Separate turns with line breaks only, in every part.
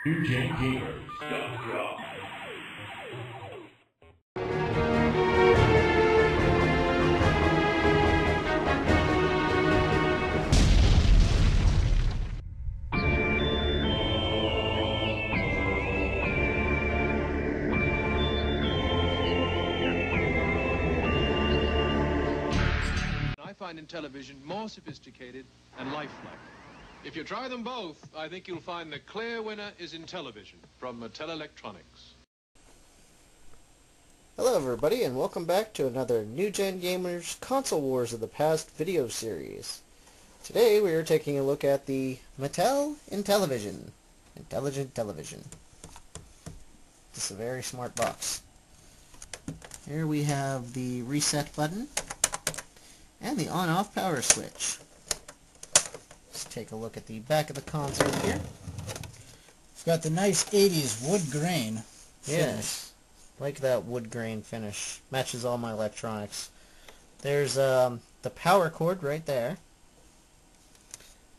NewGenGamers.com.
I find Intellivision more sophisticated and lifelike. If you try them both, I think you'll find the clear winner is Intellivision from Mattel Electronics.
Hello everybody, and welcome back to another New Gen Gamers Console Wars of the Past video series. Today we are taking a look at the Mattel Intellivision. Intelligent Television. This is a very smart box. Here we have the reset button and the on-off power switch. Let's take a look at the back of the console here.
It's got the nice 80s wood grain finish.
Yes, like that wood grain finish. Matches all my electronics. There's the power cord right there.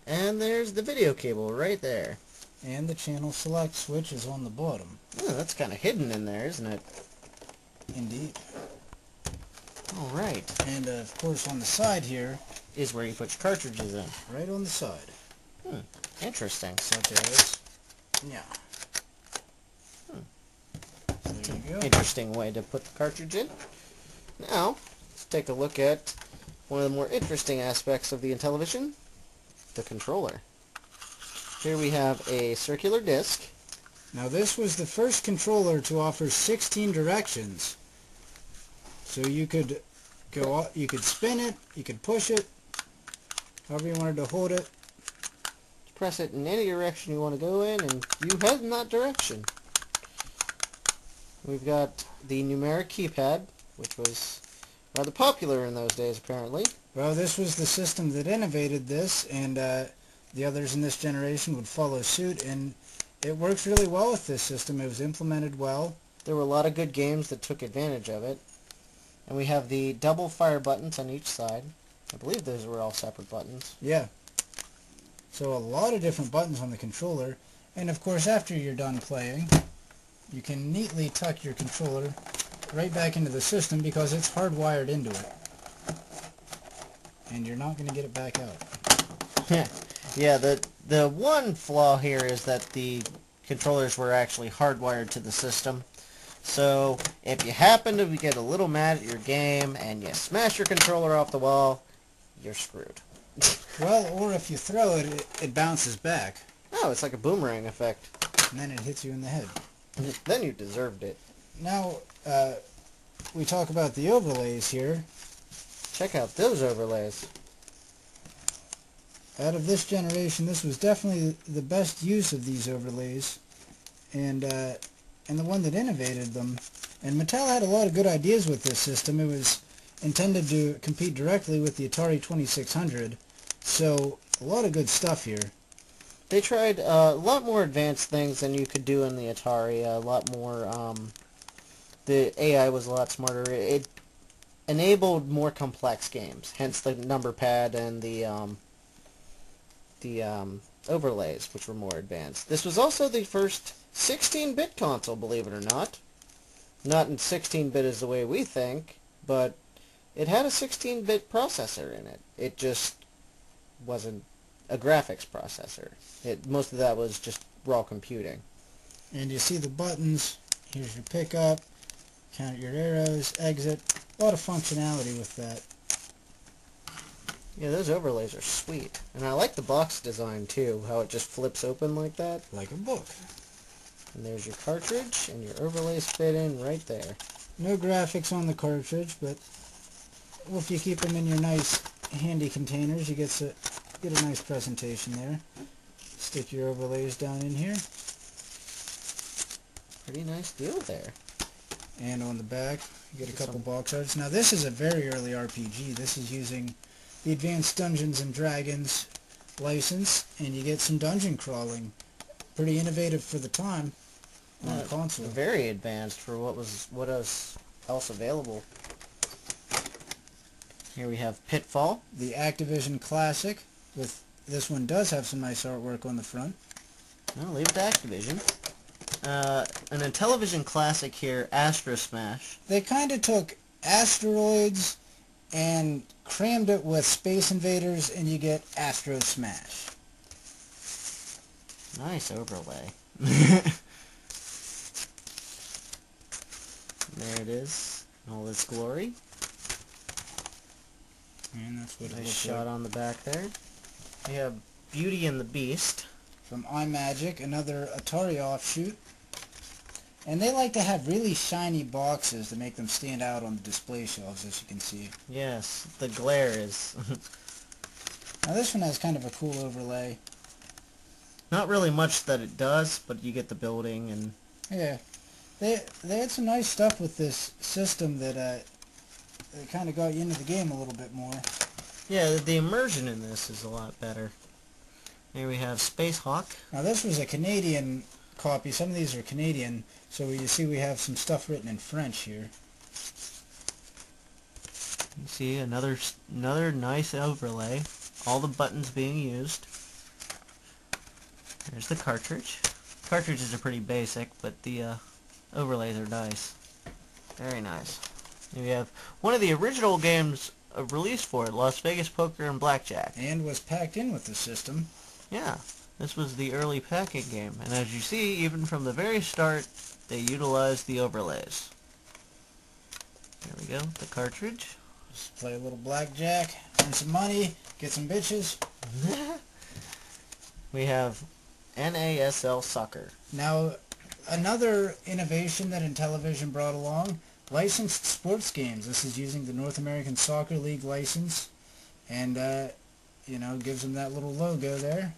And there's the video cable right there.
And the channel select switch is on the bottom.
Oh, that's kind of hidden in there, isn't it?
Indeed.
Alright.
And of course on the side here
Is where you put your cartridges in.
right on the side.
Interesting.
Such as, yeah. So there you go.
Interesting way to put the cartridge in. Now, let's take a look at one of the more interesting aspects of the Intellivision, the controller. Here we have a circular disc.
Now this was the first controller to offer 16 directions. So you could go, you could spin it, you could push it, however you wanted to hold it.
Press it in any direction you want to go in, and you head in that direction. We've got the numeric keypad, which was rather popular in those days, apparently.
Well, this was the system that innovated this, and the others in this generation would follow suit, and it works really well with this system. It was implemented well.
There were a lot of good games that took advantage of it. And we have the double fire buttons on each side. I believe those were all separate buttons.
Yeah. So a lot of different buttons on the controller, and of course after you're done playing, you can neatly tuck your controller right back into the system because it's hardwired into it. And you're not going to get it back out.
Yeah, the one flaw here is that the controllers were actually hardwired to the system. So if you happen to get a little mad at your game and you smash your controller off the wall, you're screwed.
Well, or if you throw it, it bounces back.
Oh, it's like a boomerang effect.
And then it hits you in the head.
Then you deserved it.
Now, we talk about the overlays here.
Check out those overlays.
Out of this generation, this was definitely the best use of these overlays, and the one that innovated them. And Mattel had a lot of good ideas with this system. It was intended to compete directly with the Atari 2600, so a lot of good stuff here.
They tried a lot more advanced things than you could do in the Atari. A lot more. The AI was a lot smarter. It enabled more complex games. Hence the number pad and the overlays, which were more advanced. This was also the first 16-bit console, believe it or not. Not in 16-bit as the way we think, but it had a 16-bit processor in it. It just wasn't a graphics processor. Most of that was just raw computing.
And you see the buttons. Here's your pickup, count your arrows, exit. A lot of functionality with that.
Yeah, those overlays are sweet. And I like the box design too, how it just flips open like that.
Like a book.
And there's your cartridge, and your overlays fit in right there.
No graphics on the cartridge, but if you keep them in your nice handy containers, you get a nice presentation there. Stick your overlays down in here.
Pretty nice deal there.
And on the back, you get a couple box arts. Now this is a very early RPG. This is using the Advanced Dungeons and Dragons license, and you get some dungeon crawling. Pretty innovative for the time on the console.
Very advanced for what was else available. Here we have Pitfall.
The Activision Classic. With this one does have some nice artwork on the front.
No, leave it to Activision. An Intellivision classic here, Astro Smash.
They kind of took asteroids and crammed it with Space Invaders, and you get Astro Smash.
Nice overlay. There it is, in all its glory.
And that's what it
Nice
looks
shot
like.
on the back there. We have Beauty and the Beast.
From iMagic, another Atari offshoot. And they like to have really shiny boxes to make them stand out on the display shelves, as you can see.
Yes, the glare is...
Now this one has kind of a cool overlay.
Not really much that it does, but you get the building and...
Yeah. They had some nice stuff with this system that kind of got you into the game a little bit more.
Yeah, the immersion in this is a lot better. Here we have Space Hawk.
Now this was a Canadian copy. Some of these are Canadian, so you see we have some stuff written in French here.
You see another nice overlay. All the buttons being used. There's the cartridge. Cartridges are pretty basic, but the overlays are nice. Very nice. Here we have one of the original games released for it, Las Vegas Poker and Blackjack.
And was packed in with the system.
Yeah, this was the early packing game, and as you see, even from the very start, they utilized the overlays. There we go, the cartridge.
Just play a little blackjack, earn some money, get some bitches.
We have NASL Soccer.
Now, another innovation that Intellivision brought along, licensed sports games. This is using the North American Soccer League license, and you know, gives them that little logo there.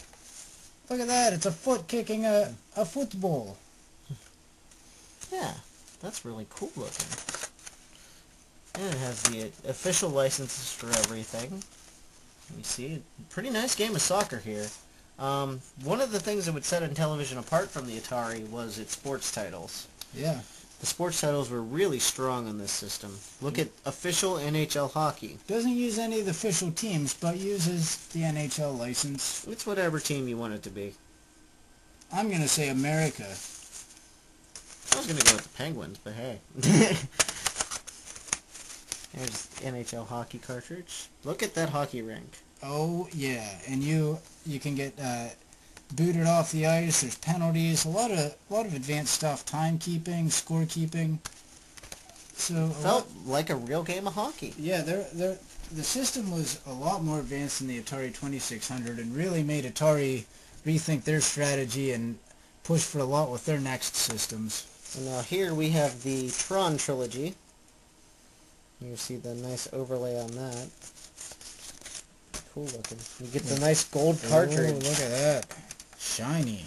Look at that, it's a foot kicking a football.
Yeah, that's really cool looking. And it has the official licenses for everything. You see, pretty nice game of soccer here. One of the things that would set Intellivision apart from the Atari was its sports titles.
Yeah.
The sports titles were really strong on this system. Look at official NHL hockey.
Doesn't use any of the official teams, but uses the NHL license.
It's whatever team you want it to be.
I'm going to say America.
I was going to go with the Penguins, but hey. There's the NHL hockey cartridge. Look at that hockey rink.
Oh, yeah. And you can get booted off the ice. There's penalties. A lot of advanced stuff. Timekeeping, scorekeeping. So
Felt like a real game of hockey.
Yeah, the system was a lot more advanced than the Atari 2600 and really made Atari rethink their strategy and push for a lot with their next systems.
And now here we have the Tron trilogy. You see the nice overlay on that. Cool looking. You get the nice gold cartridge.
Oh, look at that. Shiny.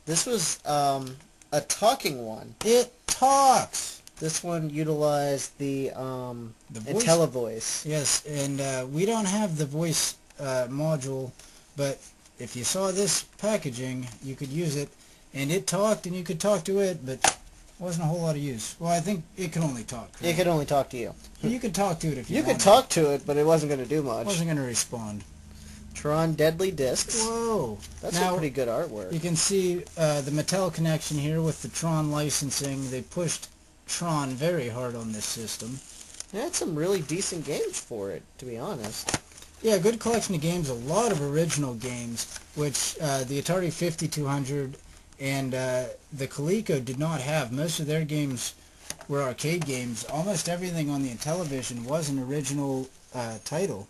This was a talking one.
It talks.
This one utilized the
voice.
Intellivoice.
Yes, and we don't have the voice module, but if you saw this packaging, you could use it, and it talked, and you could talk to it, but wasn't a whole lot of use. Well, I think it could only talk.
It could only talk to you.
You could talk to it if you
You
wanted.
could talk to it, but it wasn't going to do much.
It wasn't going to respond.
Tron Deadly Discs.
Whoa.
That's
Now,
some pretty good artwork.
You can see the Mattel connection here with the Tron licensing. They pushed Tron very hard on this system.
They had some really decent games for it, to be honest.
Yeah, good collection of games, a lot of original games, which the Atari 5200 and the Coleco did not have. Most of their games were arcade games. Almost everything on the Intellivision was an original title.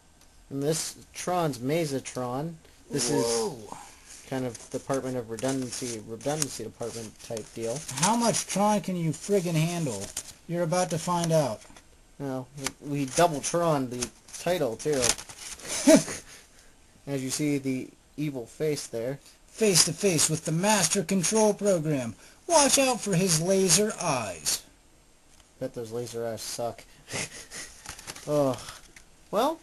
And this Tron's Mesotron. This is kind of Department of Redundancy department type deal.
How much Tron can you friggin' handle? You're about to find out.
Now, we double Tron the title, too. As you see the evil face there.
Face to face with the Master Control Program. Watch out for his laser eyes.
Bet those laser eyes suck. Oh. Well,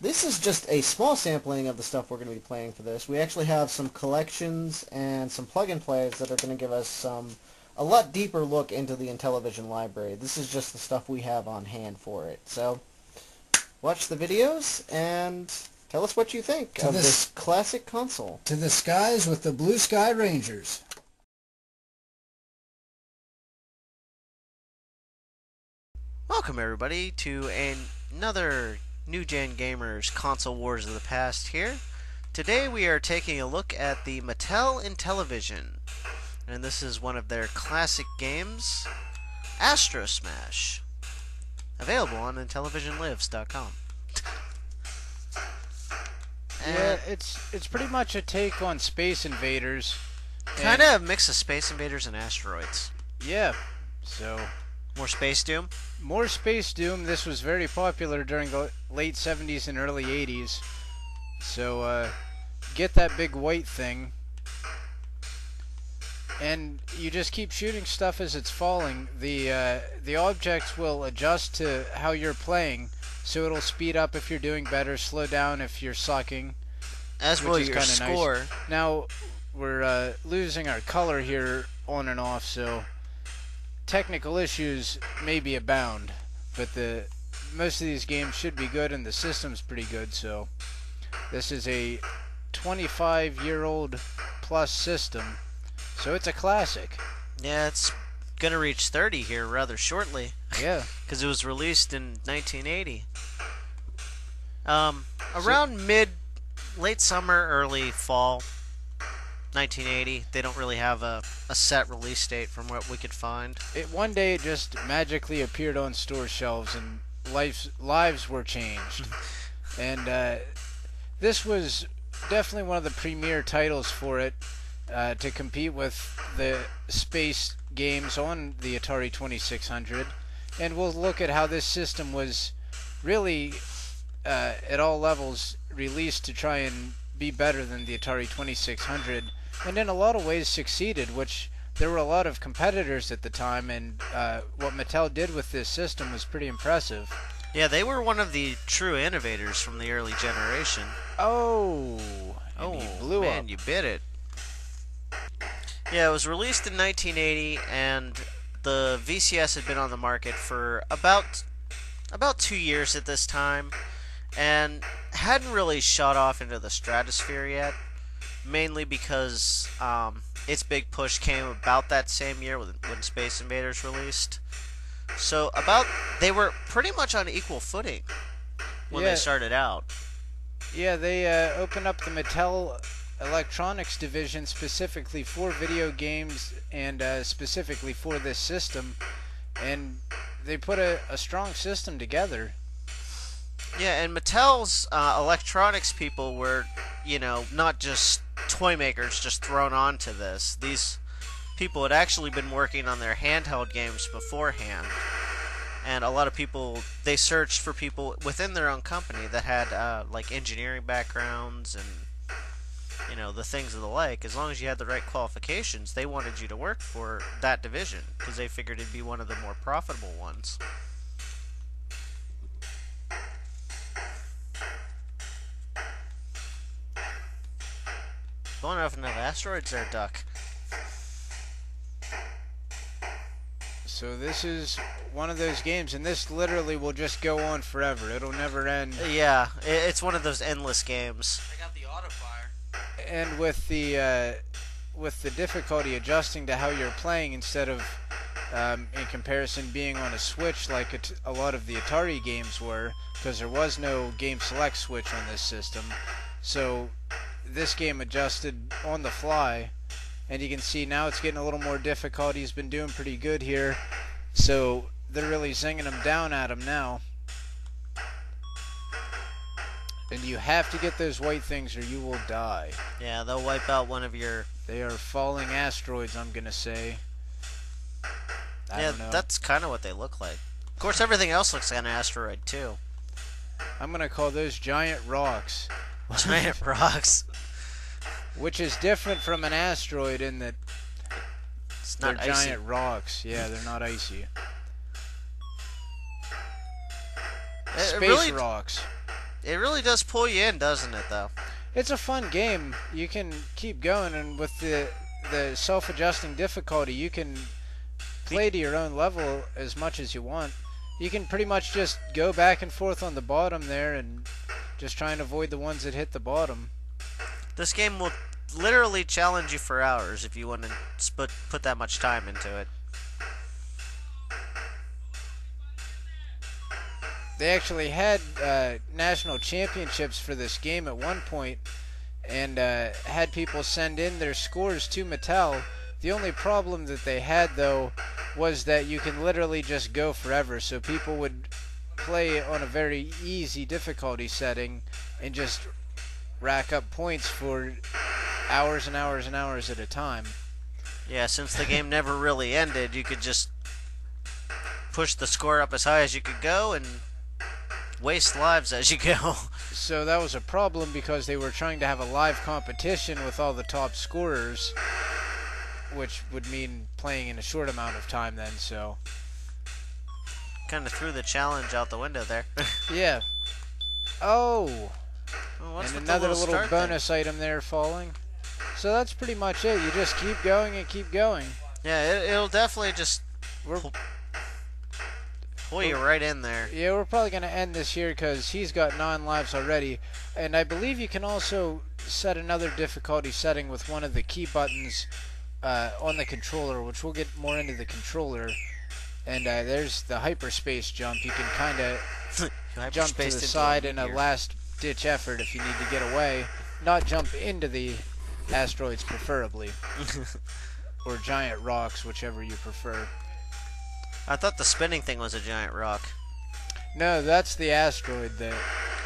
this is just a small sampling of the stuff we're going to be playing for this. We actually have some collections and some plug-and-plays that are going to give us a lot deeper look into the Intellivision library. This is just the stuff we have on hand for it. So, watch the videos and Tell us what you think of this classic console.
To the skies with the Blue Sky Rangers.
Welcome everybody to another New Gen Gamers Console Wars of the Past here. Today we are taking a look at the Mattel Intellivision. And this is one of their classic games, Astro Smash. Available on IntellivisionLives.com.
Yeah, it's pretty much a take on Space Invaders.
Kind of a mix of Space Invaders and Asteroids.
Yeah, so...
More Space Doom?
More Space Doom. This was very popular during the late 70s and early 80s. So, get that big white thing. And you just keep shooting stuff as it's falling. The objects will adjust to how you're playing. So it'll speed up if you're doing better, slow down if you're sucking.
As will your score.
Nice. Now, we're losing our color here on and off, so technical issues maybe abound. But most of these games should be good, and the system's pretty good, so this is a 25-year-old plus system, so it's a classic.
Yeah, it's gonna reach 30 here rather shortly.
Yeah.
Because it was released in 1980. Around late summer, early fall, 1980. They don't really have a set release date from what we could find.
One day it just magically appeared on store shelves and lives were changed. And this was definitely one of the premier titles for it to compete with the space games on the Atari 2600. And we'll look at how this system was really, at all levels, released to try and be better than the Atari 2600, and in a lot of ways succeeded, which there were a lot of competitors at the time, and what Mattel did with this system was pretty impressive.
Yeah, they were one of the true innovators from the early generation.
Oh, you blew
man,
up.
You bit it. Yeah, it was released in 1980, and the VCS had been on the market for about 2 years at this time, and hadn't really shot off into the stratosphere yet, mainly because its big push came about that same year when Space Invaders released. So they were pretty much on equal footing when they started out.
Yeah, they opened up the Mattel Electronics division specifically for video games and specifically for this system, and they put a strong system together.
Yeah, and Mattel's electronics people were, not just toy makers just thrown onto this. These people had actually been working on their handheld games beforehand, and a lot of people, they searched for people within their own company that had like engineering backgrounds and the things of the like. As long as you had the right qualifications, they wanted you to work for that division because they figured it'd be one of the more profitable ones. Going off enough asteroids there, Duck.
So this is one of those games, and this literally will just go on forever. It'll never end.
Yeah, it's one of those endless games.
I got the auto fire.
And with the difficulty adjusting to how you're playing instead of in comparison being on a Switch like a lot of the Atari games were, because there was no game select switch on this system. So this game adjusted on the fly, and you can see now it's getting a little more difficult. He's been doing pretty good here, so they're really zinging him down at him now. And you have to get those white things or you will die.
Yeah, they'll wipe out one of your...
They are falling asteroids, I'm going to say. I don't know.
That's kind of what they look like. Of course, everything else looks like an asteroid, too.
I'm going to call those giant rocks.
Giant rocks.
Which is different from an asteroid in that
they're
giant rocks. Yeah, they're not icy. Space rocks.
It really does pull you in, doesn't it, though?
It's a fun game. You can keep going, and with the self-adjusting difficulty, you can play to your own level as much as you want. You can pretty much just go back and forth on the bottom there and just trying to avoid the ones that hit the bottom.
This game will literally challenge you for hours if you want to put that much time into it.
They actually had national championships for this game at one point, and had people send in their scores to Mattel. The only problem that they had, though, was that you can literally just go forever. So people would play on a very easy difficulty setting and just rack up points for hours and hours and hours at a time.
Yeah, since the game never really ended, you could just push the score up as high as you could go and waste lives as you go.
So that was a problem because they were trying to have a live competition with all the top scorers, which would mean playing in a short amount of time then, so...
Kind of threw the challenge out the window there.
Yeah. Oh!
Well, what's
And
with
another
the
little bonus item there falling. So that's pretty much it. You just keep going and keep going.
Yeah, it'll definitely just
We're,
pull you right in there.
yeah, we're probably going to end this here because he's got 9 lives already. And I believe you can also set another difficulty setting with one of the key buttons on the controller, which we'll get more into the controller. And there's the hyperspace jump. You can kind of jump to the side in a last-ditch effort if you need to get away. Not jump into the asteroids, preferably. Or giant rocks, whichever you prefer.
I thought the spinning thing was a giant rock.
No, that's the asteroid that...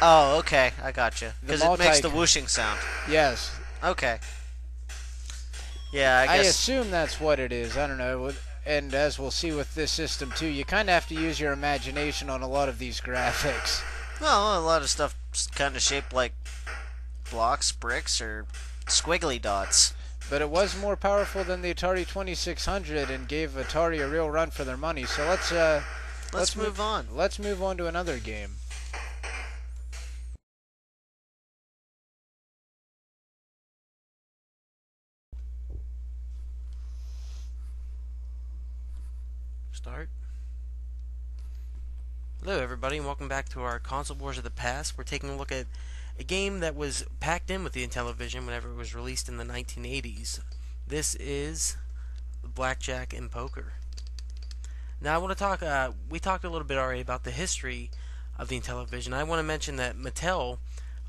Oh, okay. I gotcha. Because it makes the whooshing sound.
Yes.
Okay. Yeah, I
I
guess...
assume that's what it is. I don't know. And as we'll see with this system, too, you kind of have to use your imagination on a lot of these graphics.
Well, a lot of stuff kind of shaped like blocks, bricks, or squiggly dots.
But it was more powerful than the Atari 2600 and gave Atari a real run for their money. So let's
move on.
Let's move on to another game.
Start. Hello everybody and welcome back to our Console Wars of the Past. We're taking a look at a game that was packed in with the Intellivision whenever it was released in the 1980s. This is Blackjack and Poker. Now I want to talk, we talked a little bit already about the history of the Intellivision. I want to mention that Mattel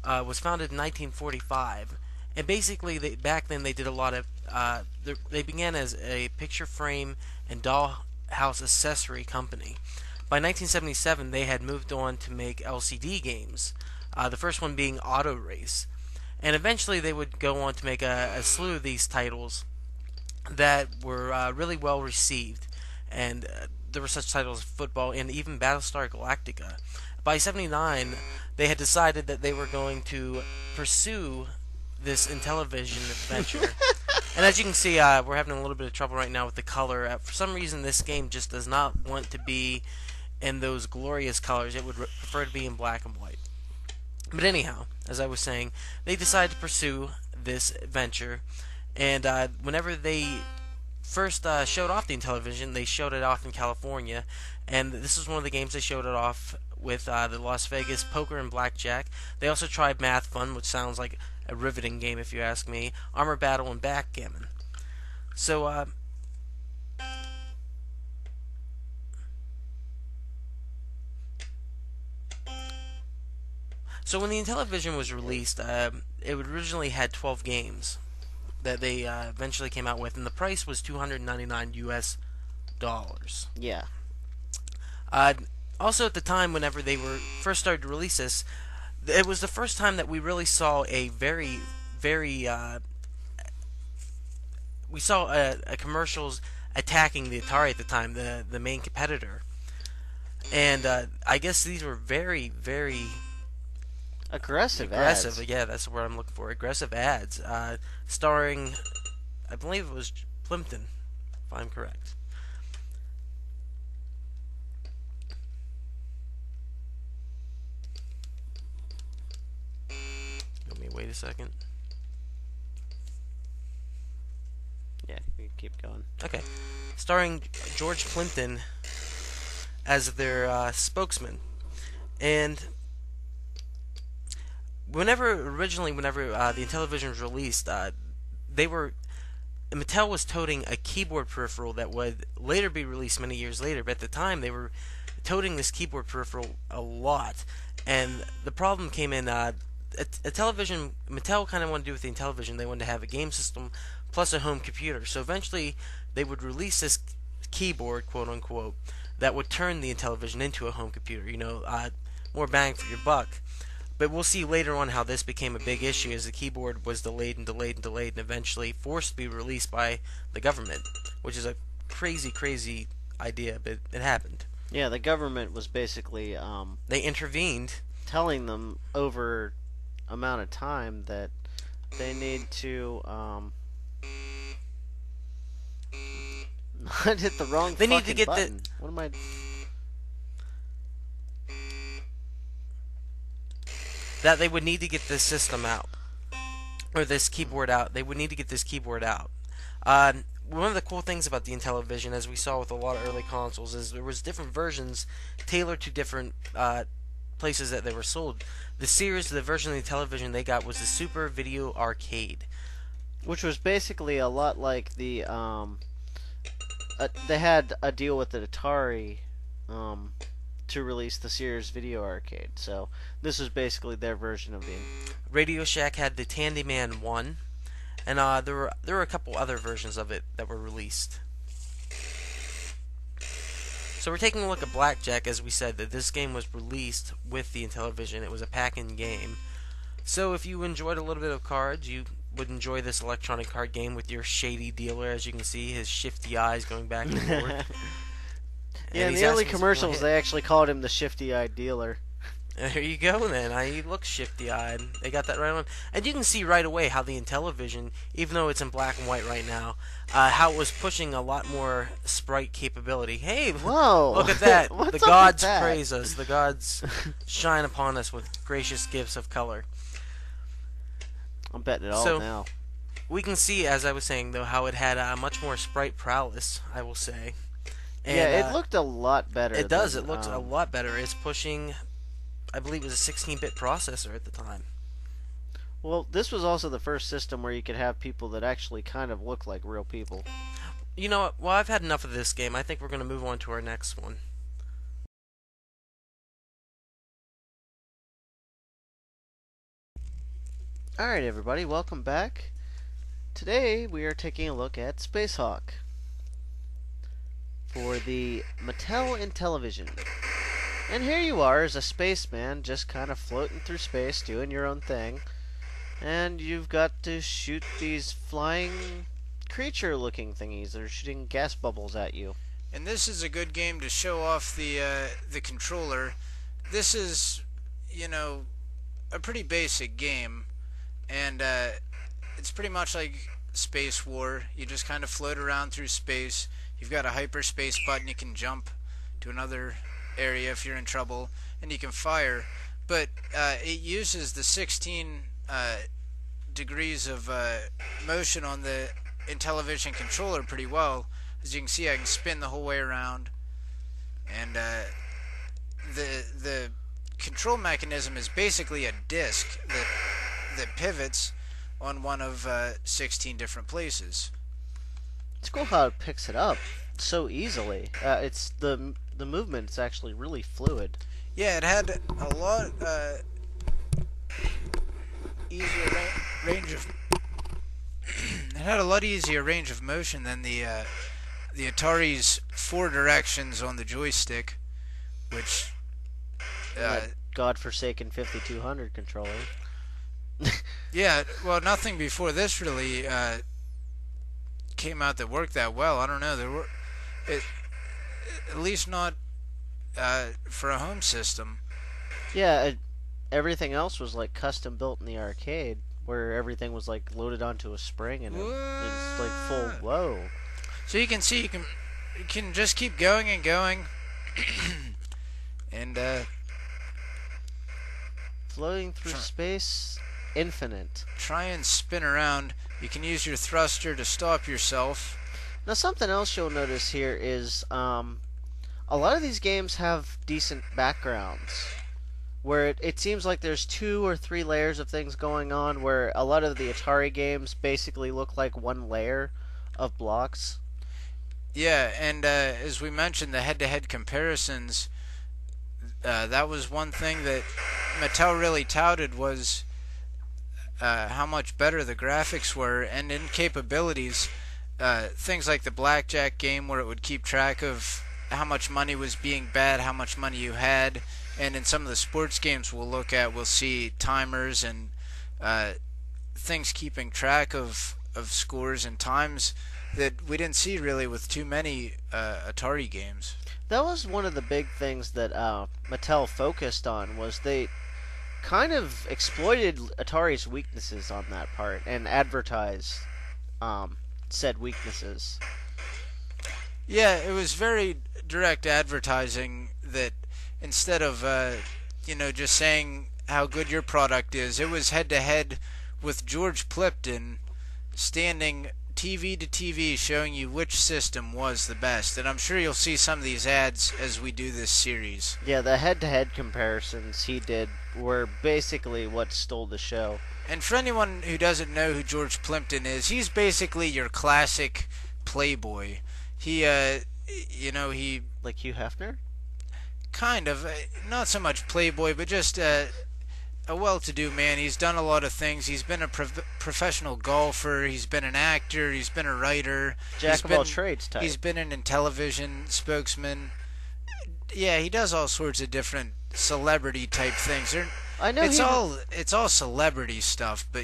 was founded in 1945, and basically back then they did a lot of, they began as a picture frame and dollhouse accessory company. By 1977 they had moved on to make LCD games. The first one being Auto Race. And eventually they would go on to make a slew of these titles that were really well received. And there were such titles as Football and even Battlestar Galactica. By 79, they had decided that they were going to pursue this Intellivision adventure. And as you can see, we're having a little bit of trouble right now with the color. For some reason, this game just does not want to be in those glorious colors. It would prefer to be in black and white. But anyhow, as I was saying, they decided to pursue this venture, and whenever they first showed off the Intellivision, they showed it off in California, and this was one of the games they showed it off with, the Las Vegas Poker and Blackjack. They also tried Math Fun, which sounds like a riveting game if you ask me, Armor Battle, and Backgammon. So, So when the Intellivision was released, it originally had 12 games that they eventually came out with, and the price was $299 US.
Yeah.
Also, at the time, whenever they were first started to release this, it was the first time that we really saw a very, very we saw a commercials attacking the Atari at the time, the main competitor, and I guess these were very, very
Aggressive ads.
Yeah, that's the word I'm looking for. Aggressive ads, starring, I believe it was Plimpton, if I'm correct. Let me wait a second.
Yeah, you keep going.
Okay, starring George Plimpton as their spokesman, and whenever the Intellivision was released, Mattel was toting a keyboard peripheral that would later be released many years later. But at the time, they were toting this keyboard peripheral a lot, and the problem came in. Mattel kind of wanted to do with the Intellivision. They wanted to have a game system plus a home computer. So eventually, they would release this keyboard, quote unquote, that would turn the Intellivision into a home computer. More bang for your buck. But we'll see later on how this became a big issue as the keyboard was delayed and delayed and delayed and eventually forced to be released by the government, which is a crazy, crazy idea, but it happened.
Yeah, the government was basically
they intervened,
telling them over amount of time that they need to not hit the wrong
they need
fucking
to get
button. What am I...
that they would need to get this system out, or this keyboard out. They would need to get this keyboard out. One of the cool things about the Intellivision, as we saw with a lot of early consoles, is there was different versions tailored to different places that they were sold. The version of the Intellivision they got was the Super Video Arcade,
which was basically a lot like the they had a deal with the Atari to release the Sears Video Arcade. So this was basically their version of the...
Radio Shack had the Tandyman 1, and there were a couple other versions of it that were released. So we're taking a look at Blackjack. As we said, that this game was released with the Intellivision. It was a pack-in game. So if you enjoyed a little bit of cards, you would enjoy this electronic card game with your shady dealer. As you can see, his shifty eyes going back and forth.
Yeah, in the early commercials, they actually called him the shifty-eyed dealer.
There you go, then. He looks shifty-eyed. They got that right on. And you can see right away how the Intellivision, even though it's in black and white right now, how it was pushing a lot more sprite capability. Hey,
whoa!
Look at that.
What's
The
up
gods
with that?
praise us. The gods shine upon us with gracious gifts of color.
I'm betting it all
So,
now.
We can see, as I was saying, though, how it had much more sprite prowess, I will say. And,
yeah, it looked a lot better.
It does.
Than,
It looks a lot better. It's pushing, I believe it was a 16-bit processor at the time.
Well, this was also the first system where you could have people that actually kind of look like real people.
You know what? Well, I've had enough of this game. I think we're going to move on to our next one.
Alright, everybody, welcome back. Today, we are taking a look at Space Hawk for the Mattel Intellivision. And here you are as a spaceman just kind of floating through space, doing your own thing. And you've got to shoot these flying creature-looking thingies that are shooting gas bubbles at you.
And this is a good game to show off the controller. This is, a pretty basic game, and it's pretty much like Space War. You just kind of float around through space. You've got a hyperspace button. You can jump to another area if you're in trouble, and you can fire. But it uses the 16 degrees of motion on the Intellivision controller pretty well. As you can see, I can spin the whole way around, and the control mechanism is basically a disc that pivots on one of 16 different places.
It's cool how it picks it up so easily. It's the movement is actually really fluid.
Yeah, it had a lot easier range of it had a lot easier range of motion than the Atari's 4 directions on the joystick, which
That godforsaken 5200 controller.
yeah, well, nothing before this really came out that worked that well. I don't know. At least not for a home system.
Yeah, everything else was like custom built in the arcade, where everything was like loaded onto a spring and it's like full. Whoa!
So you can see you can just keep going and going, and
floating through space, infinite.
Try and spin around. You can use your thruster to stop yourself.
Now, something else you'll notice here is a lot of these games have decent backgrounds, where it seems like there's 2 or 3 layers of things going on, where a lot of the Atari games basically look like one layer of blocks.
Yeah, and as we mentioned, the head-to-head comparisons, that was one thing that Mattel really touted, was how much better the graphics were, and in capabilities, things like the blackjack game, where it would keep track of how much money was being bet, how much money you had, and in some of the sports games we'll look at, we'll see timers and things keeping track of scores and times that we didn't see really with too many Atari games.
That was one of the big things that Mattel focused on, was they kind of exploited Atari's weaknesses on that part and advertised said weaknesses.
Yeah, it was very direct advertising, that instead of just saying how good your product is, it was head-to-head with George Plimpton standing TV to TV showing you which system was the best. And I'm sure you'll see some of these ads as we do this series.
Yeah, the head-to-head comparisons he did were basically what stole the show.
And for anyone who doesn't know who George Plimpton is, he's basically your classic playboy. He
Like Hugh Hefner?
Kind of, not so much playboy, but just a well-to-do man. He's done a lot of things. He's been a professional golfer. He's been an actor. He's been a writer.
Jack of all trades type.
He's been an Intellivision spokesman. Yeah, he does all sorts of different celebrity-type things.
I know
it's all celebrity stuff, but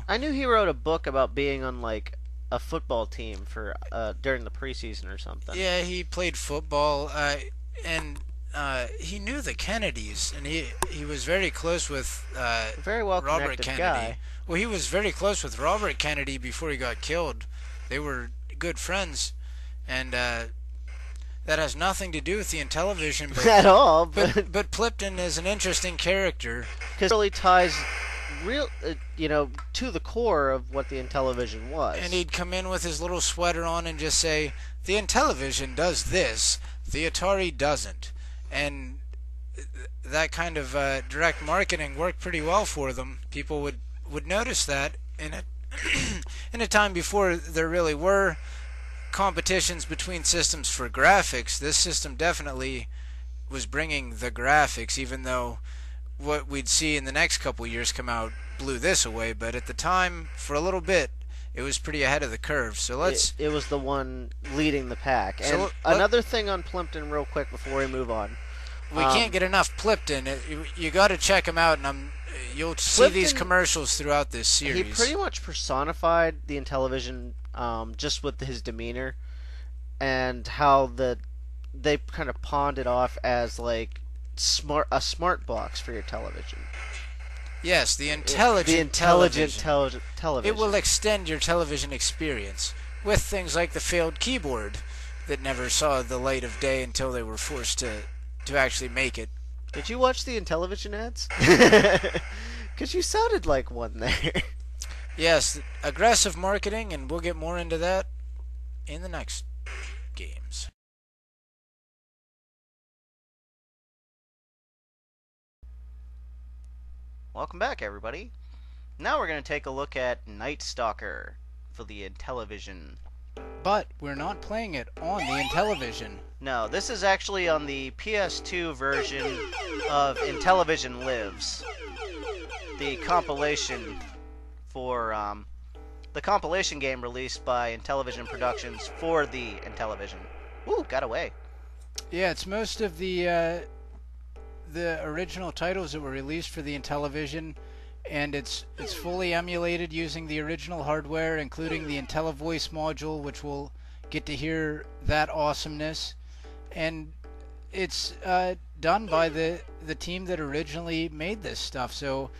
I knew he wrote a book about being on like a football team for during the preseason or something.
Yeah, he played football, and he knew the Kennedys, and he was very close with
very well
Robert
connected
Kennedy.
guy.
Well, he was very close with Robert Kennedy before he got killed. They were good friends, and that has nothing to do with the Intellivision, but,
at all.
But Plimpton is an interesting character
Because it really ties to the core of what the Intellivision was.
And he'd come in with his little sweater on and just say, "The Intellivision does this, the Atari doesn't." And that kind of direct marketing worked pretty well for them. People would notice that in a time before there really were competitions between systems for graphics. This system definitely was bringing the graphics, even though what we'd see in the next couple years come out blew this away. But at the time, for a little bit, it was pretty ahead of the curve. So
it was the one leading the pack. And another thing on Plimpton real quick before we move on.
We can't get enough Plimpton. You got to check him out, and you'll see these commercials throughout this series.
He pretty much personified the Intellivision just with his demeanor, and how they kind of pawned it off as like a smart box for your television.
Yes, the intelligent
television.
It will extend your television experience with things like the failed keyboard that never saw the light of day until they were forced to actually make it.
Did you watch the Intellivision ads? Because you sounded like one there.
Yes, aggressive marketing, and we'll get more into that in the next games.
Welcome back, everybody. Now we're going to take a look at Night Stalker for the Intellivision.
But we're not playing it on the Intellivision.
No, this is actually on the PS2 version of Intellivision Lives. The compilation for the compilation game released by Intellivision Productions for the Intellivision. Ooh, got away.
Yeah, it's most of the original titles that were released for the Intellivision, and it's fully emulated using the original hardware, including the Intellivoice module, which we'll get to hear that awesomeness. And it's done by the team that originally made this stuff. So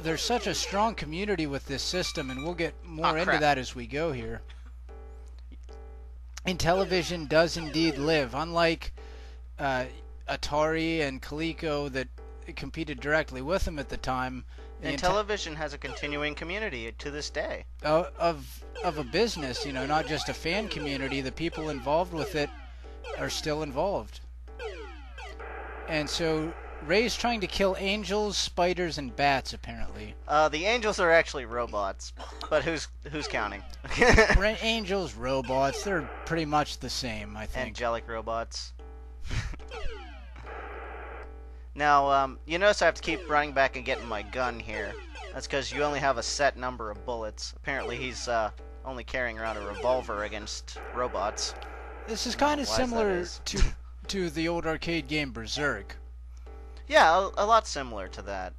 there's such a strong community with this system, and we'll get more into that as we go here. Intellivision does indeed live, unlike Atari and Coleco that competed directly with them at the time.
Intellivision has a continuing community to this day.
Of a business, not just a fan community. The people involved with it are still involved. And so Ray's trying to kill angels, spiders, and bats, apparently.
The angels are actually robots, but who's counting?
Angels, robots, they're pretty much the same, I think.
Angelic robots. Now, you notice I have to keep running back and getting my gun here. That's because you only have a set number of bullets. Apparently he's only carrying around a revolver against robots.
This is kind of similar to the old arcade game Berserk.
Yeah, a lot similar to that.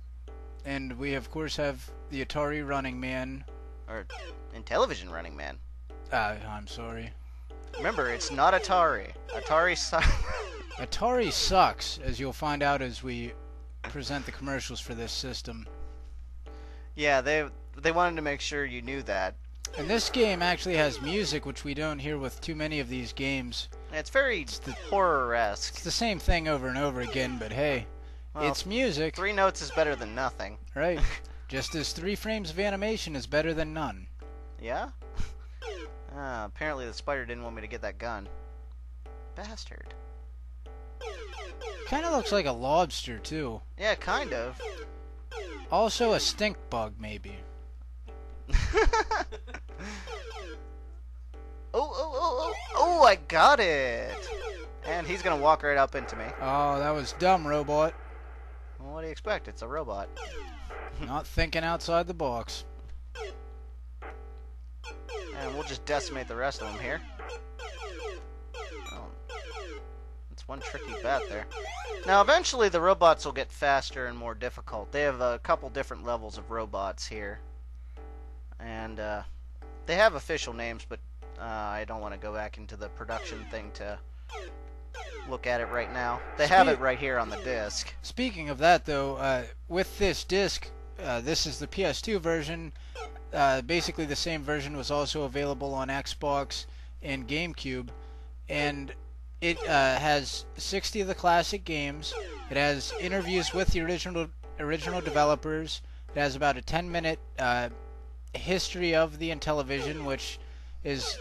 And we, of course, have the Atari Running Man.
Or Intellivision Running Man.
I'm sorry.
Remember, it's not Atari. Atari sucks.
Atari sucks, as you'll find out as we present the commercials for this system.
Yeah, they wanted to make sure you knew that.
And this game actually has music, which we don't hear with too many of these games.
It's very horror-esque.
It's the same thing over and over again, but hey, well, it's music.
3 notes is better than nothing.
Right. Just as 3 frames of animation is better than none.
Yeah? Apparently the spider didn't want me to get that gun. Bastard.
Kind of looks like a lobster, too.
Yeah, kind of.
Also a stink bug, maybe.
Oh, I got it! And he's gonna walk right up into me.
Oh, that was dumb, robot.
Well, what do you expect? It's a robot.
Not thinking outside the box.
And we'll just decimate the rest of them here. Oh, that's one tricky bat there. Now, eventually the robots will get faster and more difficult. They have a couple different levels of robots here. And they have official names, but I don't want to go back into the production thing to look at it right now. They have it right here on the disc.
Speaking of that, though, with this disc, this is the PS2 version. Basically, the same version was also available on Xbox and GameCube, and it has 60 of the classic games. It has interviews with the original developers. It has about a 10-minute history of the Intellivision, which is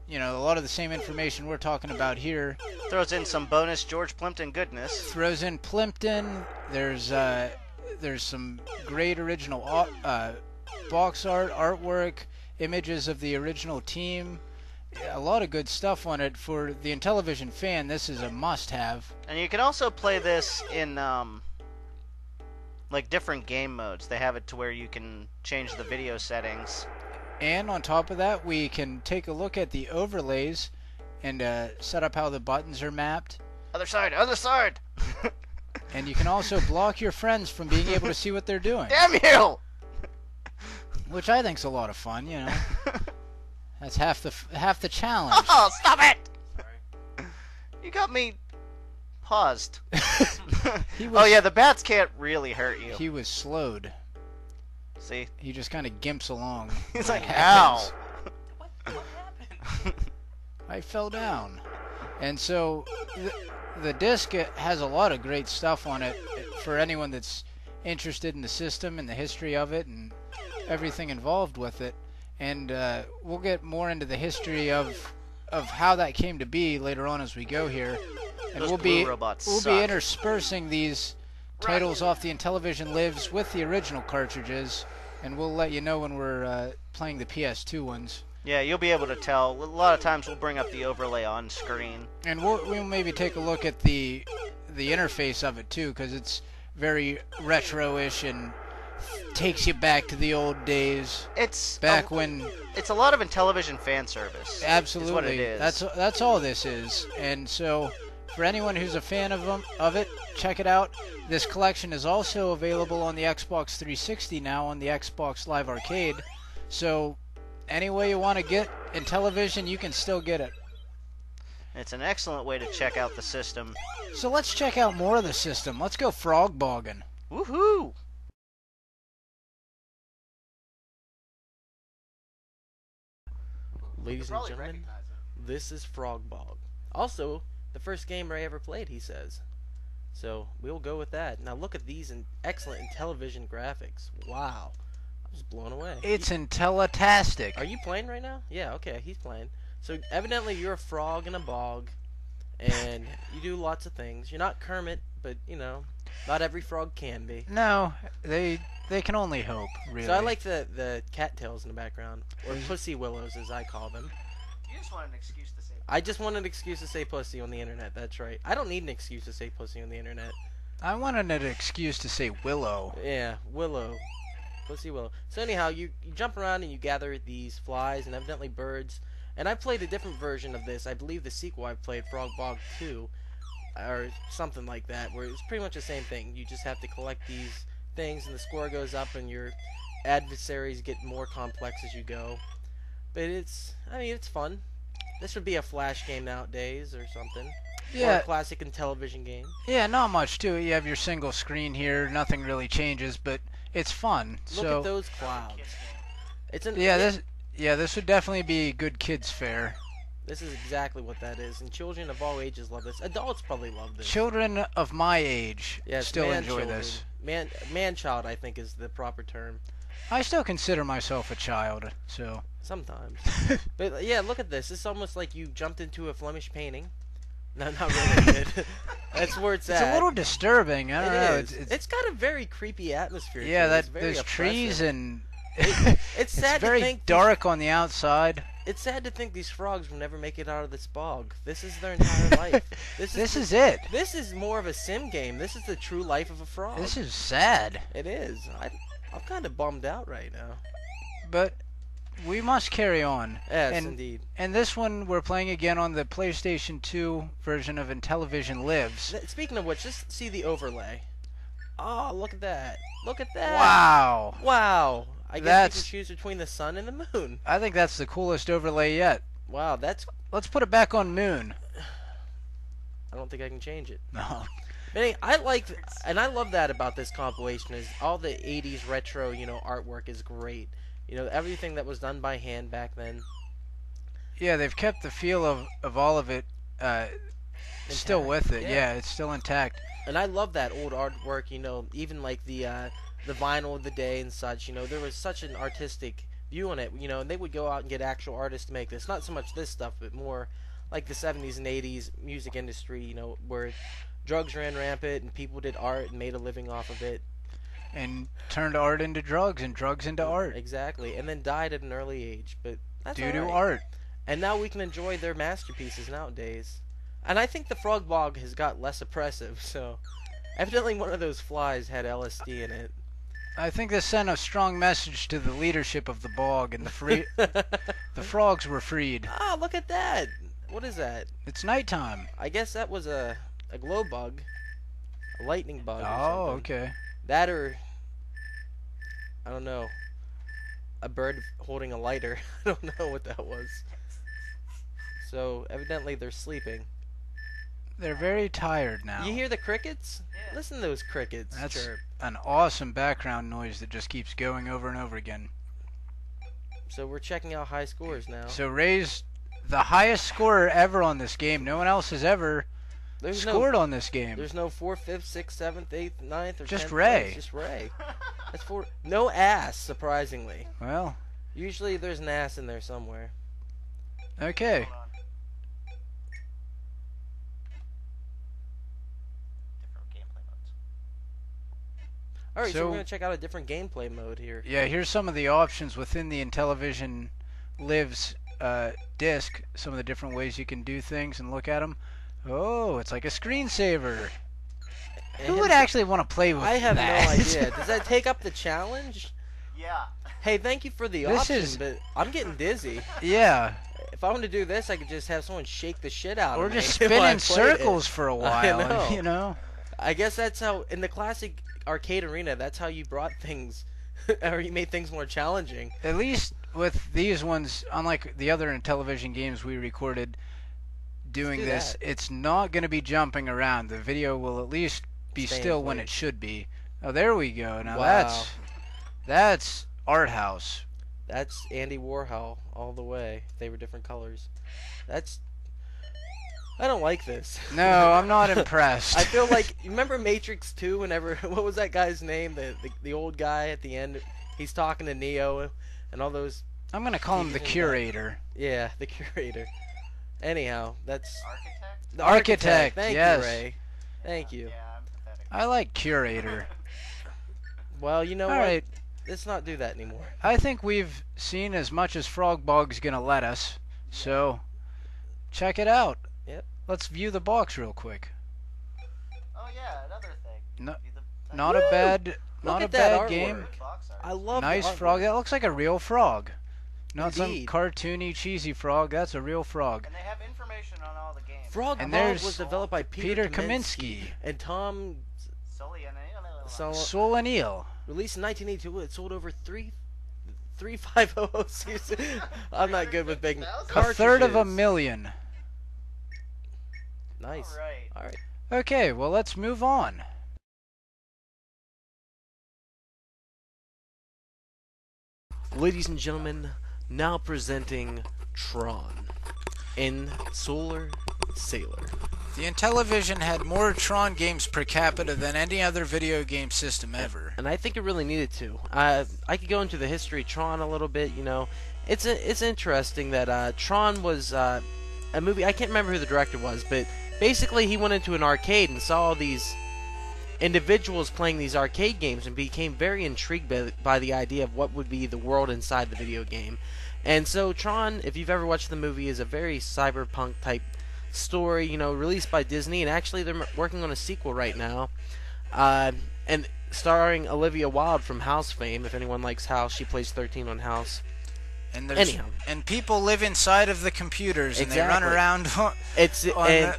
you know, a lot of the same information we're talking about here.
Throws in some bonus George Plimpton goodness.
Throws in Plimpton. There's some great original box art, artwork, images of the original team. A lot of good stuff on it. For the Intellivision fan, this is a must-have.
And you can also play this in like different game modes. They have it to where you can change the video settings.
And on top of that, we can take a look at the overlays and set up how the buttons are mapped.
Other side, other side!
And you can also block your friends from being able to see what they're doing.
Damn you!
Which I think's a lot of fun, you know. That's half the challenge.
Oh, stop it! Sorry. You got me paused. Oh yeah, the bats can't really hurt you.
He was slowed.
See?
He just kind of gimps along.
He's like, ow!
What happened?
I fell down. And so, the disc has a lot of great stuff on it for anyone that's interested in the system and the history of it and everything involved with it. And we'll get more into the history of how that came to be later on as we go here. And
Those
we'll be interspersing these titles off the Intellivision Lives with the original cartridges, and we'll let you know when we're playing the PS2 ones.
Yeah, you'll be able to tell. A lot of times we'll bring up the overlay on screen.
And we'll maybe take a look at the interface of it too, because it's very retro-ish and takes you back to the old days.
It's
when
it's a lot of Intellivision fan service.
Absolutely,
is what it is.
That's all this is. And so, for anyone who's a fan of it, check it out. This collection is also available on the Xbox 360 now on the Xbox Live Arcade. So, any way you want to get Intellivision, you can still get it.
It's an excellent way to check out the system.
So let's check out more of the system. Let's go frog bogging.
Woohoo!
Ladies and gentlemen, this is Frog Bog. Also, the first game Ray ever played, he says. So, we'll go with that. Now look at these excellent Intellivision graphics. Wow. I was blown away.
It's Intellitastic.
Are you playing right now? Yeah, okay, he's playing. So, evidently you're a frog in a bog, and you do lots of things. You're not Kermit, but, you know, Not every frog can be.
No, they can only hope, really.
So I like the cattails in the background, or pussy willows as I call them.
You just want an excuse to say.
I just want an excuse to say pussy on the internet. That's right. I don't need an excuse to say pussy on the internet.
I wanted an excuse to say willow.
Yeah, willow. Pussy willow. So anyhow, you jump around and you gather these flies and evidently birds. And I played a different version of this. I believe the sequel I played, Frog Bog 2, or something like that, where it's pretty much the same thing. You just have to collect these things and the score goes up and your adversaries get more complex as you go. But it's fun. This would be a Flash game nowadays or something.
Yeah.
Or a classic Intellivision game.
Yeah, not much to it. You have your single screen here. Nothing really changes, but it's fun.
Look
so
at those clouds.
This would definitely be good kids fare.
This is exactly what that is, and children of all ages love this. Adults probably love this.
Children of my age still enjoy this.
Man-child, I think, is the proper term.
I still consider myself a child, so...
Sometimes. But, yeah, look at this. It's almost like you jumped into a Flemish painting. No, not really. That's where it's at.
It's a little disturbing. I don't know.
It's got a very creepy atmosphere.
Yeah,
to it.
there's trees and...
It's sad
it's very
to think
dark on the outside.
It's sad to think these frogs will never make it out of this bog. This is their entire life.
This is it.
This is more of a sim game. This is the true life of a frog.
This is sad.
It is. I'm kind of bummed out right now.
But we must carry on.
Yes, indeed.
And this one we're playing again on the PlayStation 2 version of Intellivision Lives.
Speaking of which, just see the overlay. Oh, look at that. Look at that.
Wow.
Wow. I guess you can choose between the sun and the moon.
I think that's the coolest overlay yet.
Wow,
Let's put it back on moon.
I don't think I can change it.
No.
I love that about this compilation is all the 80s retro, artwork is great. Everything that was done by hand back then.
Yeah, they've kept the feel of all of it still with it. Yeah, it's still intact.
And I love that old artwork, even like the vinyl of the day and such, there was such an artistic view on it, and they would go out and get actual artists to make this. Not so much this stuff, but more like the 70s and 80s music industry, where drugs ran rampant and people did art and made a living off of it.
And turned art into drugs and drugs into art.
Exactly, and then died at an early age, but that's
due to art.
And now we can enjoy their masterpieces nowadays. And I think the Frog Bog has got less oppressive, so evidently one of those flies had LSD in it.
I think this sent a strong message to the leadership of the bog, and the frogs were freed.
Ah, look at that! What is that?
It's nighttime.
I guess that was a glow bug, a lightning bug.
Oh, okay.
That or I don't know, a bird holding a lighter. I don't know what that was. So evidently they're sleeping.
They're very tired now.
You hear the crickets? Yeah. Listen to those crickets.
That's
chirp.
An awesome background noise that just keeps going over and over again.
So we're checking out high scores now.
So Ray's the highest scorer ever on this game. No one else has ever scored on this game.
There's no 4th, 5th, 6th, 7th, 8th, 9th, or
just
10th
Ray.
Place. Just Ray. That's no ass, surprisingly.
Well,
usually there's an ass in there somewhere.
Okay.
Alright, so we're going to check out a different gameplay mode here.
Yeah, here's some of the options within the Intellivision Lives disc. Some of the different ways you can do things and look at them. Oh, it's like a screensaver. Who would actually want to play with that?
I have no idea. Does that take up the challenge?
Yeah.
Hey, thank you for the option, but I'm getting dizzy.
Yeah.
If I wanted to do this, I could just have someone shake the shit out of me.
Or just spin in circles for a while.
I know. I guess that's how, in the classic arcade arena, that's how you brought things, or you made things more challenging.
At least with these ones, unlike the other Intellivision games we recorded doing this, it's not going to be jumping around. The video will at least be still when it should be. Oh, there we go. Now that's art house.
That's Andy Warhol all the way. They were different colors. I don't like this.
No, I'm not impressed.
I feel like, you remember Matrix 2 whenever, what was that guy's name? The old guy at the end, he's talking to Neo and all those.
I'm going to call him the curator.
Yeah, the curator. Anyhow, that's...
Architect?
The architect. Thank
yes.
you, Ray. Thank you.
Yeah, I'm pathetic.
I like Curator.
Well, you know
All
what?
right.
Let's not do that anymore.
I think we've seen as much as Frogbog's gonna let us. So, check it out.
Yep.
Let's view the box real quick.
Oh yeah, another thing.
No,
Do the-
not a bad, not a
at that
bad game.
artwork.
box art.
I love the
Nice
artwork.
frog. That looks like a real frog. Not some
Indeed.
cartoony, cheesy frog. That's a real frog.
And they have information on all the games.
Frog
And
Bob
there's
was developed by
Peter
Kaminsky
Kaminsky.
and Tom
Sully and
Solanil.
Released in 1982, it sold over 3,500 series. I'm not good with big
A
cartridges.
third of a million.
Nice.
Alright.
All right.
Okay, well, let's move on.
Ladies and gentlemen, now presenting Tron in Solar Sailor.
The Intellivision had more Tron games per capita than any other video game system ever.
And I think it really needed to. I could go into the history of Tron a little bit. You know, it's interesting that Tron was a movie. I can't remember who the director was, but basically he went into an arcade and saw these individuals playing these arcade games and became very intrigued by the idea of what would be the world inside the video game. And so Tron, if you've ever watched the movie, is a very cyberpunk type story, you know, released by Disney, and actually they're working on a sequel right now, and starring Olivia Wilde from House fame. If anyone likes House, she plays 13 on House.
And
Anyhow,
and people live inside of the computers, and they run
Exactly.
around
it's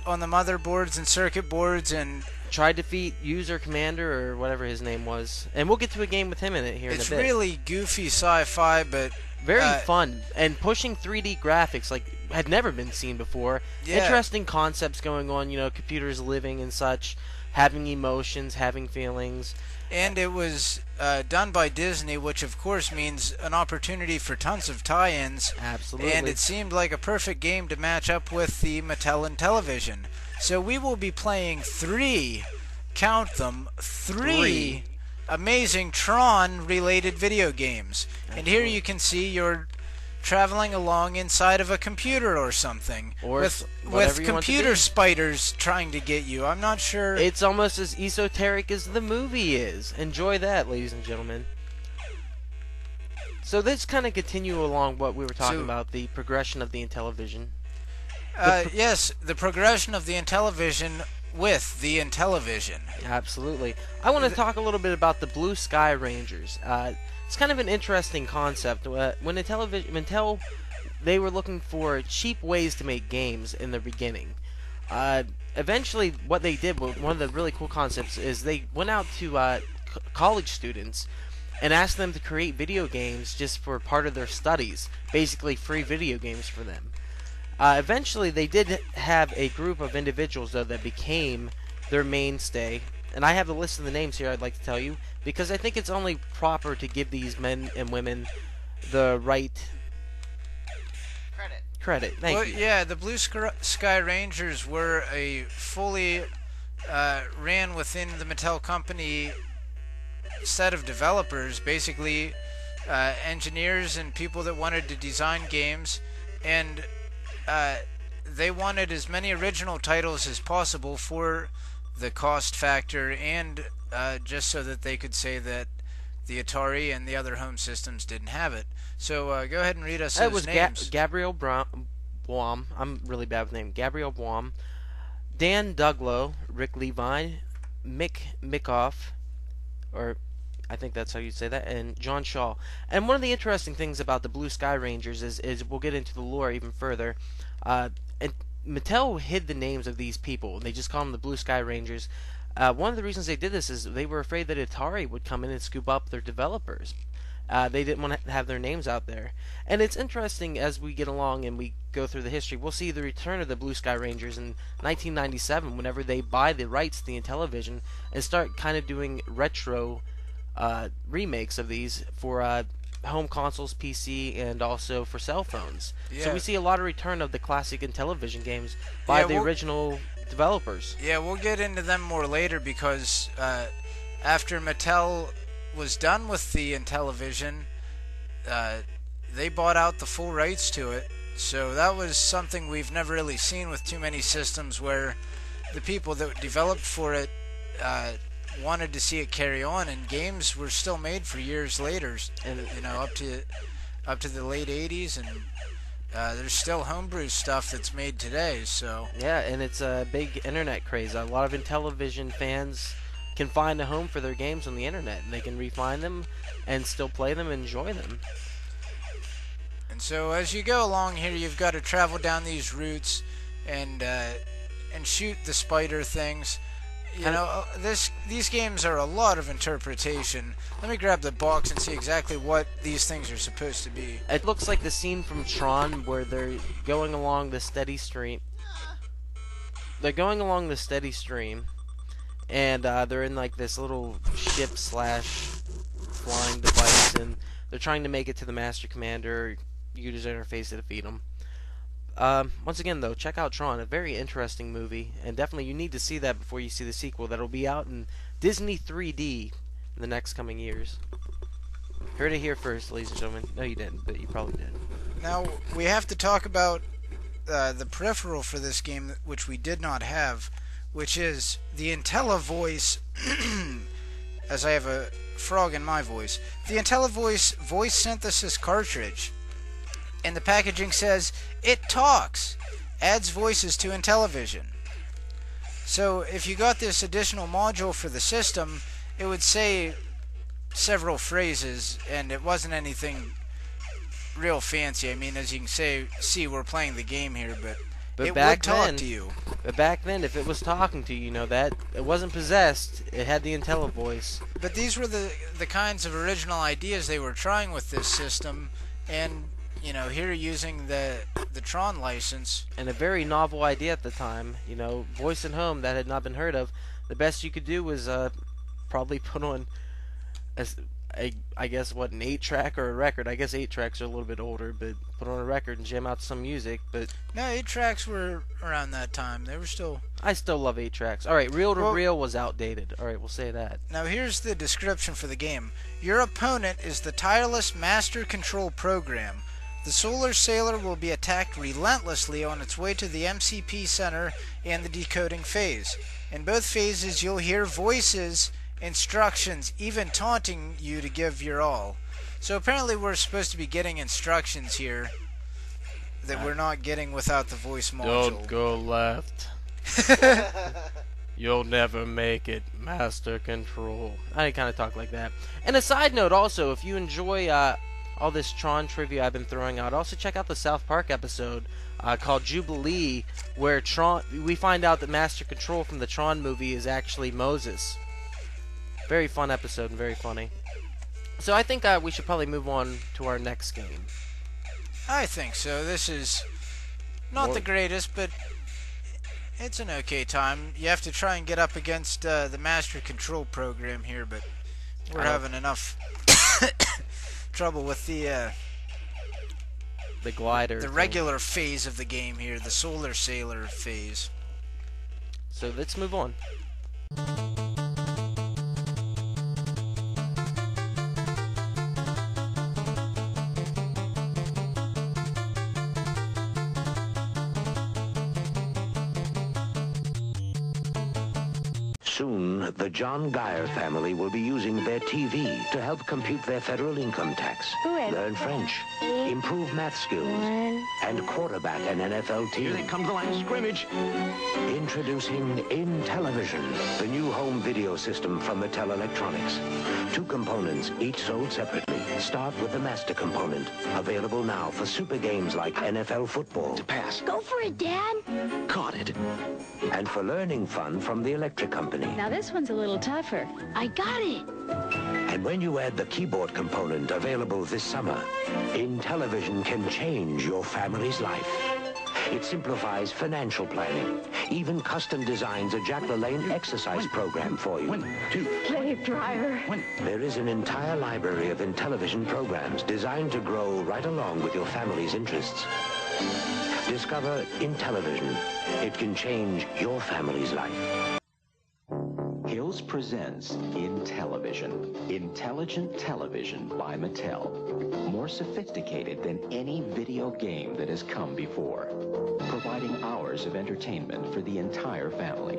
on the motherboards and circuit boards, and
try to defeat User Commander or whatever his name was, and we'll get to a game with him in it here in a
it's
bit.
really goofy sci-fi, but
Very fun and pushing 3D graphics like had never been seen before.
Yeah.
Interesting concepts going on, you know, computers living and such, having emotions, having feelings.
and it was done by Disney, which of course means an opportunity for tons of tie-ins.
Absolutely.
And it seemed like a perfect game to match up with the Mattel Intellivision. So we will be playing three, count them, three amazing Tron-related video games. And here you can see you're traveling along inside of a computer or something,
Or
with
whatever you want to
computer
do.
spiders trying to get you. I'm not sure.
It's almost as esoteric as the movie is. Enjoy that, ladies and gentlemen. So let's kind of continue along what we were talking about, the progression of the Intellivision.
Yes, the progression of the Intellivision with the Intellivision.
Absolutely. I want to talk a little bit about the Blue Sky Rangers. It's kind of an interesting concept. When Mattel, they were looking for cheap ways to make games in the beginning. Eventually, what they did, one of the really cool concepts, is they went out to college students and asked them to create video games just for part of their studies. Basically, free video games for them. Eventually, they did have a group of individuals, though, that became their mainstay. And I have a list of the names here I'd like to tell you, because I think it's only proper to give these men and women the right credit. Thank you.
Yeah, the Blue Sky Rangers were a fully ran within the Mattel company set of developers, basically engineers and people that wanted to design games, and they wanted as many original titles as possible for the cost factor, and just so that they could say that the Atari and the other home systems didn't have it. So go ahead and read us
That
those
was
names.
Gabriel Baum. I'm really bad with names. Gabriel Baum, Dan Duglow, Rick Levi, Mick Mickoff, or I think that's how you say that, and John Shaw. And one of the interesting things about the Blue Sky Rangers is we'll get into the lore even further. And Mattel hid the names of these people. They just call them the Blue Sky Rangers. One of the reasons they did this is they were afraid that Atari would come in and scoop up their developers. They didn't want to have their names out there. And it's interesting as we get along and we go through the history. We'll see the return of the Blue Sky Rangers in 1997 whenever they buy the rights to the Intellivision and start kind of doing retro remakes of these for home consoles, PC, and also for cell phones.
Yeah.
So we see a lot of return of the classic Intellivision games by the original developers.
Yeah, we'll get into them more later, because after Mattel was done with the Intellivision, they bought out the full rights to it. So that was something we've never really seen with too many systems, where the people that developed for it wanted to see it carry on, and games were still made for years later, and up to the late 80s, and there's still homebrew stuff that's made today. So
yeah, and it's a big internet craze. A lot of Intellivision fans can find a home for their games on the internet, and they can refine them and still play them and enjoy them.
And so as you go along here, you've got to travel down these routes and shoot the spider things. You know, these games are a lot of interpretation. Let me grab the box and see exactly what these things are supposed to be.
It looks like the scene from Tron where they're going along the steady stream. They're going along the steady stream, and they're in like this little ship / flying device, and they're trying to make it to the Master Commander user interface to defeat him. Once again, though, check out Tron, a very interesting movie, and definitely you need to see that before you see the sequel that'll be out in Disney 3D in the next coming years. Heard it here first, ladies and gentlemen. No, you didn't, but you probably did.
Now, we have to talk about the peripheral for this game, which we did not have, which is the Intellivoice, as I have a frog in my voice, the Intellivoice voice synthesis cartridge. And the packaging says, "It talks, adds voices to Intellivision." So if you got this additional module for the system, it would say several phrases, and it wasn't anything real fancy. I mean, as you can see, we're playing the game here, but it would talk to you.
But back then, if it was talking to you, you know, that it wasn't possessed, it had the Intellivoice.
But these were the kinds of original ideas they were trying with this system, and you know, here using the Tron license.
And a very novel idea at the time, you know, voice at home that had not been heard of. The best you could do was probably put on, I guess, what, an 8-track or a record. I guess 8-tracks are a little bit older, but put on a record and jam out some music. But
no, 8-tracks were around that time. They were still...
I still love 8-tracks. Alright, reel-to-reel was outdated. Alright, we'll say that.
Now here's the description for the game. Your opponent is the tireless Master Control program. The Solar Sailor will be attacked relentlessly on its way to the MCP center and the decoding phase. In both phases, you'll hear voices, instructions, even taunting you to give your all. So apparently we're supposed to be getting instructions here that we're not getting without the voice module.
Don't go left. You'll never make it. Master Control. I kind of talk like that. And a side note also, if you enjoy all this Tron trivia I've been throwing out, also check out the South Park episode called Jubilee, where we find out that Master Control from the Tron movie is actually Moses. Very fun episode and very funny. So I think we should probably move on to our next game.
I think so. This is not the greatest, but it's an okay time. You have to try and get up against the Master Control program here, but we're having enough trouble with the
glider,
the regular phase of the game here, the Solar Sailor phase.
So let's move on.
Soon, the John Geyer family will be using their TV to help compute their federal income tax, learn French, improve math skills, and quarterback an NFL team. Here they come, the line of scrimmage. Introducing Intellivision, the new home video system from Mattel Electronics. 2 components, each sold separately. Start with the master component, available now for super games like NFL football. To pass.
Go for it, Dad.
Caught it. And for learning fun from the electric company.
Now this one's a little tougher. I got it.
And when you add the keyboard component, available this summer, Intellivision can change your family's life. It simplifies financial planning, even custom designs a Jack LaLanne exercise program for you. 1, 2,
Play it, driver.
There is an entire library of Intellivision programs designed to grow right along with your family's interests. Discover Intellivision. It can change your family's life.
Hills presents Intellivision, intelligent television by Mattel. More sophisticated than any video game that has come before, providing hours of entertainment for the entire family.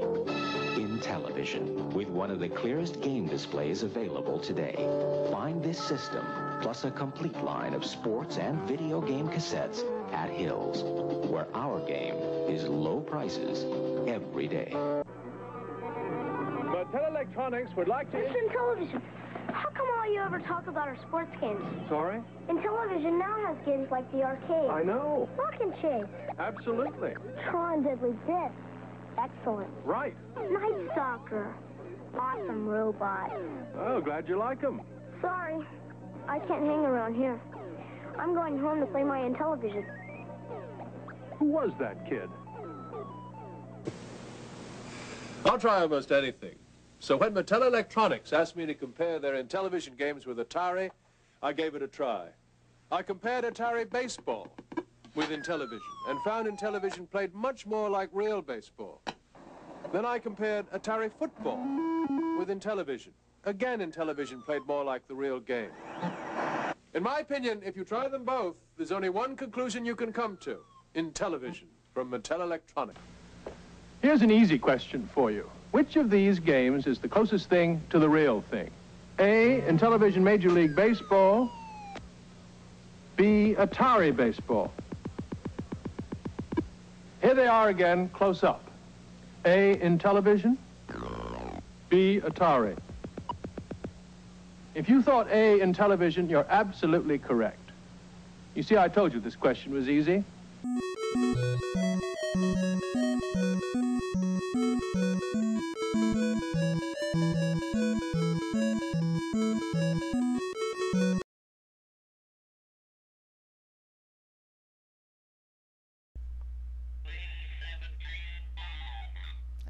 Intellivision, with one of the clearest game displays available today. Find this system, plus a complete line of sports and video game cassettes at Hills, where our game is low prices every day.
Mattel Electronics would like to...
Listen, television. How come all you ever talk about are sports games?
Sorry?
Intellivision now has games like the arcade.
I know.
Rock and Chase.
Absolutely.
Tron Deadly Disc. Excellent.
Right.
Night Stalker. Awesome robot.
Oh, glad you like them.
Sorry, I can't hang around here. I'm going home to play my Intellivision.
Who was that kid? I'll try almost anything. So when Mattel Electronics asked me to compare their Intellivision games with Atari, I gave it a try. I compared Atari baseball with Intellivision and found Intellivision played much more like real baseball. Then I compared Atari football with Intellivision. Again, Intellivision played more like the real game. In my opinion, if you try them both, there's only one conclusion you can come to. Intellivision from Mattel Electronics. Here's an easy question for you. Which of these games is the closest thing to the real thing? A, Intellivision Major League Baseball. B, Atari Baseball. Here they are again, close up. A, Intellivision. B, Atari. If you thought A, Intellivision, you're absolutely correct. You see, I told you this question was easy.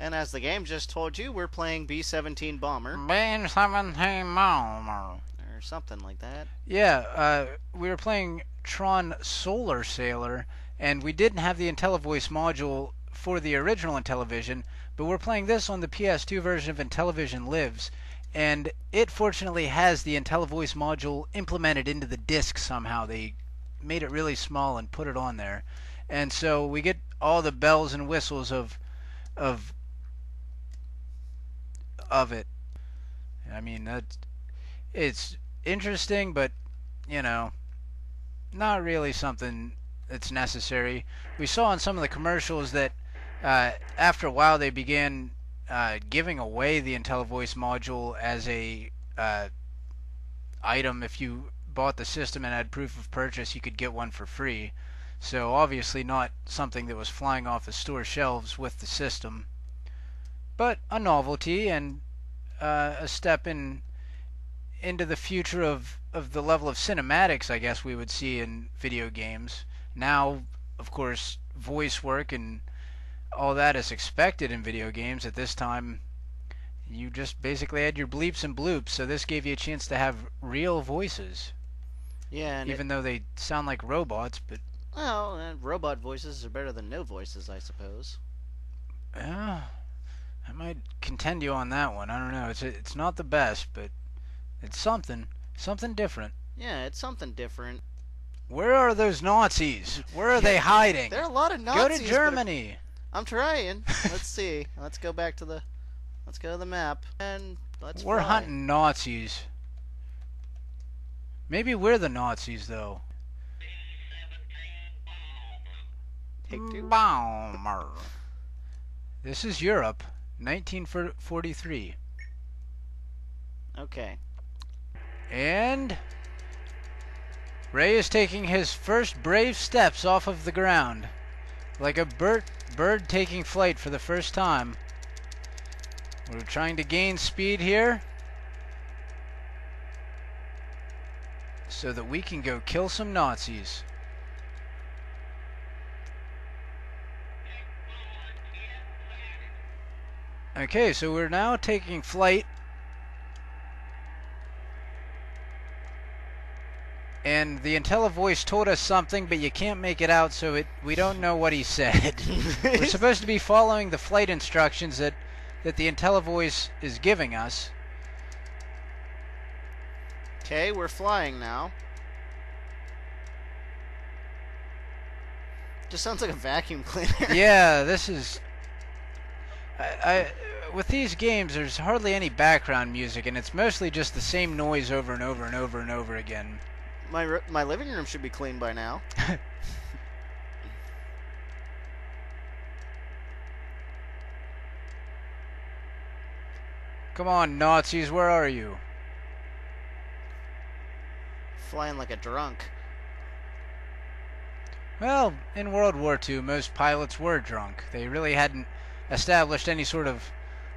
And as the game just told you, we're playing B-17 Bomber.
B-17 Bomber.
Or something like that.
Yeah, we were playing Tron Solar Sailor, and we didn't have the Intellivoice module for the original Intellivision, but we're playing this on the PS2 version of Intellivision Lives, and it fortunately has the Intellivoice module implemented into the disc somehow. They made it really small and put it on there, and so we get all the bells and whistles of it. I mean, it's interesting, but you know, not really something that's necessary. We saw in some of the commercials that after a while they began giving away the Intellivoice module as a item. If you bought the system and had proof of purchase, you could get one for free. So obviously not something that was flying off the store shelves with the system, but a novelty and a step into the future of the level of cinematics I guess we would see in video games. Now, of course, voice work and all that is expected in video games. At this time, you just basically had your bleeps and bloops, so this gave you a chance to have real voices.
Yeah, and
even though they sound like robots, but...
Well, robot voices are better than no voices, I suppose.
Yeah, I might contend you on that one. I don't know. It's not the best, but it's something different.
Yeah, it's something different.
Where are those Nazis? Where are they hiding?
There are a lot of Nazis.
Go to Germany.
I'm trying. Let's see. Let's go to the map and let's
We're
fly.
hunting Nazis. Maybe we're the Nazis though. Bomber. This is Europe, 1943.
Okay.
And Ray is taking his first brave steps off of the ground, like a bird taking flight for the first time. We're trying to gain speed here so that we can go kill some Nazis. Okay, so we're now taking flight, and the Intellivoice told us something, but you can't make it out, so we don't know what he said. We're supposed to be following the flight instructions that the Intellivoice is giving us.
Okay, we're flying now. Just sounds like a vacuum cleaner.
Yeah, this is... with these games, there's hardly any background music, and it's mostly just the same noise over and over and over and over again.
My living room should be clean by now.
Come on, Nazis, where are you?
Flying like a drunk.
Well, in World War II, most pilots were drunk. They really hadn't established any sort of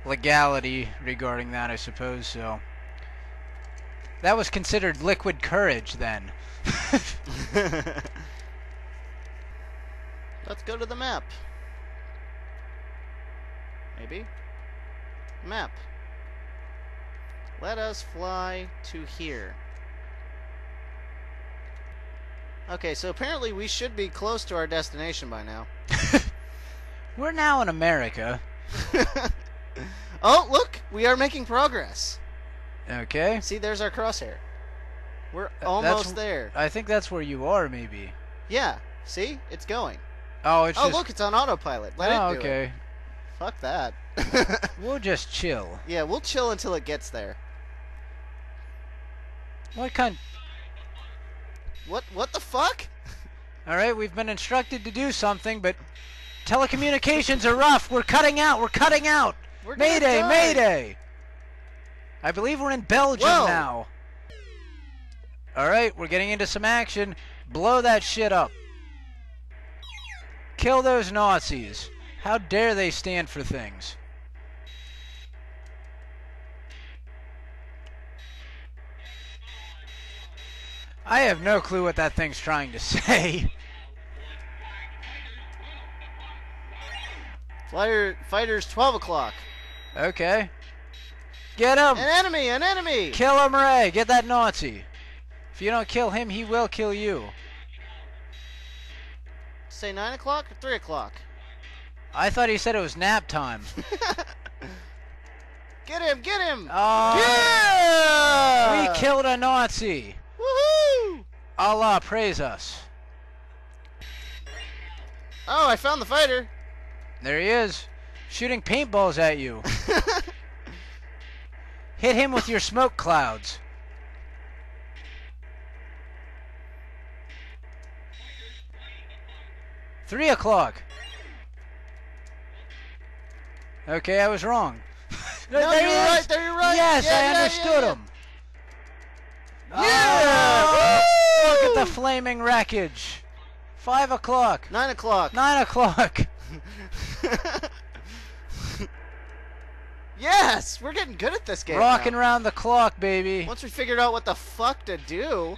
legality regarding that, I suppose, so... That was considered liquid courage then.
Let's go to the map. Maybe? Map. Let us fly to here. Okay, so apparently we should be close to our destination by now.
We're now in America.
Oh, look! We are making progress.
Okay.
See, there's our crosshair. We're almost there.
I think that's where you are, maybe.
Yeah. See? It's going.
Oh, it's just...
look, it's on autopilot. Let it do
okay.
it. Fuck that.
We'll just chill.
Yeah, we'll chill until it gets there.
What kind...
What the fuck?
Alright, we've been instructed to do something, but telecommunications are rough. We're cutting out. We're cutting out. Mayday, mayday. I believe we're in Belgium now. Alright, we're getting into some action. Blow that shit up. Kill those Nazis. How dare they stand for things? I have no clue what that thing's trying to say.
Fighters 12 o'clock.
Okay. Get him!
An enemy! An enemy!
Kill him, Ray! Get that Nazi. If you don't kill him, he will kill you.
Say 9 o'clock or 3 o'clock?
I thought he said it was nap time.
Get him! Get him!
Yeah! We killed a Nazi.
Woohoo!
Allah praise us.
Oh, I found the fighter.
There he is, shooting paintballs at you. Hit him with your smoke clouds. Three o'clock. Okay, I was wrong.
No, you're right. There, you're right.
Yes,
yeah,
I understood him.
Yeah!
Oh, look at the flaming wreckage. 5 o'clock.
9 o'clock.
9 o'clock.
Yes, we're getting good at this game.
Rocking
now.
around the clock, baby.
Once we figured out what the fuck to do.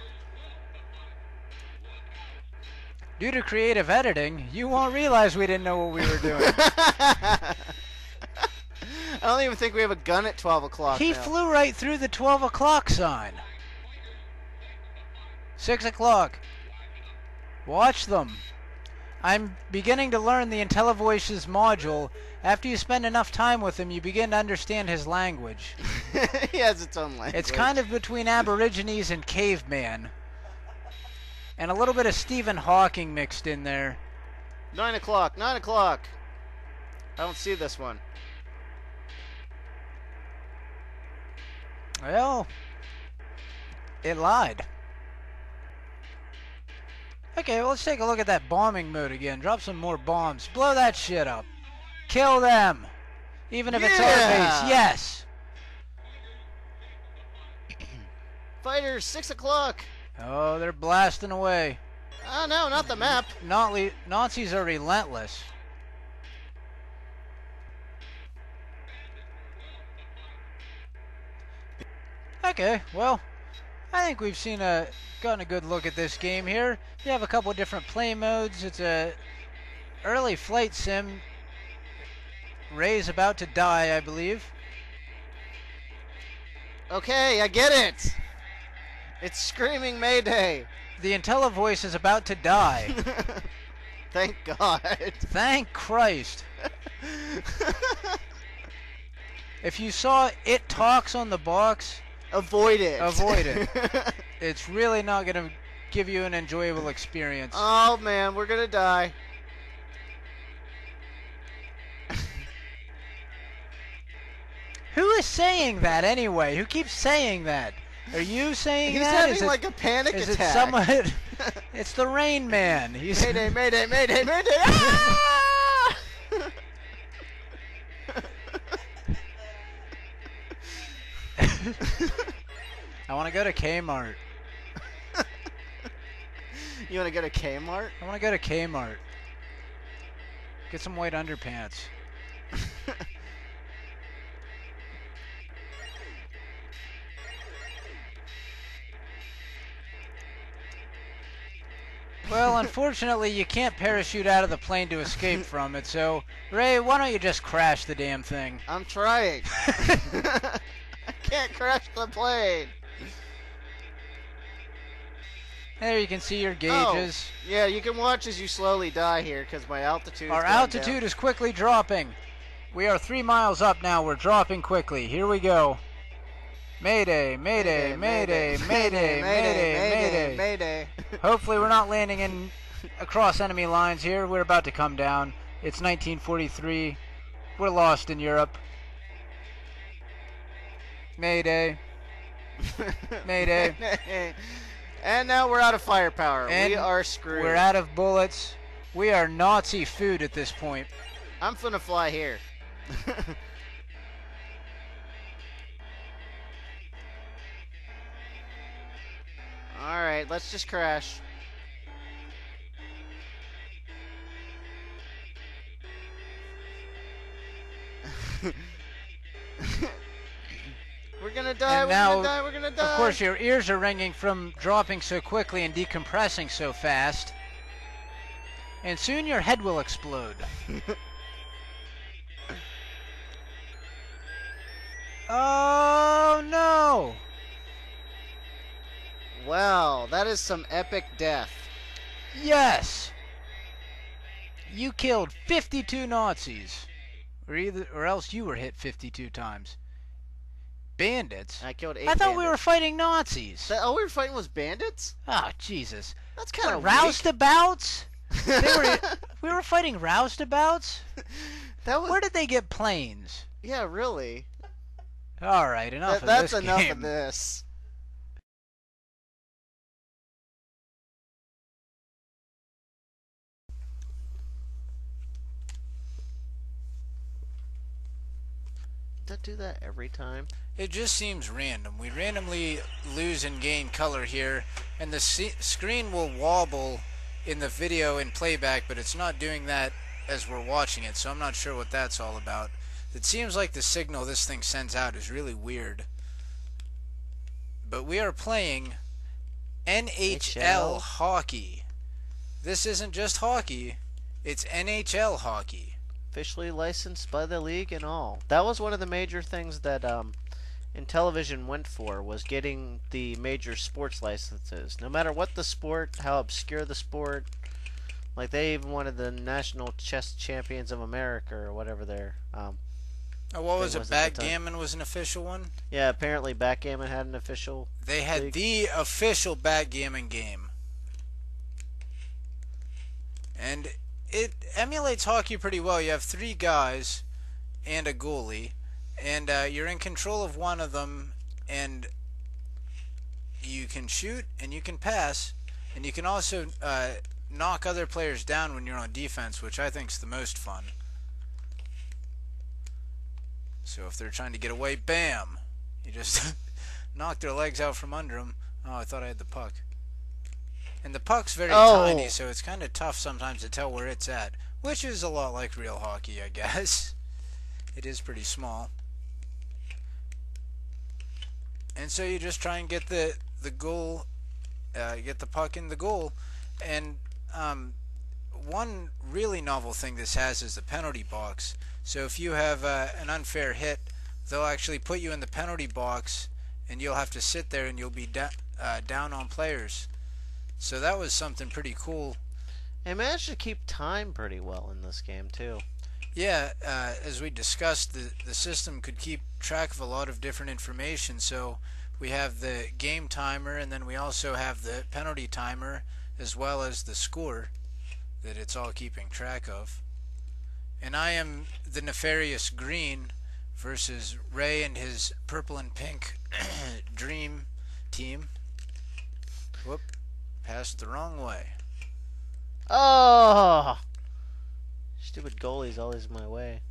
Due to creative editing, you won't realize we didn't know what we were doing.
I don't even think we have a gun at 12 o'clock.
He flew right through the 12 o'clock sign. 6 o'clock. Watch them. I'm beginning to learn the Intellivoice's module. After you spend enough time with him, you begin to understand his language.
He has its own language.
It's kind of between Aborigines and Caveman. And a little bit of Stephen Hawking mixed in there.
9 o'clock. 9 o'clock. I don't see this one.
Well, it lied. Okay, well, let's take a look at that bombing mode again. Drop some more bombs. Blow that shit up. Kill them. Even if it's our base. Yes.
Fighters, 6 o'clock.
Oh, they're blasting away.
Oh, no, not the map.
Nazis are relentless. Okay, well, I think we've gotten a good look at this game here. You have a couple of different play modes. It's a early flight sim. Ray's about to die, I believe.
Okay, I get it. It's screaming Mayday.
The Intellivoice is about to die.
Thank God.
Thank Christ. If you saw It Talks on the box,
avoid it.
Avoid it. It's really not going to give you an enjoyable experience.
Oh, man, we're going to die.
is saying that anyway? Who keeps saying that? Are you saying
He's
that?
having like a panic
is
attack.
It someone? It's the Rain Man. He's
Mayday, mayday, mayday, mayday! Ah!
I want to go to Kmart.
You want to go to Kmart?
I want to go to Kmart. Get some white underpants. Well, unfortunately, you can't parachute out of the plane to escape from it, so, Ray, why don't you just crash the damn thing?
I'm trying. I can't crash the plane.
There you can see your gauges.
Oh, yeah, you can watch as you slowly die here because my altitude
Our altitude is quickly dropping. We are 3 miles up now. We're dropping quickly. Here we go. Mayday, mayday, mayday, mayday, mayday,
mayday.
Hopefully we're not landing in across enemy lines here. We're about to come down. It's 1943. We're lost in Europe. Mayday. Mayday.
And now we're out of firepower.
And
we are screwed.
We're out of bullets. We are Nazi food at this point.
I'm finna fly here. Alright, let's just crash. We're gonna die,
And
we're
now,
gonna die, we're gonna die.
Of course, your ears are ringing from dropping so quickly and decompressing so fast. And soon your head will explode. Oh, no!
Wow, that is some epic death.
Yes! You killed 52 Nazis. Or else you were hit 52 times. Bandits?
I killed 8
I thought
bandits.
we were fighting Nazis.
All we were fighting was bandits?
Oh, Jesus.
That's kind of
Roustabouts? We were fighting roustabouts?
That was...
Where did they get planes?
Yeah, really.
All right, enough of
That's
this
enough
game.
of this. Does that do that every time?
It just seems random. We randomly lose and gain color here, and the screen will wobble in the video in playback, but it's not doing that as we're watching it, so I'm not sure what that's all about. It seems like the signal this thing sends out is really weird. But we are playing NHL hockey. This isn't just hockey, it's NHL hockey.
Officially licensed by the league and all. That was one of the major things that Intellivision went for, was getting the major sports licenses. No matter what the sport, how obscure the sport. Like, they even wanted the National Chess Champions of America or whatever they're...
Oh, what was it? Backgammon was an official one?
Yeah, apparently Backgammon had an official
They had
league.
the official backgammon game. And it emulates hockey pretty well. You have 3 guys and a goalie, and you're in control of one of them, and you can shoot and you can pass, and you can also knock other players down when you're on defense, which I think is the most fun. So if they're trying to get away, bam! You just knock their legs out from under them. Oh, I thought I had the puck. And the puck's very tiny, so it's kind of tough sometimes to tell where it's at. Which is a lot like real hockey, I guess. It is pretty small. And so you just try and get the goal, get the puck in the goal. And one really novel thing this has is the penalty box. So if you have an unfair hit, they'll actually put you in the penalty box, and you'll have to sit there and you'll be down on players. So that was something pretty cool.
They managed to keep time pretty well in this game too.
Yeah, as we discussed, the system could keep track of a lot of different information. So we have the game timer, and then we also have the penalty timer, as well as the score that it's all keeping track of. And I am the nefarious green, versus Ray and his purple and pink dream team. Whoop, passed the wrong way.
Oh! Stupid goalie's always in my way.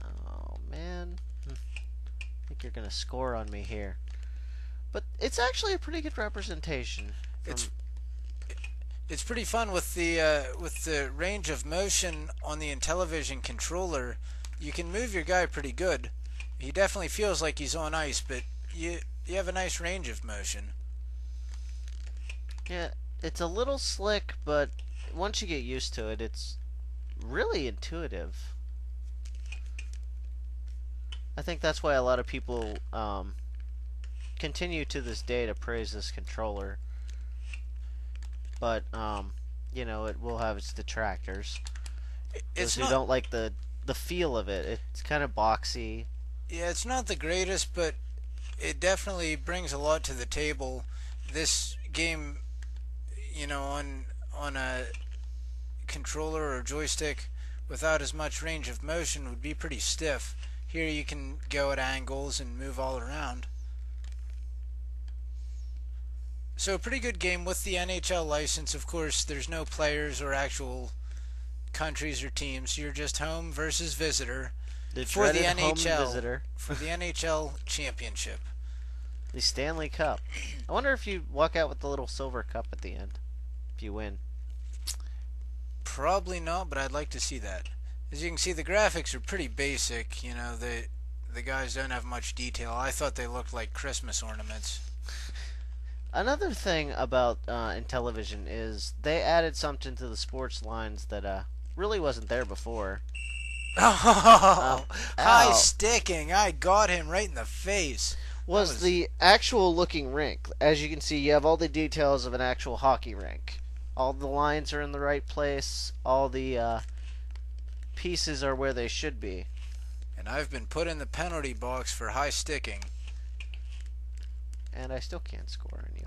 Oh, man. I think you're going to score on me here. But it's actually a pretty good representation.
It's pretty fun with the range of motion on the Intellivision controller. You can move your guy pretty good. He definitely feels like he's on ice, but you have a nice range of motion.
Yeah, it's a little slick, but once you get used to it, it's really intuitive. I think that's why a lot of people continue to this day to praise this controller. But, you know, it will have its detractors. Those who don't like the feel of it. It's kind of boxy.
Yeah, it's not the greatest, but it definitely brings a lot to the table. This game, you know, on a controller or joystick without as much range of motion would be pretty stiff. Here you can go at angles and move all around. So a pretty good game with the NHL license. Of course, there's no players or actual countries or teams. You're just home versus visitor for the NHL for the NHL championship.
The Stanley Cup. I wonder if you walk out with the little silver cup at the end if you win.
Probably not, but I'd like to see that. As you can see, the graphics are pretty basic. You know, the guys don't have much detail. I thought they looked like Christmas ornaments.
Another thing about Intellivision is they added something to the sports lines that really wasn't there before.
Oh, high sticking. I got him right in the face.
Was the actual looking rink. As you can see, you have all the details of an actual hockey rink. All the lines are in the right place. All the pieces are where they should be.
And I've been put in the penalty box for high sticking.
And I still can't score on you.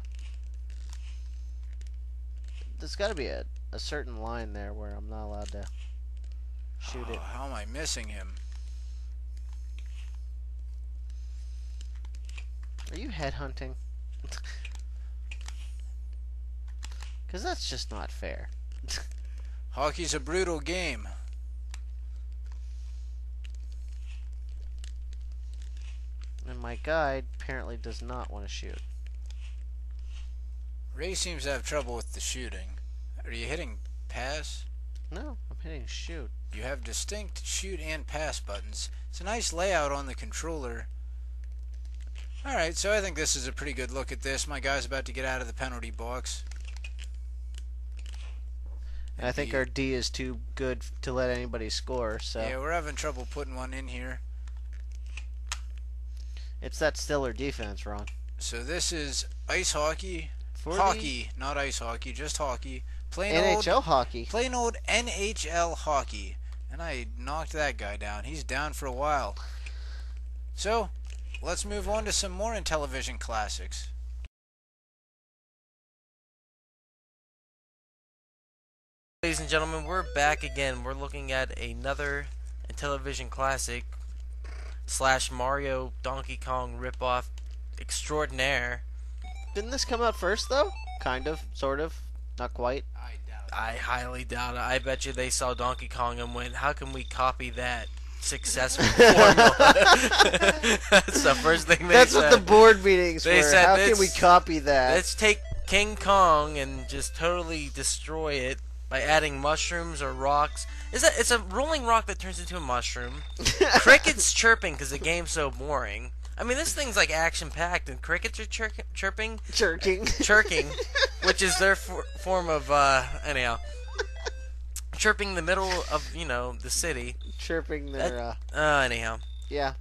There's got to be a certain line there where I'm not allowed to shoot it.
How am I missing him?
Are you headhunting? Because that's just not fair.
Hockey's a brutal game.
And my guide apparently does not want to shoot.
Ray seems to have trouble with the shooting. Are you hitting pass?
No, I'm hitting shoot.
You have distinct shoot and pass buttons. It's a nice layout on the controller. Alright, so I think this is a pretty good look at this. My guy's about to get out of the penalty box.
And I think our D is too good to let anybody score, so...
Yeah, we're having trouble putting one in here.
It's that stellar defense, Ron.
So this is ice hockey. Hockey, not ice hockey, just hockey. Plain
NHL hockey.
Plain old NHL hockey. And I knocked that guy down. He's down for a while. So, let's move on to some more Intellivision classics.
Ladies and gentlemen, we're back again. We're looking at another Intellivision classic / Mario Donkey Kong ripoff extraordinaire.
Didn't this come out first, though? Kind of, sort of, not quite.
I highly doubt it. I bet you they saw Donkey Kong and went, how can we copy that successful formula? That's the first thing they said.
That's what the board meetings
they
were.
Said,
how can we copy that?
Let's take King Kong and just totally destroy it by adding mushrooms or rocks. It's a rolling rock that turns into a mushroom. Crickets chirping because the game's so boring. I mean, this thing's like action-packed, and crickets are chirping. Chirking, which is their form of, anyhow. Chirping in the middle of, you know, the city.
Chirping their,
anyhow.
Yeah.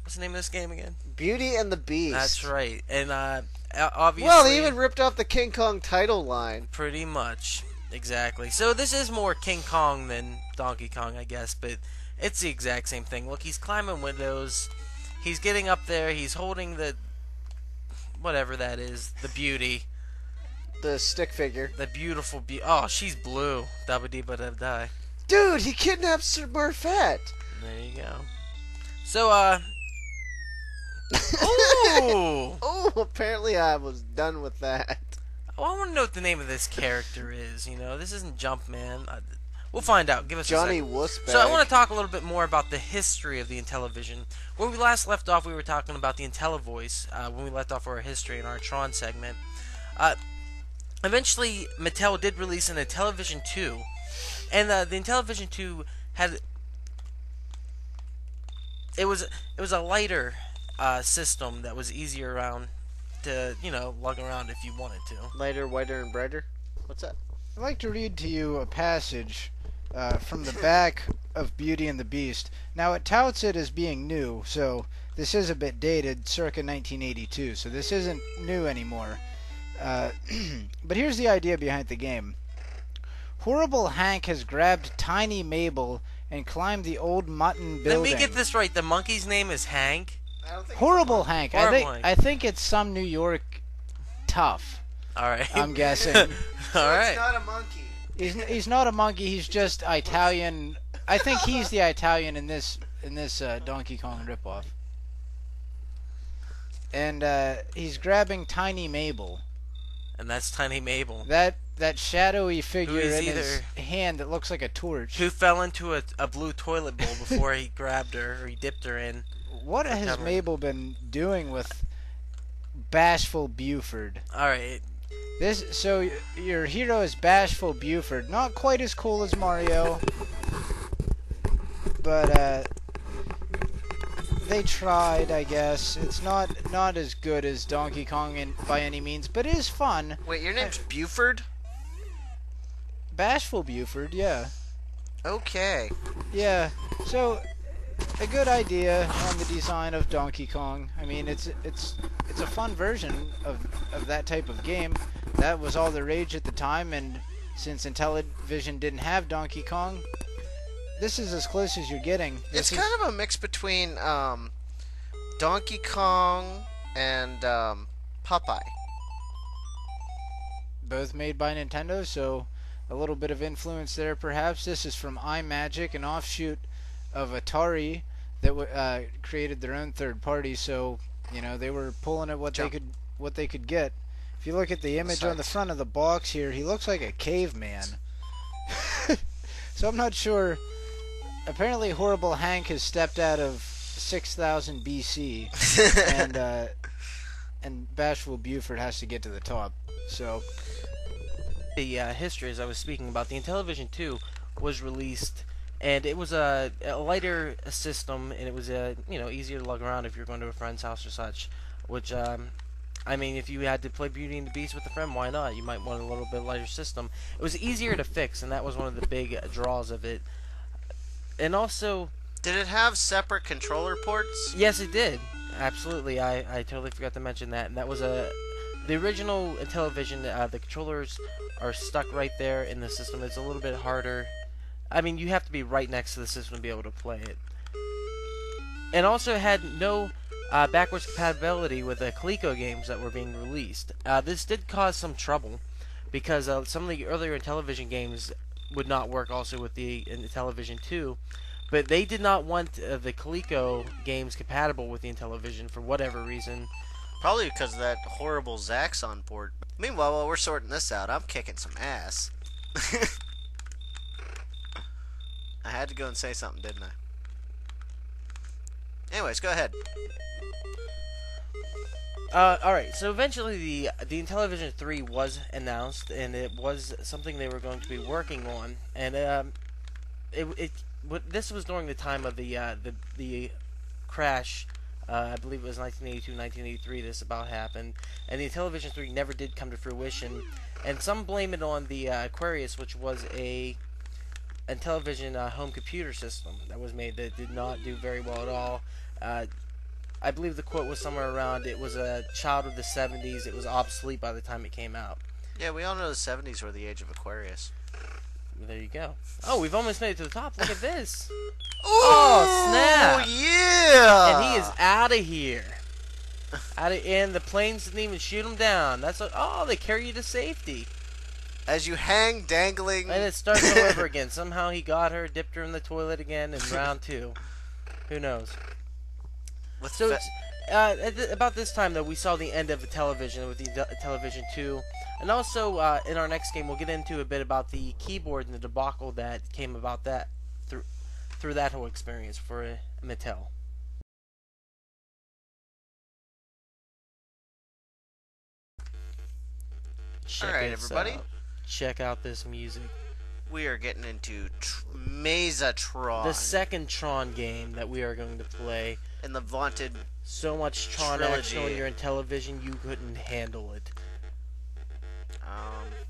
What's the name of this game again?
Beauty and the Beast.
That's right. And, obviously...
Well, they even ripped off the King Kong title line.
Pretty much. Exactly. So this is more King Kong than Donkey Kong, I guess, but it's the exact same thing. Look, he's climbing windows. He's getting up there. He's holding the... whatever that is. The beauty.
The stick figure.
The beautiful oh, she's blue. Dabba-dee-ba-da-die.
Dude, he kidnapped Sir Marfet.
There you go. So, oh!
Oh, apparently I was done with that.
Well, I want to know what the name of this character is. You know, this isn't Jumpman. We'll find out. Give us
Johnny
a second.
Wussbag.
So I want to talk a little bit more about the history of the Intellivision. Where we last left off, we were talking about the Intellivoice, when we left off our history in our Tron segment. Eventually, Mattel did release an Intellivision 2, and the Intellivision 2 had... It was a lighter system that was easier around to, you know, lug around if you wanted to.
Lighter, whiter, and brighter? What's that?
I'd like to read to you a passage from the back of Beauty and the Beast. Now, it touts it as being new, so this is a bit dated, circa 1982, so this isn't new anymore. But here's the idea behind the game. Horrible Hank has grabbed Tiny Mabel and climbed the old mutton building.
Let me get this right. The monkey's name is Hank?
I don't think
Horrible Hank.
Horrible Hank.
I think it's some New York tough.
All right.
I'm guessing.
All right.
It's not a monkey.
He's not a monkey. He's just Italian. I think he's the Italian in this Donkey Kong ripoff. And he's grabbing Tiny Mabel.
And that's Tiny Mabel.
That shadowy figure
is
in his hand that looks like a torch.
Who fell into a blue toilet bowl before he grabbed her, or he dipped her in.
What has Mabel been doing with Bashful Buford?
Alright.
So your hero is Bashful Buford. Not quite as cool as Mario. But they tried, I guess. It's not as good as Donkey Kong by any means, but it is fun.
Wait, your name's Buford?
Bashful Buford, yeah.
Okay.
Yeah. So a good idea on the design of Donkey Kong. I mean, it's a fun version of that type of game. That was all the rage at the time, and since Intellivision didn't have Donkey Kong, this is as close as you're getting.
It's kind of a mix between Donkey Kong and Popeye.
Both made by Nintendo, so a little bit of influence there perhaps. This is from iMagic, an offshoot of Atari that created their own third party, so you know they were pulling at what they could get. If you look at the image on the front of the box here, he looks like a caveman. So I'm not sure. Apparently Horrible Hank has stepped out of 6000 BC and Bashful Buford has to get to the top. So
the history, as I was speaking about, the Intellivision 2 was released, and it was a lighter system, and it was easier to lug around if you're going to a friend's house or such. Which I mean, if you had to play Beauty and the Beast with a friend, why not? You might want a little bit lighter system. It was easier to fix, and that was one of the big draws of it. And also,
did it have separate controller ports?
Yes, it did. Absolutely. I totally forgot to mention that. And that was the original Intellivision. The controllers are stuck right there in the system. It's a little bit harder. I mean, you have to be right next to the system to be able to play it. And also it had no backwards compatibility with the Coleco games that were being released. This did cause some trouble because some of the earlier Intellivision games would not work also with the Intellivision 2, but they did not want the Coleco games compatible with the Intellivision for whatever reason.
Probably because of that horrible Zaxxon port. Meanwhile, while we're sorting this out, I'm kicking some ass. I had to go and say something, didn't I? Anyways, go ahead.
Alright, so eventually the Intellivision 3 was announced, and it was something they were going to be working on, and this was during the time of the crash. I believe it was 1982, 1983 this about happened, and the Intellivision 3 never did come to fruition, and some blame it on the Aquarius, which was a Intellivision home computer system that was made that did not do very well at all. I believe the quote was somewhere around, it was a child of the 70s, it was obsolete by the time it came out.
Yeah, we all know the 70s were the age of Aquarius.
There you go. Oh, we've almost made it to the top. Look at this.
Oh,
snap.
Yeah!
And he is out of here. And the planes didn't even shoot him down. That's what, oh, they carry you to safety.
as you hang dangling.
And it starts all over again. Somehow he got her, dipped her in the toilet again in round 2. Who knows? So it's, about this time, though, we saw the end of the television with the Television 2. And also, in our next game, we'll get into a bit about the keyboard and the debacle that came about that through that whole experience for Mattel.
Alright, everybody.
Check out this music.
We are getting into Mazatron.
The second Tron game that we are going to play.
In the vaunted
so much Tron
trilogy.
action on your Intellivision, you couldn't handle it.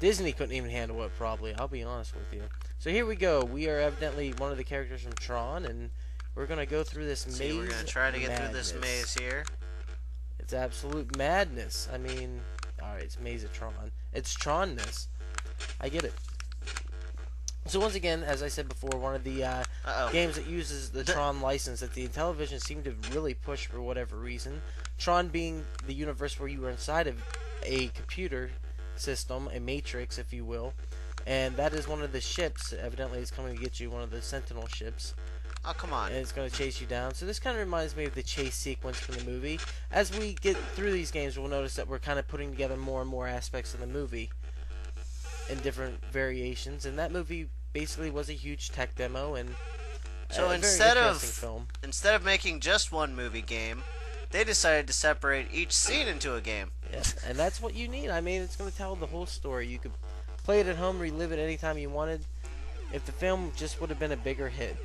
Disney couldn't even handle it, probably. I'll be honest with you. So here we go. We are evidently one of the characters from Tron, and we're going to go through this maze.
We're going to try to get through this maze here.
It's absolute madness. I mean, alright, it's Mazatron. It's Tronness. I get it. So once again, as I said before, one of the games that uses the Tron license that the Intellivision seemed to really push for whatever reason. Tron being the universe where you were inside of a computer system, a matrix, if you will. And that is one of the ships. Evidently, it's coming to get you, one of the Sentinel ships.
Oh, come on.
And it's going to chase you down. So this kind of reminds me of the chase sequence from the movie. As we get through these games, we'll notice that we're kind of putting together more and more aspects of the movie in different variations. And that movie basically was a huge tech demo and
so instead of making just one movie game, they decided to separate each scene into a game.
Yeah, and that's what you need. I mean, it's going to tell the whole story. You could play it at home, relive it anytime you wanted. If the film just would have been a bigger hit.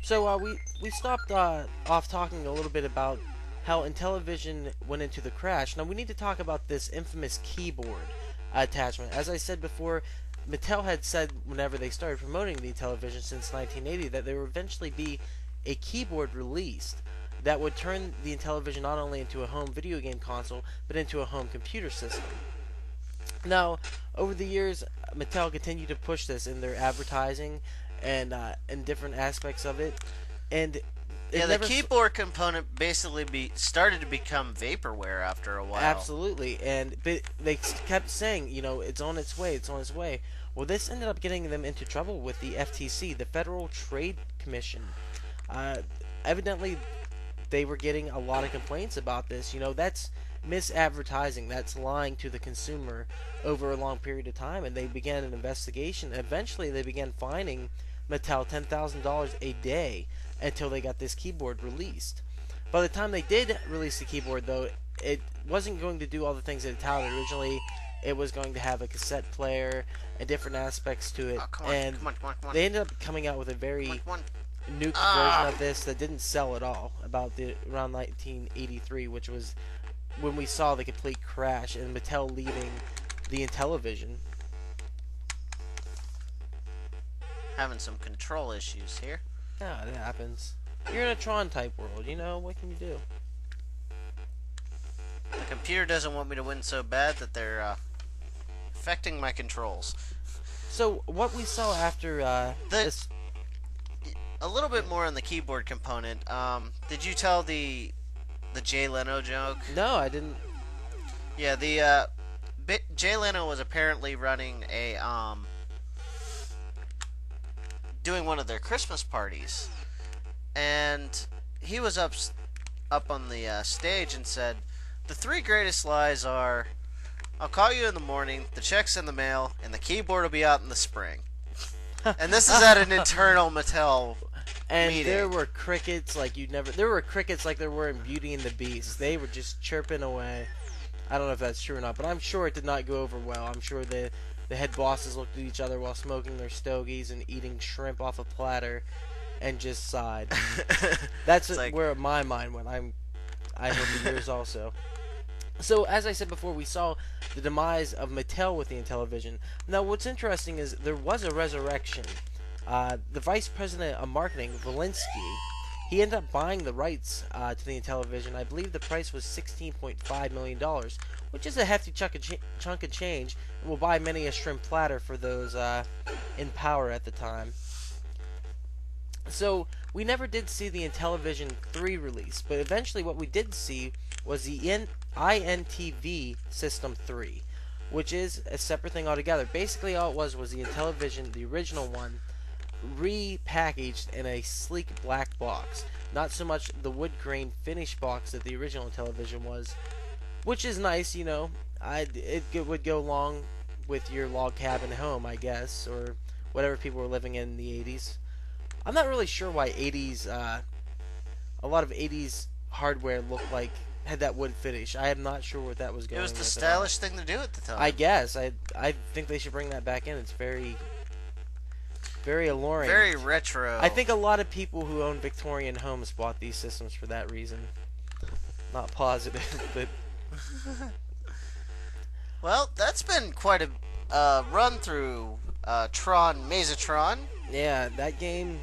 So we stopped off talking a little bit about how Intellivision went into the crash. Now we need to talk about this infamous keyboard attachment. As I said before, Mattel had said whenever they started promoting the Intellivision since 1980 that there would eventually be a keyboard released that would turn the Intellivision not only into a home video game console, but into a home computer system. Now, over the years, Mattel continued to push this in their advertising and in different aspects of it. And
the keyboard component basically started to become vaporware after a while.
Absolutely, and they kept saying, you know, it's on its way, it's on its way. Well, this ended up getting them into trouble with the FTC, the Federal Trade Commission. Evidently, they were getting a lot of complaints about this. You know, that's misadvertising. That's lying to the consumer over a long period of time. And they began an investigation. Eventually, they began fining Mattel $10,000 a day until they got this keyboard released. By the time they did release the keyboard, though, it wasn't going to do all the things that it touted. Originally, it was going to have a cassette player and different aspects to it.
Come on.
They ended up coming out with a very nuked version of this that didn't sell at all around 1983, which was when we saw the complete crash and Mattel leaving the Intellivision.
Having some control issues here.
Yeah, it happens. You're in a Tron type world, you know, what can you do?
The computer doesn't want me to win so bad that they're affecting my controls.
So what we saw after this.
A little bit more on the keyboard component. Did you tell the Jay Leno joke?
No, I didn't.
Yeah, Jay Leno was apparently running doing one of their Christmas parties, and he was up on the stage and said, "The 3 greatest lies are, I'll call you in the morning, the check's in the mail, and the keyboard will be out in the spring." And this is at an internal Mattel
and
meeting.
There were crickets like you'd never. There were crickets like there were in Beauty and the Beast. They were just chirping away. I don't know if that's true or not, but I'm sure it did not go over well. I'm sure the head bosses looked at each other while smoking their stogies and eating shrimp off a platter, and just sighed. That's where my mind went. I hope yours also. So, as I said before, we saw the demise of Mattel with the Intellivision. Now, what's interesting is there was a resurrection. The vice president of marketing, Valinsky, he ended up buying the rights to the Intellivision. I believe the price was $16.5 million, which is a hefty chunk of change, and will buy many a shrimp platter for those in power at the time. So, we never did see the Intellivision 3 release, but eventually what we did see was the INTV System 3. which is a separate thing altogether. Basically, all it was the Intellivision, the original one, repackaged in a sleek black box. Not so much the wood grain finish box that the original Intellivision was, which is nice, you know. It would go along with your log cabin home, I guess, or whatever people were living in the 80s. I'm not really sure why a lot of 80s hardware had that wood finish. I am not sure what that was going.
It was the
with
stylish thing to do at the time.
I guess. I think they should bring that back in. It's very, very alluring.
Very retro.
I think a lot of people who own Victorian homes bought these systems for that reason. Not positive, but...
Well, that's been quite a run through Tron Mesotron.
Yeah, that game...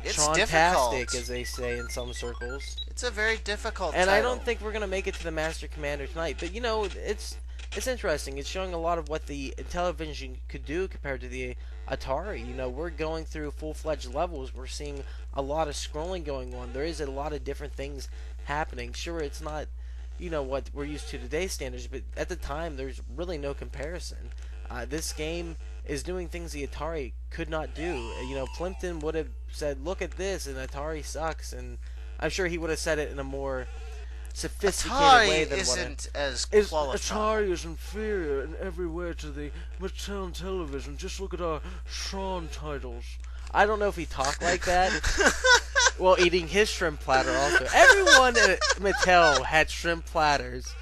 It's
Tron-tastic,
difficult,
as they say in some circles.
It's a very difficult
and
title.
I don't think we're going to make it to the Master Commander tonight. But, you know, it's interesting. It's showing a lot of what the Intellivision could do compared to the Atari. You know, we're going through full-fledged levels. We're seeing a lot of scrolling going on. There is a lot of different things happening. Sure, it's not, you know, what we're used to today's standards. But at the time, there's really no comparison. This game is doing things the Atari could not do. You know, Plimpton would have said, look at this, and Atari sucks, and I'm sure he would have said it in a more sophisticated way than
isn't as
qualified.
Atari is inferior in every way to the Mattel Television. Just look at our Tron titles.
I don't know if he talked like that. Well, eating his shrimp platter also. Everyone at Mattel had shrimp platters,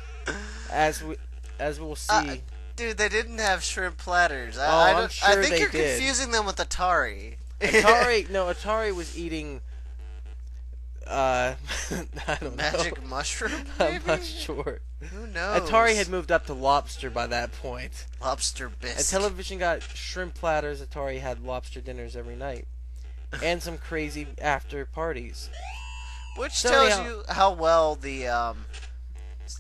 as we'll see.
Dude, they didn't have shrimp platters.
I'm sure
I think
they
you're
did.
confusing them with Atari.
Atari was eating I don't
Magic
know.
mushroom,
I'm
maybe?
not sure.
Who knows?
Atari had moved up to lobster by that point.
Lobster bisque.
Intellivision got shrimp platters. Atari had lobster dinners every night. And some crazy after parties.
Which tells you how well the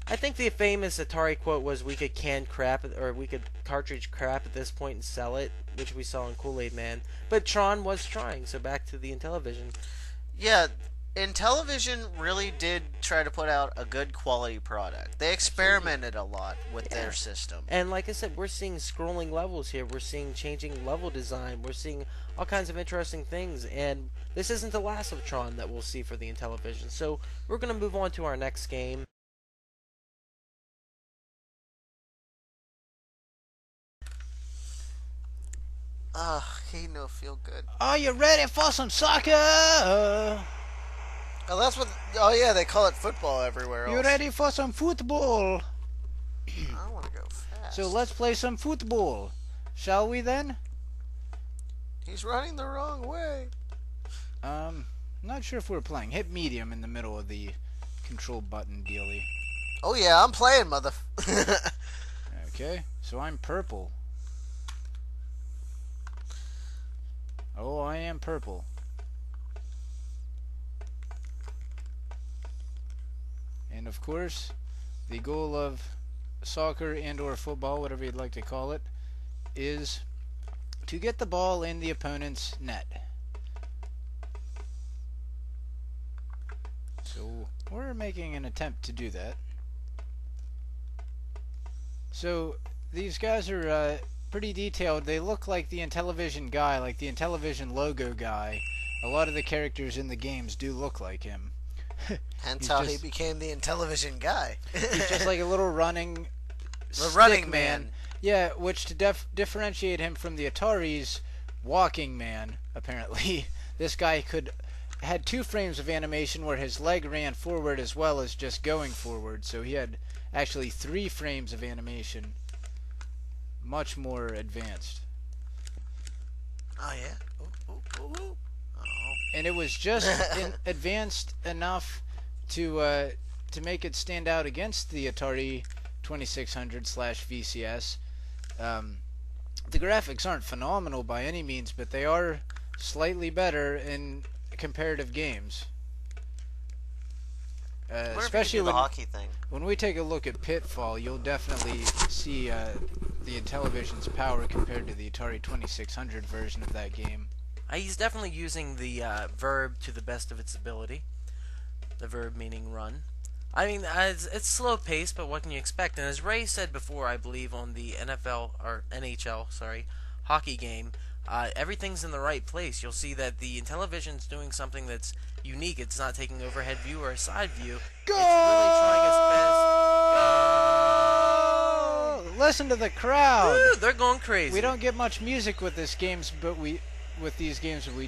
I think the famous Atari quote was, we could can crap, or we could cartridge crap at this point and sell it, which we saw in Kool-Aid Man. But Tron was trying, so back to the Intellivision.
Yeah, Intellivision really did try to put out a good quality product. They experimented a lot with their system.
And like I said, we're seeing scrolling levels here. We're seeing changing level design. We're seeing all kinds of interesting things. And this isn't the last of Tron that we'll see for the Intellivision. So we're going to move on to our next game.
He no feel good.
Are you ready for some soccer?
Oh, that's what. Oh yeah, they call it football everywhere else.
You ready for some football?
I want to go fast.
So let's play some football, shall we then?
He's running the wrong way.
Not sure if we're playing. Hit medium in the middle of the control button dealy.
Oh yeah, I'm playing, mother.
Okay, so I'm purple. Oh, I am purple. And of course, the goal of soccer and or football, whatever you'd like to call it, is to get the ball in the opponent's net. So we're making an attempt to do that. So these guys are pretty detailed. They look like the Intellivision guy, like the Intellivision logo guy. A lot of the characters in the games do look like him.
Hence how he became the Intellivision guy.
He's just like a little running
man.
Yeah, which to differentiate him from the Atari's walking man, apparently. This guy had 2 frames of animation where his leg ran forward as well as just going forward. So he had actually 3 frames of animation. Much more advanced.
Oh yeah. Ooh. Oh.
And it was just advanced enough to make it stand out against the Atari 2600/VCS. The graphics aren't phenomenal by any means, but they are slightly better in comparative games. Especially
the hockey thing.
When we take a look at Pitfall, you'll definitely see the Intellivision's power compared to the Atari 2600 version of that game.
He's definitely using the verb to the best of its ability. The verb meaning run.
I mean, it's slow paced, but what can you expect? And as Ray said before, I believe on the NFL or NHL, sorry, hockey game, everything's in the right place. You'll see that the Intellivision's doing something that's unique. It's not taking overhead view or a side view.
Go!
It's really trying its best. Go!
Listen to the crowd.
Woo, they're going crazy.
We don't get much music with these games, but we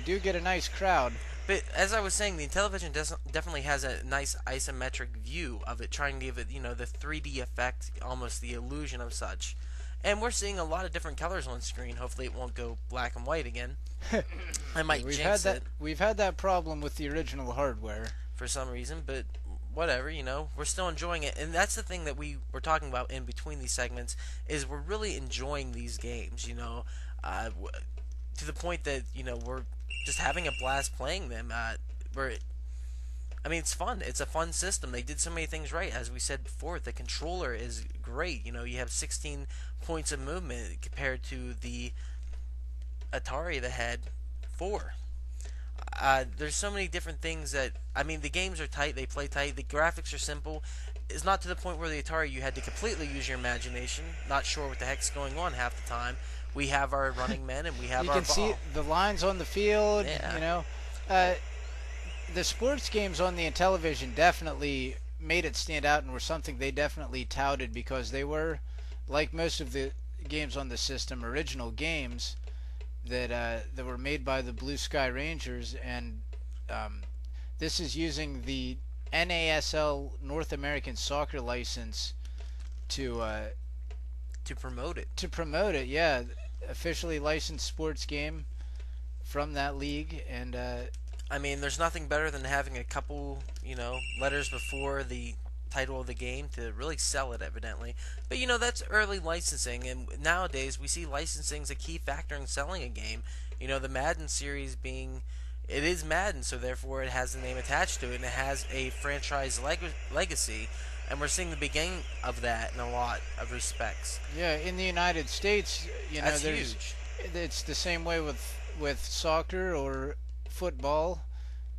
do get a nice crowd.
But as I was saying, the Intellivision definitely has a nice isometric view of it, trying to give it, the 3D effect, almost the illusion of such. And we're seeing a lot of different colors on screen. Hopefully it won't go black and white again. I might jinx it.
We've had that problem with the original hardware.
For some reason, but whatever, we're still enjoying it. And that's the thing that we were talking about in between these segments, is we're really enjoying these games, to the point that, we're just having a blast playing them. It's fun. It's a fun system. They did so many things right. As we said before, the controller is great. You have 16 points of movement compared to the Atari that had 4. There's so many different things that, the games are tight. They play tight. The graphics are simple. It's not to the point where the Atari you had to completely use your imagination, not sure what the heck's going on half the time. We have our running men and we have our ball.
You can see the lines on the field,
Yeah.
The sports games on the Intellivision definitely made it stand out and were something they definitely touted, because they were, like most of the games on the system, original games that were made by the Blue Sky Rangers, and this is using the NASL North American Soccer license to
promote it.
To promote it, yeah. Officially licensed sports game from that league, and
there's nothing better than having a couple, letters before the title of the game to really sell it, evidently. But, that's early licensing, and nowadays we see licensing's a key factor in selling a game. The Madden series it is Madden, so therefore it has the name attached to it, and it has a franchise legacy. And we're seeing the beginning of that in a lot of respects.
Yeah, in the United States,
that's huge.
It's the same way with soccer or football.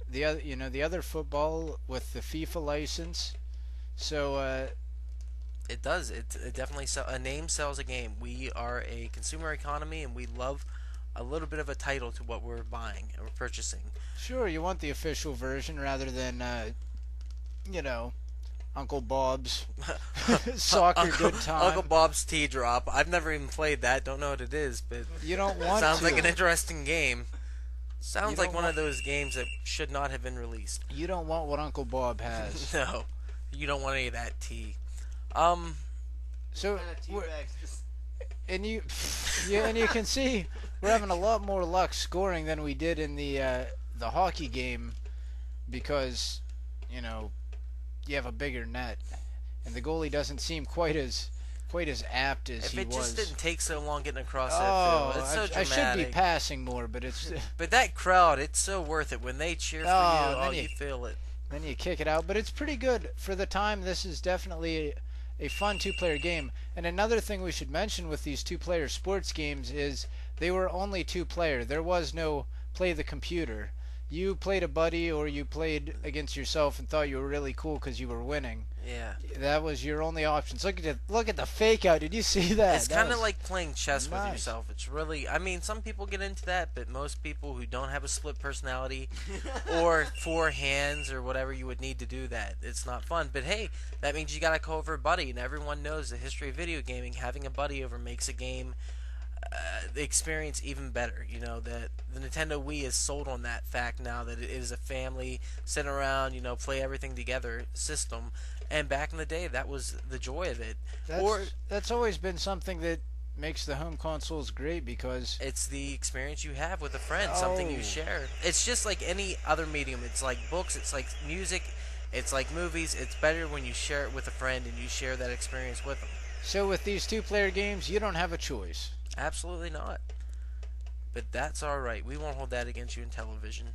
The other football with the FIFA license. So
it does. It definitely a name sells a game. We are a consumer economy, and we love a little bit of a title to what we're buying and we're purchasing.
Sure, you want the official version rather than Uncle Bob's Soccer Good Time.
Uncle Bob's Tea Drop. I've never even played that. Don't know what it is, but
you don't want
sounds
to.
like an interesting game. Sounds like one of those games that should not have been released.
You don't want what Uncle Bob has.
No, you don't want any of that tea.
So, and you can see we're having a lot more luck scoring than we did in the hockey game, because you have a bigger net, and the goalie doesn't seem quite as apt as he was.
If it just didn't take so long getting across that field, it's so dramatic.
I should be passing more, but it's.
But that crowd, it's so worth it when they cheer for you. You feel it.
Then you kick it out, but it's pretty good for the time. This is definitely a fun two-player game. And another thing we should mention with these two-player sports games is they were only two-player. There was no play the computer. You played a buddy or you played against yourself and thought you were really cool because you were winning.
Yeah.
That was your only options. Look at the fake out. Did you see that?
It's kind of like playing chess with yourself. It's really, some people get into that, but most people who don't have a split personality or 4 hands or whatever you would need to do that, it's not fun. But hey, that means you got to call over a buddy, and everyone knows the history of video gaming. Having a buddy over makes a game the experience even better. That the Nintendo Wii is sold on that fact now, that it is a family sit around, play everything together system. And back in the day, that was the joy of it.
That's always been something that makes the home consoles great, because
it's the experience you have with a friend, something you share. It's just like any other medium. It's like books, it's like music, it's like movies. It's better when you share it with a friend and you share that experience with them.
So with these two-player games, you don't have a choice.
Absolutely not. But that's alright. We won't hold that against you Intellivision.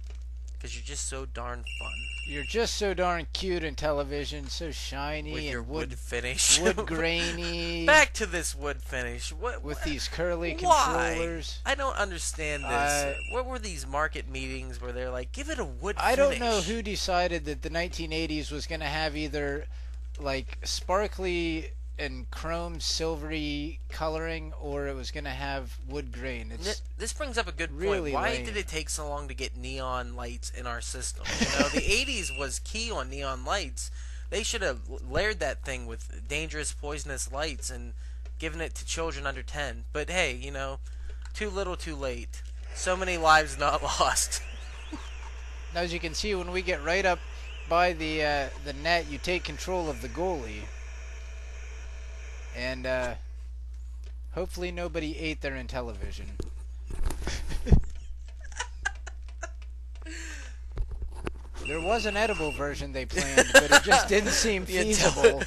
Because you're just so darn fun.
You're just so darn cute in television, so shiny
With
and
your wood finish.
wood grainy.
Back to this wood finish.
With these curly
why?
controllers.
I don't understand this. What were these market meetings where they're like, give it a wood finish?
I don't know who decided that the 1980s was going to have either like sparkly and chrome silvery coloring, or it was going to have wood grain.
This brings up a good point.
Really
Why
lame.
did it take so long to get neon lights in our system? You know, the 80s was key on neon lights. They should have layered that thing with dangerous, poisonous lights and given it to children under 10. But hey, you know, too little, too late. So many lives not lost.
Now, as you can see, when we get right up by the net, you take control of the goalie. And hopefully nobody ate their Intellivision. There was an edible version they planned, but it just didn't seem feasible.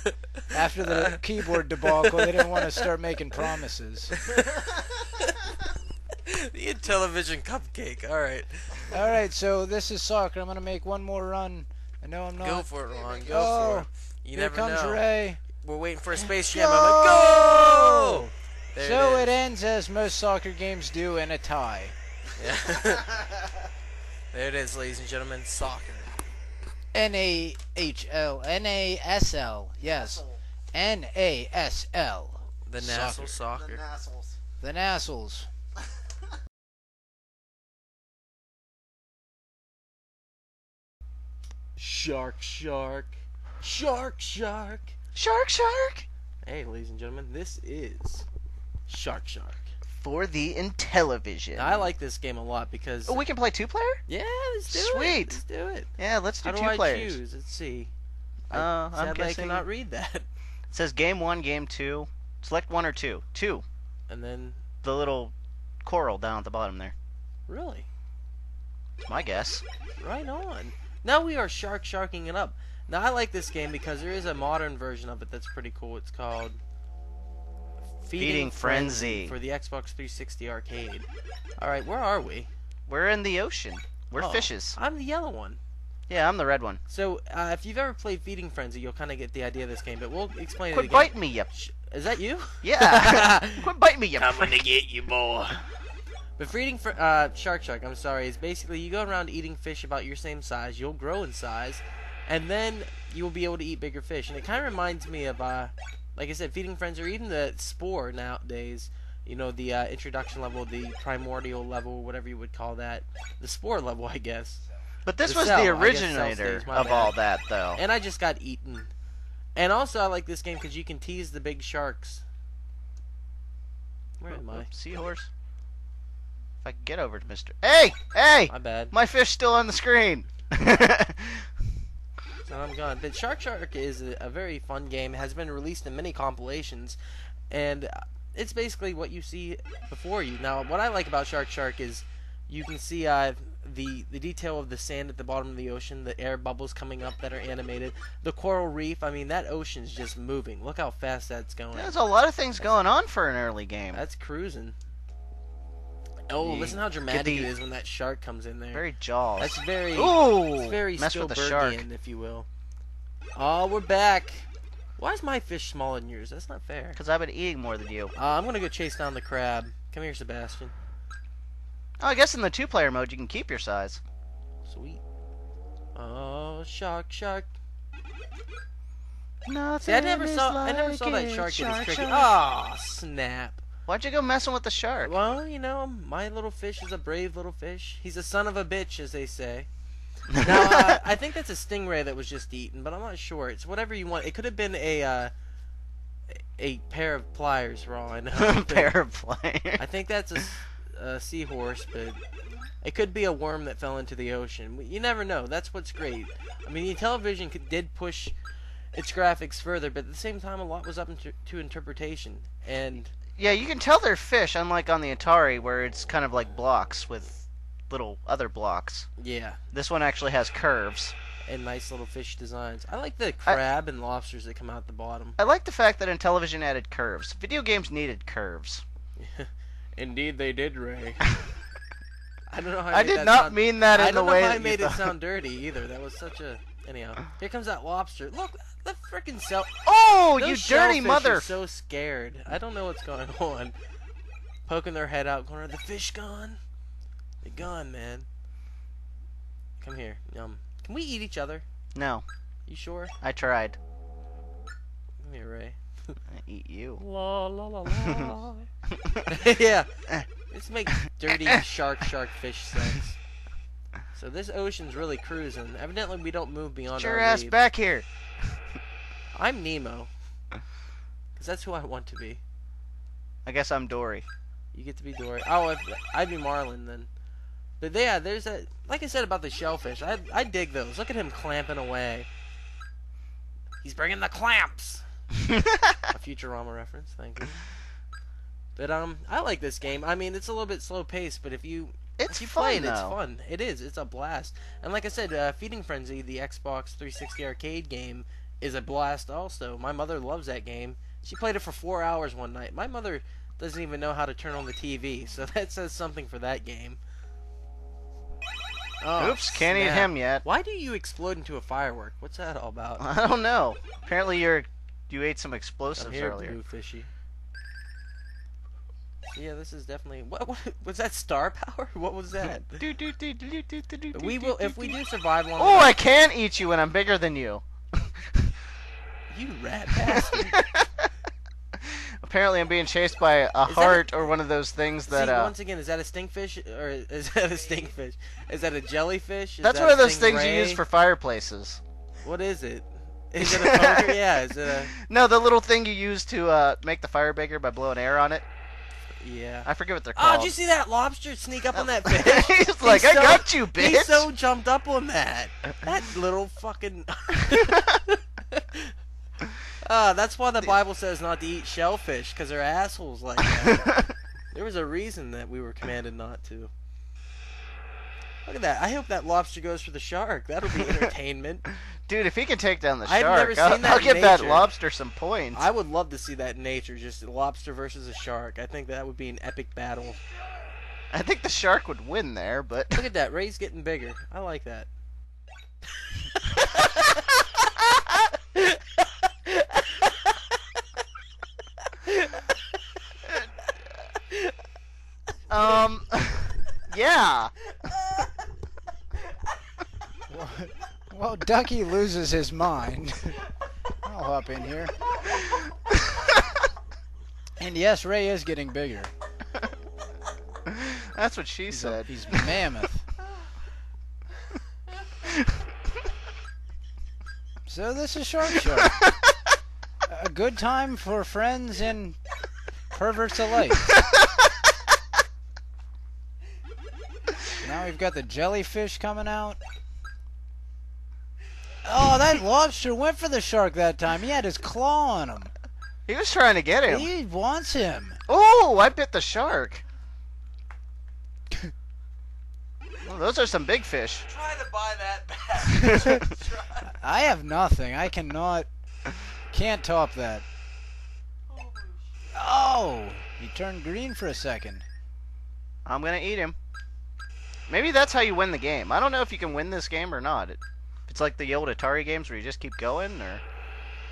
After the keyboard debacle, they didn't want to start making promises.
The Intellivision cupcake. Alright.
Alright, so this is soccer. I'm going to make one more run. I know I'm not.
Go for it, Ron. Go for it. You
Here
never
comes
know.
Ray.
We're waiting for a space jam. I'm like, go! There
So
it
it
is.
ends as most soccer games do, in a tie.
Yeah. There it is, ladies and gentlemen. Soccer.
N-A-H-L. N-A-S-L. Yes. N-A-S-L.
The Nassau Soccer.
The Nassels.
Shark, shark. Shark, shark.
Shark, shark!
Hey, ladies and gentlemen, this is Shark, shark.
For the Intellivision.
Now, I like this game a lot because...
Oh, we can play two-player?
Yeah, let's do it.
Sweet.
Let's do it.
Yeah, let's do
How do
two
I
players.
choose? Let's see.
I'm
Sadly, I
guessing
cannot read that.
it says game 1, game 2. Select 1 or 2. 2.
And then...
The little coral down at the bottom there.
Really?
It's my guess.
Right on. Now we are sharking it up. Now, I like this game because there is a modern version of it that's pretty cool. It's called...
Feeding Frenzy.
For the Xbox 360 arcade. Alright, where are we?
We're in the ocean. We're
Oh,
fishes.
I'm the yellow one.
Yeah, I'm the red one.
So, if you've ever played Feeding Frenzy, you'll kind of get the idea of this game, but we'll explain it
Quit
again.
biting me, you...
Is that you?
Yeah. Quit biting me, you...
Coming to get you, boy.
But Feeding Shark, I'm sorry, is basically you go around eating fish about your same size, you'll grow in size, and then you'll be able to eat bigger fish. And it kind of reminds me of, like I said, Feeding Frenzy, or even the Spore nowadays. You know, the introduction level, the primordial level, whatever you would call that. The Spore level, I guess.
But this
The
was
cell,
the
I guess cell
originator
stage, my
of
bad.
all that, though.
And I just got eaten. And also, I like this game because you can tease the big sharks. Where am I?
Seahorse. If I can get over to Mr. Hey! Hey!
My bad.
My fish's still on the screen.
So I'm gone. But Shark is a very fun game. It has been released in many compilations, and it's basically what you see before you. Now, what I like about Shark is you can see the detail of the sand at the bottom of the ocean, the air bubbles coming up that are animated, the coral reef. I mean, that ocean's just moving. Look how fast that's going.
There's a lot of things going on for an early game.
That's cruising. Oh,
You
listen how
get
dramatic
the-
it is when that shark comes in there.
Very jaws.
That's very,
Ooh!
it's very
Mess with the shark.
Spielbergian, if you will. Oh, we're back. Why is my fish smaller than yours? That's not fair.
Because I've been eating more than you.
I'm gonna go chase down the crab. Come here, Sebastian.
Oh, I guess in the two-player mode you can keep your size.
Sweet. Oh, shark.
Nothing
See, I never saw that shark get his cricket. Oh, snap.
Why'd you go messing with the shark?
Well, you know, my little fish is a brave little fish. He's a son of a bitch, as they say. Now, I think that's a stingray that was just eaten, but I'm not sure. It's whatever you want. It could have been a pair of pliers, for all I know.
Pair of pliers.
I think that's a seahorse, but it could be a worm that fell into the ocean. You never know. That's what's great. I mean, the Intellivision did push its graphics further, but at the same time, a lot was up to interpretation. And
Yeah, you can tell they're fish, unlike on the Atari, where it's kind of like blocks with little other blocks.
yeah,
This one actually has curves.
and nice little fish designs. I like the crab and lobsters that come out the bottom.
I like the fact that Intellivision added curves. Video games needed curves.
Indeed, they did, Ray.
I don't know how
I
made
did
that
not
sound.
mean that in the way
I don't know how I
that
made
you
it
thought.
sound dirty either. That was such a... Anyhow, here comes that lobster. Look, the freaking cell...
Oh,
Those
you dirty
shellfish
mother!
are so scared. I don't know what's going on. Poking their head out, going, "Are the fish gone?" They're gone, man. Come here. Can we eat each other?
No,
You sure?
I tried.
Come here, Ray.
I eat you.
La la la la. Yeah. Let's make dirty shark fish sense. So this ocean's really cruising. Evidently, we don't move beyond
Get your
our
ass
lead.
back here.
I'm Nemo. Because that's who I want to be.
I guess I'm Dory.
You get to be Dory. Oh, I'd be Marlin then. But yeah, there's that. Like I said about the shellfish, I dig those. Look at him clamping away. He's bringing the clamps. A Futurama reference. Thank you. But I like this game. I mean, it's a little bit slow paced, but if you play it, it's fun. It is. It's a blast. And like I said, Feeding Frenzy, the Xbox 360 arcade game, is a blast also. My mother loves that game. She played it for 4 hours one night. My mother doesn't even know how to turn on the TV, so that says something for that game. Oh,
Oops, can't eat
snap.
him yet.
Why do you explode into a firework? What's that all about?
I don't know. Apparently you ate some
I'm
explosives
here,
earlier.
Blue Fishy. Yeah, this is definitely... What was that star power? What was that? We will, if we do survive long
Oh,
enough...
I can eat you when I'm bigger than you.
You rat bastard.
Apparently I'm being chased by a heart or one of those things that...
See, once again, is that a stinkfish? Or is that a stinkfish? Is that a jellyfish? Is
That's
that
one
a
of those things you
stingray?
use for fireplaces.
What is it? Is it a poker? Yeah, is it a...
No, the little thing you use to make the fire bigger by blowing air on it.
Yeah.
I forget what they're
Oh,
called.
did you see that lobster sneak up on that fish?
He's like, I got you, bitch!
He so jumped up on that. That little fucking... That's why the Bible says not to eat shellfish, because they're assholes like that. There was a reason that we were commanded not to. Look at that. I hope that lobster goes for the shark. That'll be entertainment.
Dude, if he can take down the
I've
shark,
never seen that
I'll
in
give that
nature.
lobster some points.
I would love to see that in nature, just a lobster versus a shark. I think that would be an epic battle.
I think the shark would win there, but...
Look at that. Ray's getting bigger. I like that.
Yeah.
Well, Ducky loses his mind. I'll hop in here. And yes, Ray is getting bigger.
That's what she said.
He's mammoth. So this is Shark Shark. A good time for friends and perverts alike. Now we've got the jellyfish coming out. Oh, that lobster went for the shark that time. He had his claw on him.
He was trying to get him.
He wants him.
Oh, I bit the shark. Well, those are some big fish.
Try to buy that back.
I have nothing. I can't top that. Oh, he turned green for a second.
I'm gonna eat him. Maybe that's how you win the game. I don't know if you can win this game or not. It's like the old Atari games where you just keep going, or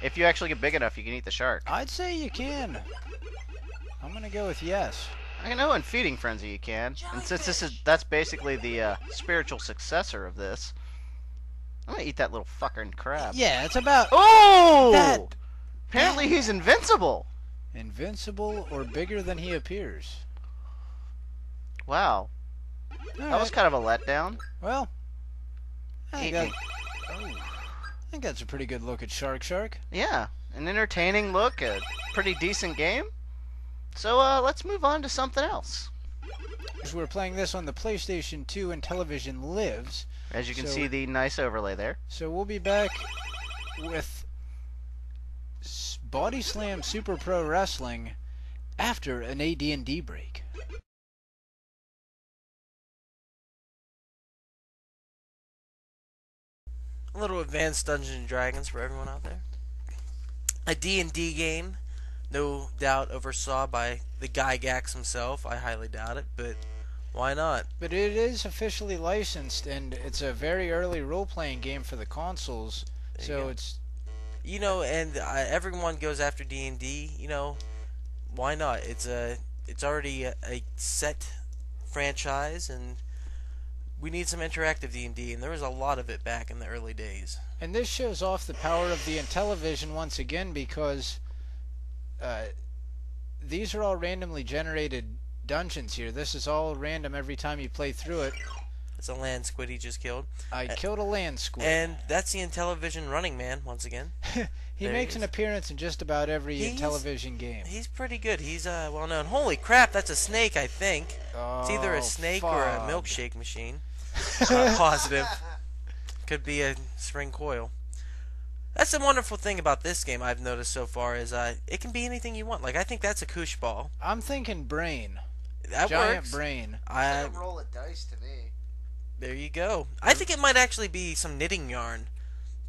if you actually get big enough, you can eat the shark.
I'd say you can. I'm gonna go with yes.
I know in Feeding Frenzy you can, and since that's basically the spiritual successor of this, I'm gonna eat that little fucking crab.
Yeah, it's about
Oh!
that.
Apparently he's invincible.
Invincible or bigger than he appears.
Wow, that was kind of a letdown.
Well, I
Eat
think,
me.
I think that's a pretty good look at Shark Shark.
Yeah, an entertaining look, a pretty decent game. So let's move on to something else.
We're playing this on the PlayStation 2 and Intellivision Lives.
As you can
So-
see the nice overlay there.
So we'll be back with Body Slam Super Pro Wrestling after an AD&D break.
A little advanced Dungeons and Dragons for everyone out there. A D&D game, no doubt oversaw by the Gygax himself. I highly doubt it, but Why not?
But it is officially licensed, and it's a very early role-playing game for the consoles. So it's...
You know, and everyone goes after D&D, you know, why not? It's already a set franchise, and we need some interactive D&D, and there was a lot of it back in the early days.
And this shows off the power of the Intellivision once again, because these are all randomly generated dungeons here. This is all random every time you play through it.
It's a land squid he just killed.
I killed a land squid.
And that's the Intellivision running man, once again.
He makes an appearance in just about every Intellivision game.
He's pretty good. He's well known. Holy crap, that's a snake, I think. It's either a snake or a milkshake machine. Not positive. Could be a spring coil. That's the wonderful thing about this game I've noticed so far is it can be anything you want. Like, I think that's a koosh ball.
I'm thinking brain.
That
Giant
works.
brain.
I roll a dice to me.
There you go. I think it might actually be some knitting yarn.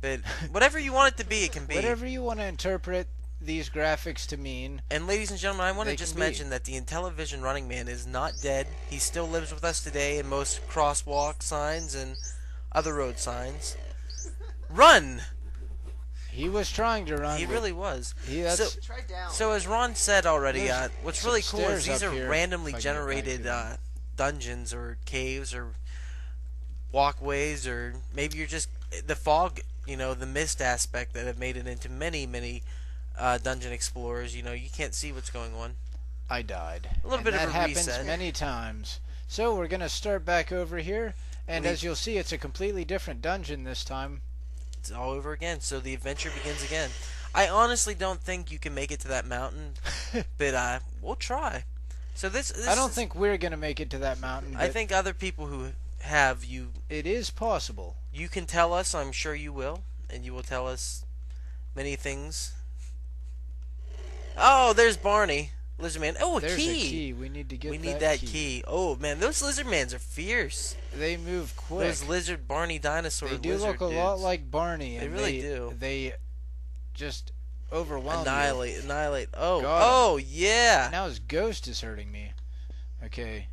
But whatever you want it to be, it can be.
Whatever you want to interpret these graphics to mean.
And ladies and gentlemen, I want to just mention that the Intellivision Running Man is not dead. He still lives with us today in most crosswalk signs and other road signs. Run!
He was trying to run.
He really was.
Down.
So as Ron said already,
There's
what's really cool is these are
here,
randomly generated dungeons or caves or walkways, or maybe you're just the fog, you know, the mist aspect that have made it into many dungeon explorers. You know, you can't see what's going on.
I died.
A little bit of a
that
reset.
happens many times. So we're gonna start back over here, and as you'll see, it's a completely different dungeon this time.
It's all over again. So the adventure begins again. I honestly don't think you can make it to that mountain, but we'll try. So this
I don't think we're gonna make it to that mountain.
I think other people who have you.
It is possible.
You can tell us. I'm sure you will, and you will tell us many things. Oh, there's Barney, Lizardman. Oh,
There's
key.
a key. We need to get
We need that key. Oh man, those Lizardmans are fierce.
They move quick.
Those lizard Barney dinosaur.
They do look a lot like Barney.
They
and
really do.
They just overwhelm
Annihilate. Oh,
Got
oh yeah.
Now his ghost is hurting me. Okay.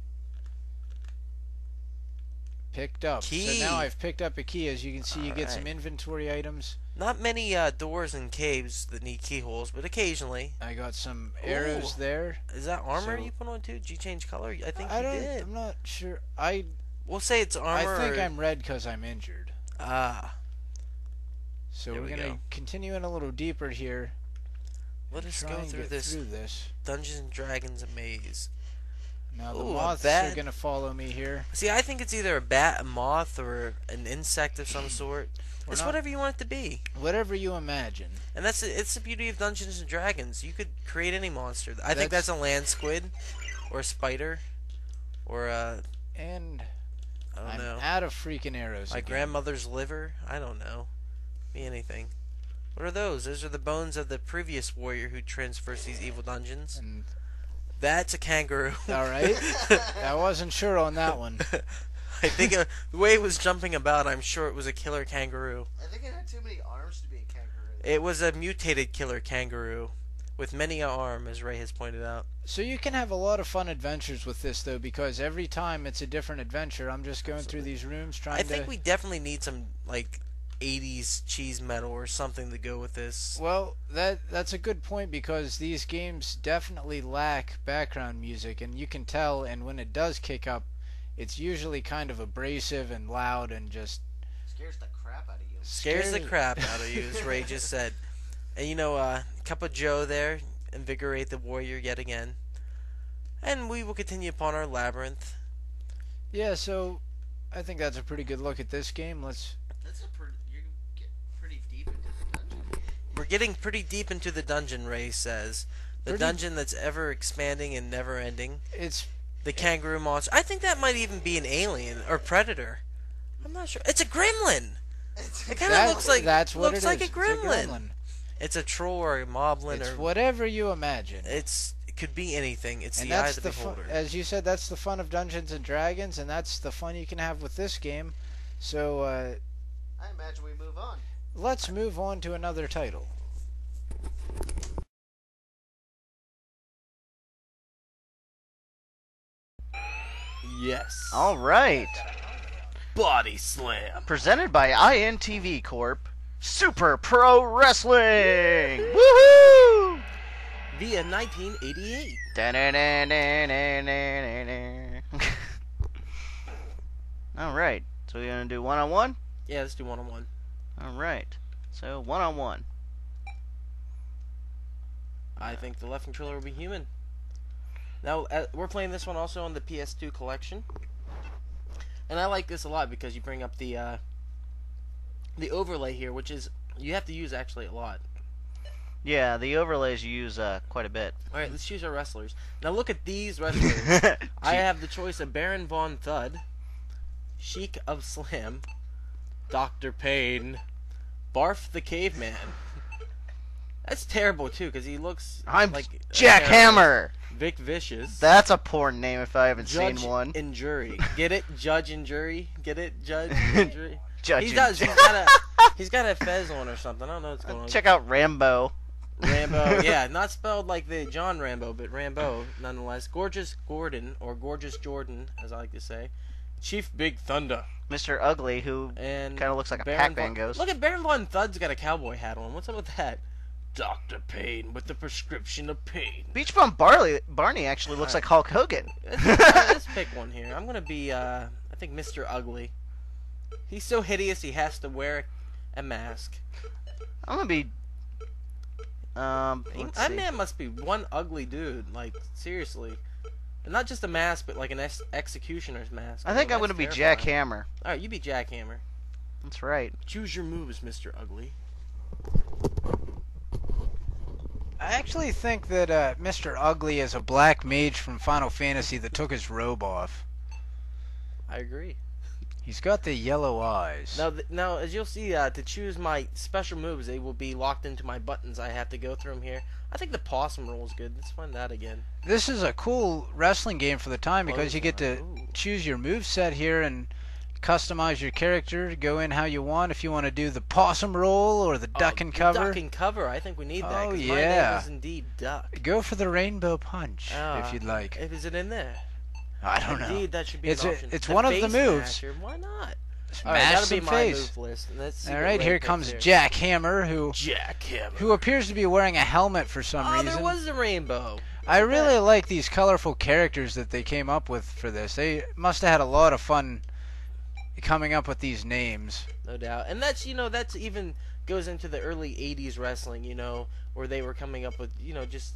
Picked up.
Key.
So now I've picked up a key. As you can see, you get some inventory items.
Not many doors and caves that need keyholes, but occasionally.
I got some arrows there.
Is that armor
So-
you put on too? Did you change color? I think
I
you
don't.
did.
I'm not sure.
We'll say it's armor.
I think I'm red because I'm injured.
Ah.
So
There
we're
we
gonna
go.
continue in a little deeper here.
Let us
Try
go
and
through
get
this
through this.
Dungeons and Dragons maze.
Now the
Ooh, a
moths
bat.
are gonna follow me here.
See, I think it's either a bat, a moth, or an insect of some sort.
We're
It's
not-
whatever you want it to be.
Whatever you imagine.
And it's the beauty of Dungeons and Dragons. You could create any monster. I think that's a land squid, or a spider, or a
And
I don't
I'm
know.
out of freaking arrows.
My
again.
grandmother's liver. I don't know. Be anything. What are those? Those are the bones of the previous warrior who transfers these evil dungeons.
And
That's a kangaroo.
all right. I wasn't sure on that one.
I think the way it was jumping about, I'm sure it was a killer kangaroo.
I think it had too many arms to be a kangaroo.
It was a mutated killer kangaroo with many an arm, as Ray has pointed out.
So you can have a lot of fun adventures with this, though, because every time it's a different adventure. I'm just going through these rooms trying
I
to...
think we definitely need some, like, 80s cheese metal or something to go with this.
Well, that's a good point, because these games definitely lack background music, and you can tell, and when it does kick up, it's usually kind of abrasive and loud and just...
Scares the crap out of you.
Scares the crap out of you, as Ray just said. And you know, Cup of Joe there, invigorate the warrior yet again. And we will continue upon our labyrinth.
Yeah, so I think that's a pretty good look at this game.
You're getting pretty deep into the dungeon.
We're getting pretty deep into the dungeon, Ray says. The dungeon that's ever expanding and never ending.
It's
the kangaroo monster. I think that might even be an alien or predator. I'm not sure. It's a gremlin. It kind of looks like
that's what
looks
it
like
is.
a gremlin. It's a troll or a moblin,
It's
or
whatever you imagine.
it could be anything. It's
And
the eye
that's
of the
the
beholder.
as you said, that's the fun of Dungeons and Dragons, and that's the fun you can have with this game. So
I imagine we move on.
let's move on to another title.
Yes.
All right.
Body Slam.
Presented by INTV Corp. Super Pro Wrestling. Woohoo!
Via 1988.
All right. So we're gonna do one-on-one.
Yeah, let's do one-on-one.
All right. So one-on-one.
I think the left controller will be human. Now, we're playing this one also on the PS2 collection. And I like this a lot because you bring up the overlay here, which is, you have to use actually a lot.
Yeah, the overlays you use quite a bit.
Alright, let's choose our wrestlers. Now look at these wrestlers. I have the choice of Baron Von Thud, Sheik of Slam, Dr. Payne, Barf the Caveman. That's terrible too, because he looks
I'm
like
Jack Hammer.
Vic Vicious.
That's a porn name if I haven't
Judge
seen one.
and Jury. Get it? Judge and Jury. Get it? Judge and Jury.
Judge
He
and
does.
Jury.
He's got a fez on or something. I don't know what's going on.
Check out Rambo.
Rambo. Yeah, not spelled like the John Rambo, but Rambo nonetheless. Gorgeous Gordon, or Gorgeous Jordan, as I like to say. Chief Big Thunder.
Mr. Ugly, who
And
kind of looks like a
Baron
Pac-Man
Von-
ghost.
Look at Baron Von Thud's got a cowboy hat on. What's up with that? Dr. Payne with the prescription of pain.
Beach Bum Barney actually looks like Hulk Hogan.
Let's pick one here. I'm gonna be, I think Mr. Ugly. He's so hideous he has to wear a mask.
I'm gonna be. Let's
That
see.
man must be one ugly dude. Like, seriously. And not just a mask, but like an executioner's mask.
I think I'm
that's
gonna be
terrifying.
Jack Hammer.
Alright, you be Jack Hammer.
That's right.
Choose your moves, Mr. Ugly.
I actually think that Mr. Ugly is a black mage from Final Fantasy that took his robe off.
I agree.
He's got the yellow eyes.
Now, as you'll see, to choose my special moves, they will be locked into my buttons. I have to go through them here. I think the possum roll is good. Let's find that again.
This is a cool wrestling game for the time because you get to
Ooh.
choose your move set here and customize your character, go in how you want. If you want to do the possum roll or the duck and cover,
Duck and cover. I think we need that.
Oh,
'cause
yeah.
My name is indeed Duck.
go for the rainbow punch if you'd like.
Is it in there?
I don't know.
Indeed, that should be
It's
an
a-
option.
it's one of the
face
moves.
Masher. Why not?
Smash
All right, that'll
some
be my
face.
move list. Let's see
All
what
right,
Ray
here
picks
comes
here.
Jack Hammer, who
Jack Hammer.
appears to be wearing a helmet for some
Oh,
reason.
there was a rainbow.
I really like these colorful characters that they came up with for this. They must have had a lot of fun coming up with these names.
No doubt. And that's, that's even goes into the early 80s wrestling, where they were coming up with, just,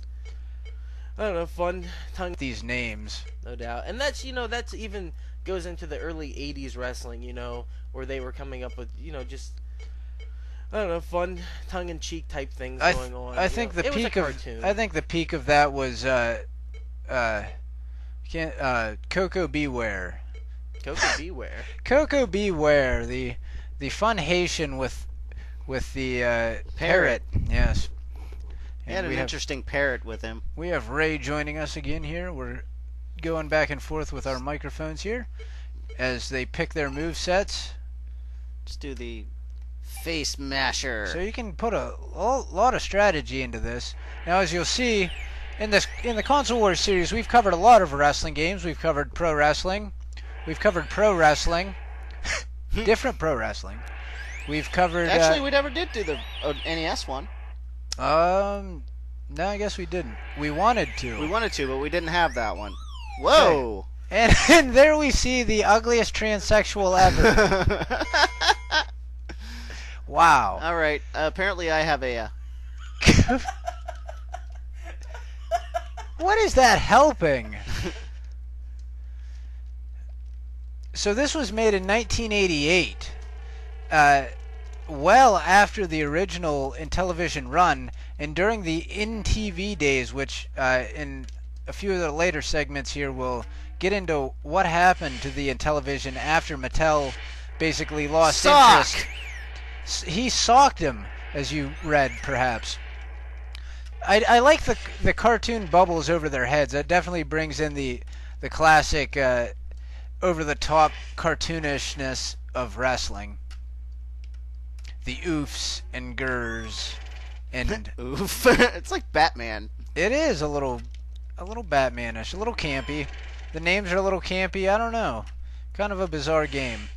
I don't know, fun tongue.
These names.
No doubt. And that's, that's even goes into the early 80s wrestling, where they were coming up with, just, I don't know, fun tongue-in-cheek type things going on.
I think the
it was a
peak of
cartoon.
I think the peak of that was Coco Beware.
Coco Beware.
Coco Beware, the fun Haitian with the parrot. Yes.
He had an interesting parrot with him.
We have Ray joining us again here. We're going back and forth with our microphones here as they pick their move sets.
Let's do the face masher.
So you can put a lot of strategy into this. Now, as you'll see in the Console Wars series, we've covered a lot of wrestling games. We've covered pro wrestling. We've covered pro wrestling. Different pro wrestling. We've covered.
Actually, we never did do the NES one.
No, I guess we didn't. We wanted to.
We wanted to, but we didn't have that one. Whoa!
And there we see the ugliest transsexual ever. Wow.
All right. Apparently, I have a.
What is that helping? So this was made in 1988. Well after the original Intellivision run, and during the InTV days, which in a few of the later segments here we'll get into what happened to the Intellivision after Mattel basically lost interest. He socked him, as you read, perhaps. I like the cartoon bubbles over their heads. That definitely brings in the classic over-the-top cartoonishness of wrestling. The oofs and gurs and
Oof! It's like Batman.
it is a little Batmanish, a little campy. The names are a little campy. I don't know. Kind of a bizarre game.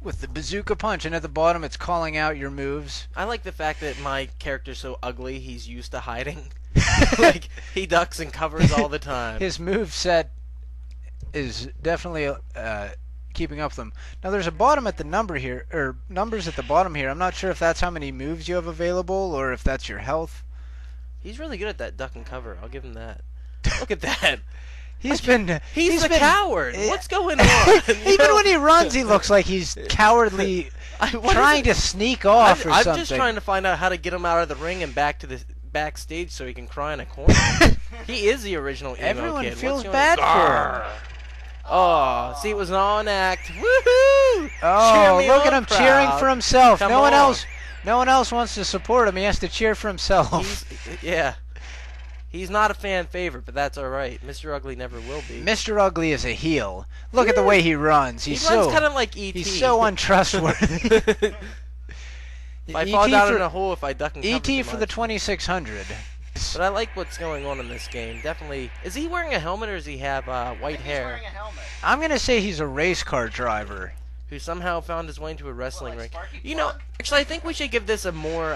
With the bazooka punch, and at the bottom it's calling out your moves.
I like the fact that my character's so ugly, he's used to hiding. Like, he ducks and covers all the time.
His move set is definitely keeping up with them. Now there's a bottom at the number here, or numbers at the bottom here. I'm not sure if that's how many moves you have available, or if that's your health.
He's really good at that duck and cover. I'll give him that. Look at that.
He's been
coward. What's going on?
Even when he runs, he looks like he's cowardly, trying to sneak off or something.
I'm just trying to find out how to get him out of the ring and back to the backstage so he can cry in a corner. He is the original emo
Everyone
kid.
feels bad for him.
Oh, see, it was an on-act. Woohoo!
Oh, look at him
crowd.
Cheering for himself.
Come
No one
on.
else wants to support him. He has to cheer for himself.
Yeah. He's not a fan favorite, but that's all right. Mr. Ugly never will be.
Mr. Ugly is a heel. Look at the way he runs.
He runs kind of like E.T.
He's so untrustworthy.
If I fall down in a hole, if I duck and cover
E.T.
too
for the
much.
2600.
But I like what's going on in this game. Definitely. Is he wearing a helmet or does he have white hair?
He's wearing a helmet.
I'm going to say he's a race car driver.
Who somehow found his way into a wrestling ring. You know, actually, I think we should give this a more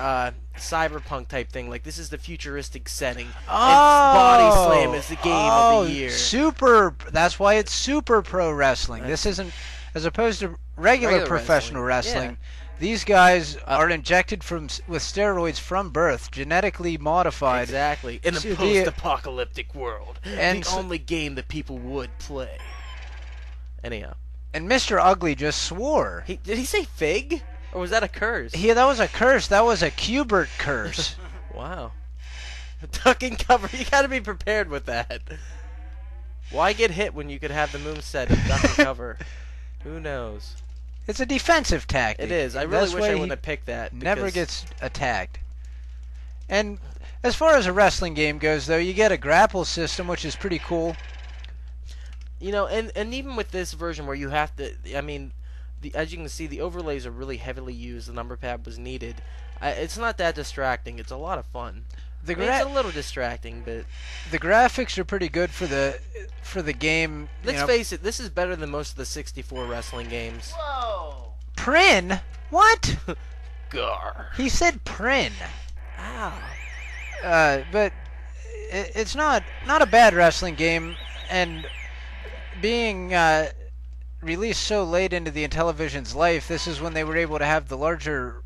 cyberpunk type thing. Like, this is the futuristic setting.
Oh!
Body Slam is the game of the year.
Super. That's why it's Super Pro Wrestling. This isn't, as opposed to regular professional wrestling.
Yeah.
These guys are injected with steroids from birth, genetically modified.
Exactly. In a
to be-
post-apocalyptic world.
And
the
so-
only game that people would play. Anyhow.
And Mr. Ugly just swore.
Did he say fig? Or was that a curse?
That was a curse. That was a Cubert curse.
Wow. Duck and cover. You gotta be prepared with that. Why get hit when you could have the moveset of duck and cover? Who knows?
It's a defensive tactic.
It is. I really wish I wouldn't have picked that.
Never gets attacked. And as far as a wrestling game goes, though, you get a grapple system, which is pretty cool.
You know, and even with this version where you have to, I mean, as you can see, the overlays are really heavily used. The number pad was needed. It's not that distracting. It's a lot of fun. It's a little distracting, but
the graphics are pretty good for the game.
Let's face it, this is better than most of the 64 wrestling games.
Whoa!
Prin? What?
Gar.
He said Prin.
Ow.
But it's not a bad wrestling game, and being released so late into the Intellivision's life, this is when they were able to have the larger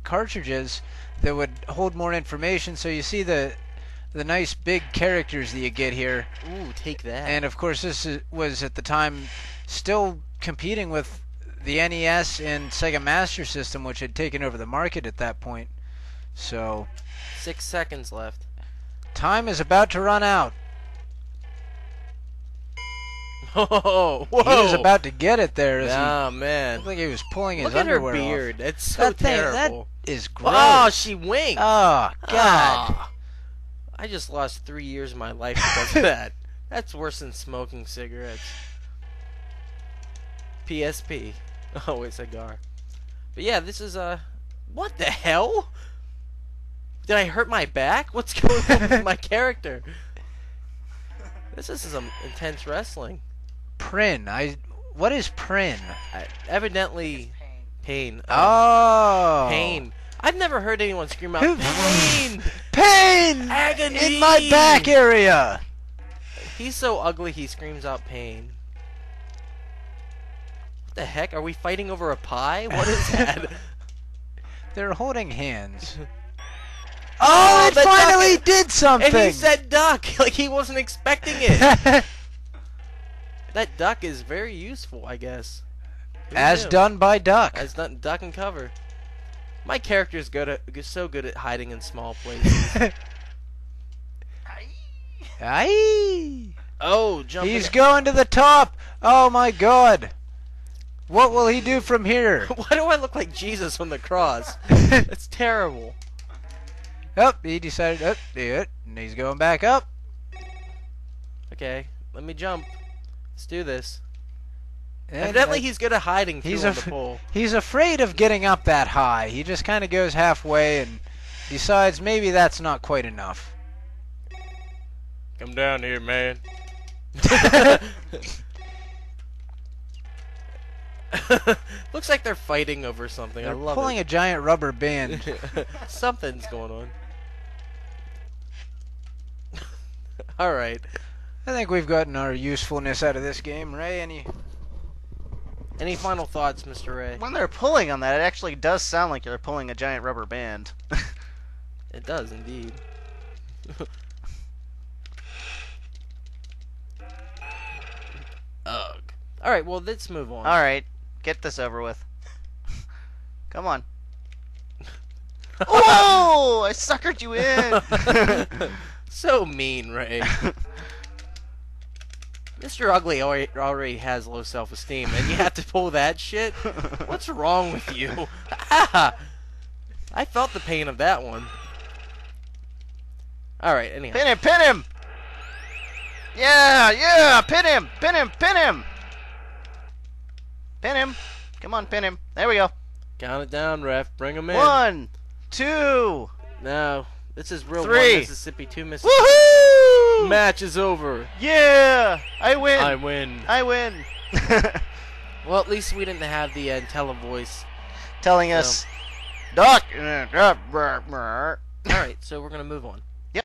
cartridges that would hold more information. So you see the nice big characters that you get here.
Ooh, take that.
And of course, this was at the time still competing with the NES and Sega Master System, which had taken over the market at that point. So
6 seconds left.
Time is about to run out.
Oh, whoa!
He was about to get it there.
Oh man!
Looked like he was pulling his
Look at her
underwear
beard.
off.
That's so terrible.
That is gross.
Oh, she winked.
Oh God!
Oh. I just lost 3 years of my life because of that. That's worse than smoking cigarettes. PSP. Oh, a cigar. But yeah, this is what the hell? Did I hurt my back? What's going on with my character? This is some intense wrestling.
Prin. What is Prin?
Evidently, pain.
Oh.
Pain. I've never heard anyone scream out pain.
Pain.
Agony
in my back area.
He's so ugly. He screams out pain. What the heck? Are we fighting over a pie? What is that?
They're holding hands. Oh, it finally did something!
And he said duck, like he wasn't expecting it. That duck is very useful, I guess.
As done by Duck.
As done, duck and cover. My character is so good at hiding in small places.
Aye.
Oh, jumping.
He's going to the top. Oh my God. What will he do from here?
Why do I look like Jesus on the cross? That's terrible.
Oh, he decided to do it, and he's going back up.
Okay, let me jump. Let's do this.
And
evidently, he's good at hiding too on the pole.
He's afraid of getting up that high. He just kind of goes halfway and Besides, maybe that's not quite enough.
Come down here, man. Looks like they're fighting over something. I
They're
love
pulling
it.
a giant rubber band.
Something's going on. Alright.
I think we've gotten our usefulness out of this game. Ray,
Any final thoughts, Mr. Ray?
When they're pulling on that, it actually does sound like they're pulling a giant rubber band.
It does, indeed. Ugh. Alright, well, let's move on.
Alright, get this over with. Come on. Whoa! I suckered you in!
So mean, Ray. Mr. Ugly already has low self-esteem, and you have to pull that shit? What's wrong with you? Ah! I felt the pain of that one. Alright, anyhow.
Pin him! Pin him! Yeah! Yeah! Pin him! Pin him! Pin him! Pin him! Come on, pin him. There we go.
Count it down, ref. Bring him in.
1, 2...
No. This is real
3.
1 Mississippi, 2 Mississippi.
Woohoo!
Match is over.
Yeah! I win!
I win.
I win!
Well, at least we didn't have the Intellivoice
telling us, Duck!
Alright, so we're going to move on.
Yep.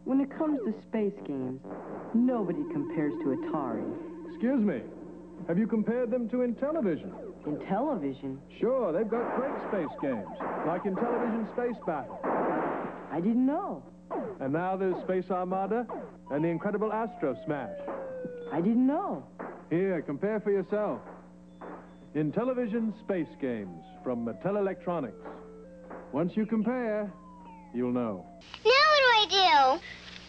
When it comes to space games, nobody compares to Atari.
Excuse me. Have you compared them to Intellivision?
Intellivision?
Sure, they've got great space games, like Intellivision Space Battle.
I didn't know.
And now there's Space Armada and the incredible Astro Smash.
I didn't know.
Here, compare for yourself. Intellivision Space Games from Mattel Electronics. Once you compare, you'll know.
Now what do I do?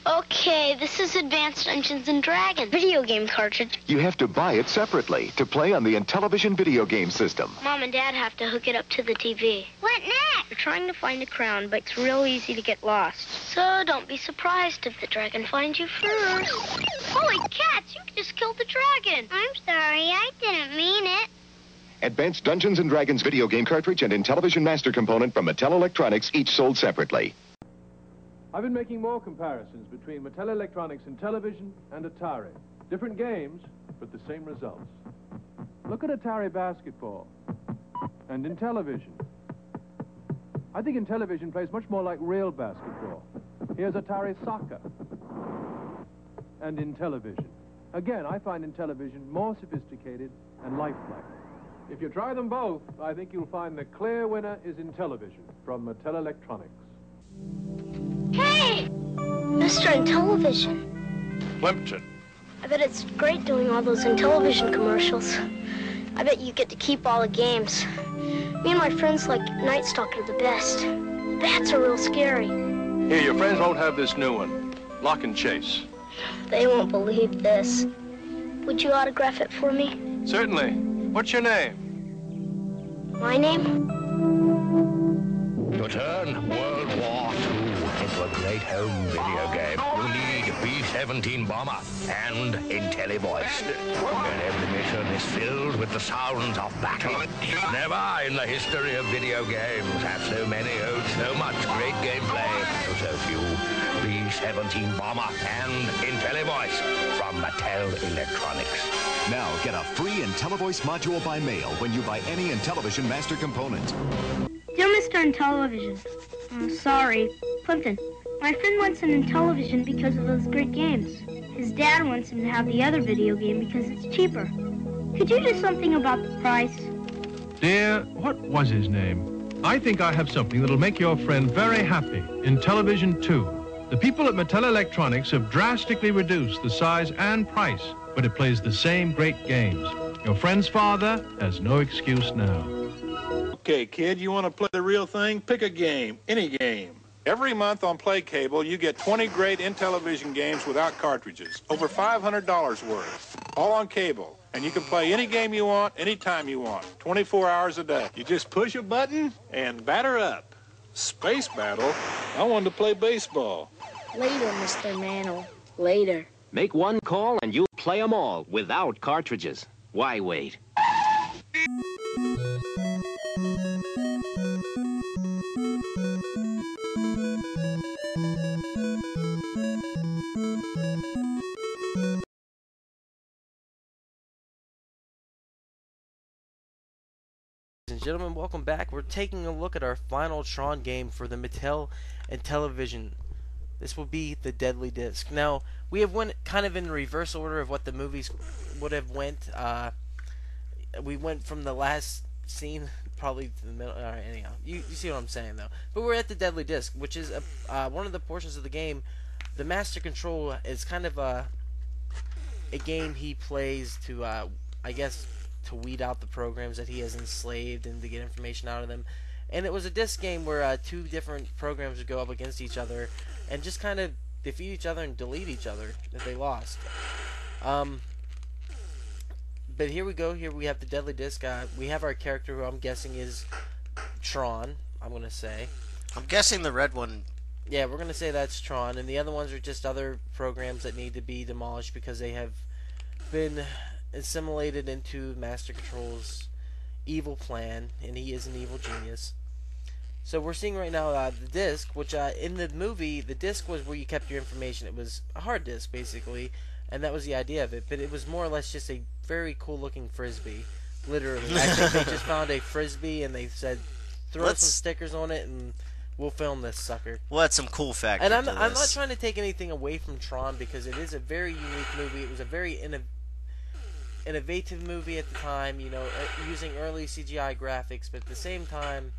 Okay, this is Advanced Dungeons and Dragons video game cartridge.
You have to buy it separately to play on the Intellivision video game system.
Mom and Dad have to hook it up to the TV. What next? We're trying to find a crown, but it's real easy to get lost. So don't be surprised if the dragon finds you first. Holy cats, you just killed the dragon. I'm sorry, I didn't mean it.
Advanced Dungeons and Dragons video game cartridge and Intellivision master component from Mattel Electronics, each sold separately.
I've been making more comparisons between Mattel Electronics Intellivision and Atari. Different games, but the same results. Look at Atari Basketball and Intellivision. I think Intellivision plays much more like real basketball. Here's Atari Soccer and Intellivision. Again, I find Intellivision more sophisticated and lifelike. If you try them both, I think you'll find the clear winner is Intellivision from Mattel Electronics.
Hey! Mr. Intellivision.
Plimpton.
I bet it's great doing all those Intellivision commercials. I bet you get to keep all the games. Me and my friends like Night Stalker the best. Bats are real scary.
Here, your friends won't have this new one. Lock and Chase.
They won't believe this. Would you autograph it for me?
Certainly. What's your name?
My name?
To turn World War II into a great home video game, you need B-17 bomber and Intellivoice. And every mission is filled with the sounds of battle. Never in the history of video games have so many owed so much great gameplay to so few. B-17 bomber and Intellivoice from Mattel Electronics.
Now get a free Intellivoice module by mail when you buy any Intellivision master component.
Dear Mr. Intellivision, sorry, Plimpton. My friend wants an Intellivision because of those great games. His dad wants him to have the other video game because it's cheaper. Could you do something about the price?
Dear, what was his name? I think I have something that'll make your friend very happy. Intellivision 2. The people at Mattel Electronics have drastically reduced the size and price, but it plays the same great games. Your friend's father has no excuse now.
Okay, kid, you want to play the real thing? Pick a game, any game. Every month on PlayCable, you get 20 great Intellivision games without cartridges, over $500 worth, all on cable. And you can play any game you want, anytime you want, 24 hours a day. You just push a button and batter up. Space battle? I wanted to play baseball.
Later, Mr. Mantle. Later.
Make one call and you'll play them all without cartridges. Why wait?
Ladies and gentlemen, welcome back. We're taking a look at our final Tron game for the Mattel Intellivision. This will be the Deadly Disc. Now, we have went kind of in reverse order of what the movies would have went. We went from the last scene probably to the middle. Alright, anyhow. You see what I'm saying, though. But we're at the Deadly Disc, which is one of the portions of the game. The Master Control is kind of a game he plays to, I guess, to weed out the programs that he has enslaved and to get information out of them. And it was a disc game where two different programs would go up against each other and just kind of defeat each other and delete each other if they lost. But here we go. Here we have the Deadly Disc. We have our character, who I'm guessing is Tron, I'm going to say.
I'm guessing the red one.
Yeah, we're going to say that's Tron. And the other ones are just other programs that need to be demolished because they have been assimilated into Master Control's evil plan, and he is an evil genius. So we're seeing right now the disc, which in the movie, the disc was where you kept your information. It was a hard disk, basically, and that was the idea of it. But it was more or less just a very cool-looking Frisbee, literally. I think they just found a Frisbee, and they said, throw some stickers on it, and we'll film this sucker.
We'll add some cool factors.
And I'm not trying to take anything away from Tron, because it is a very unique movie. It was a very innovative movie at the time, you know, using early CGI graphics, but at the same time,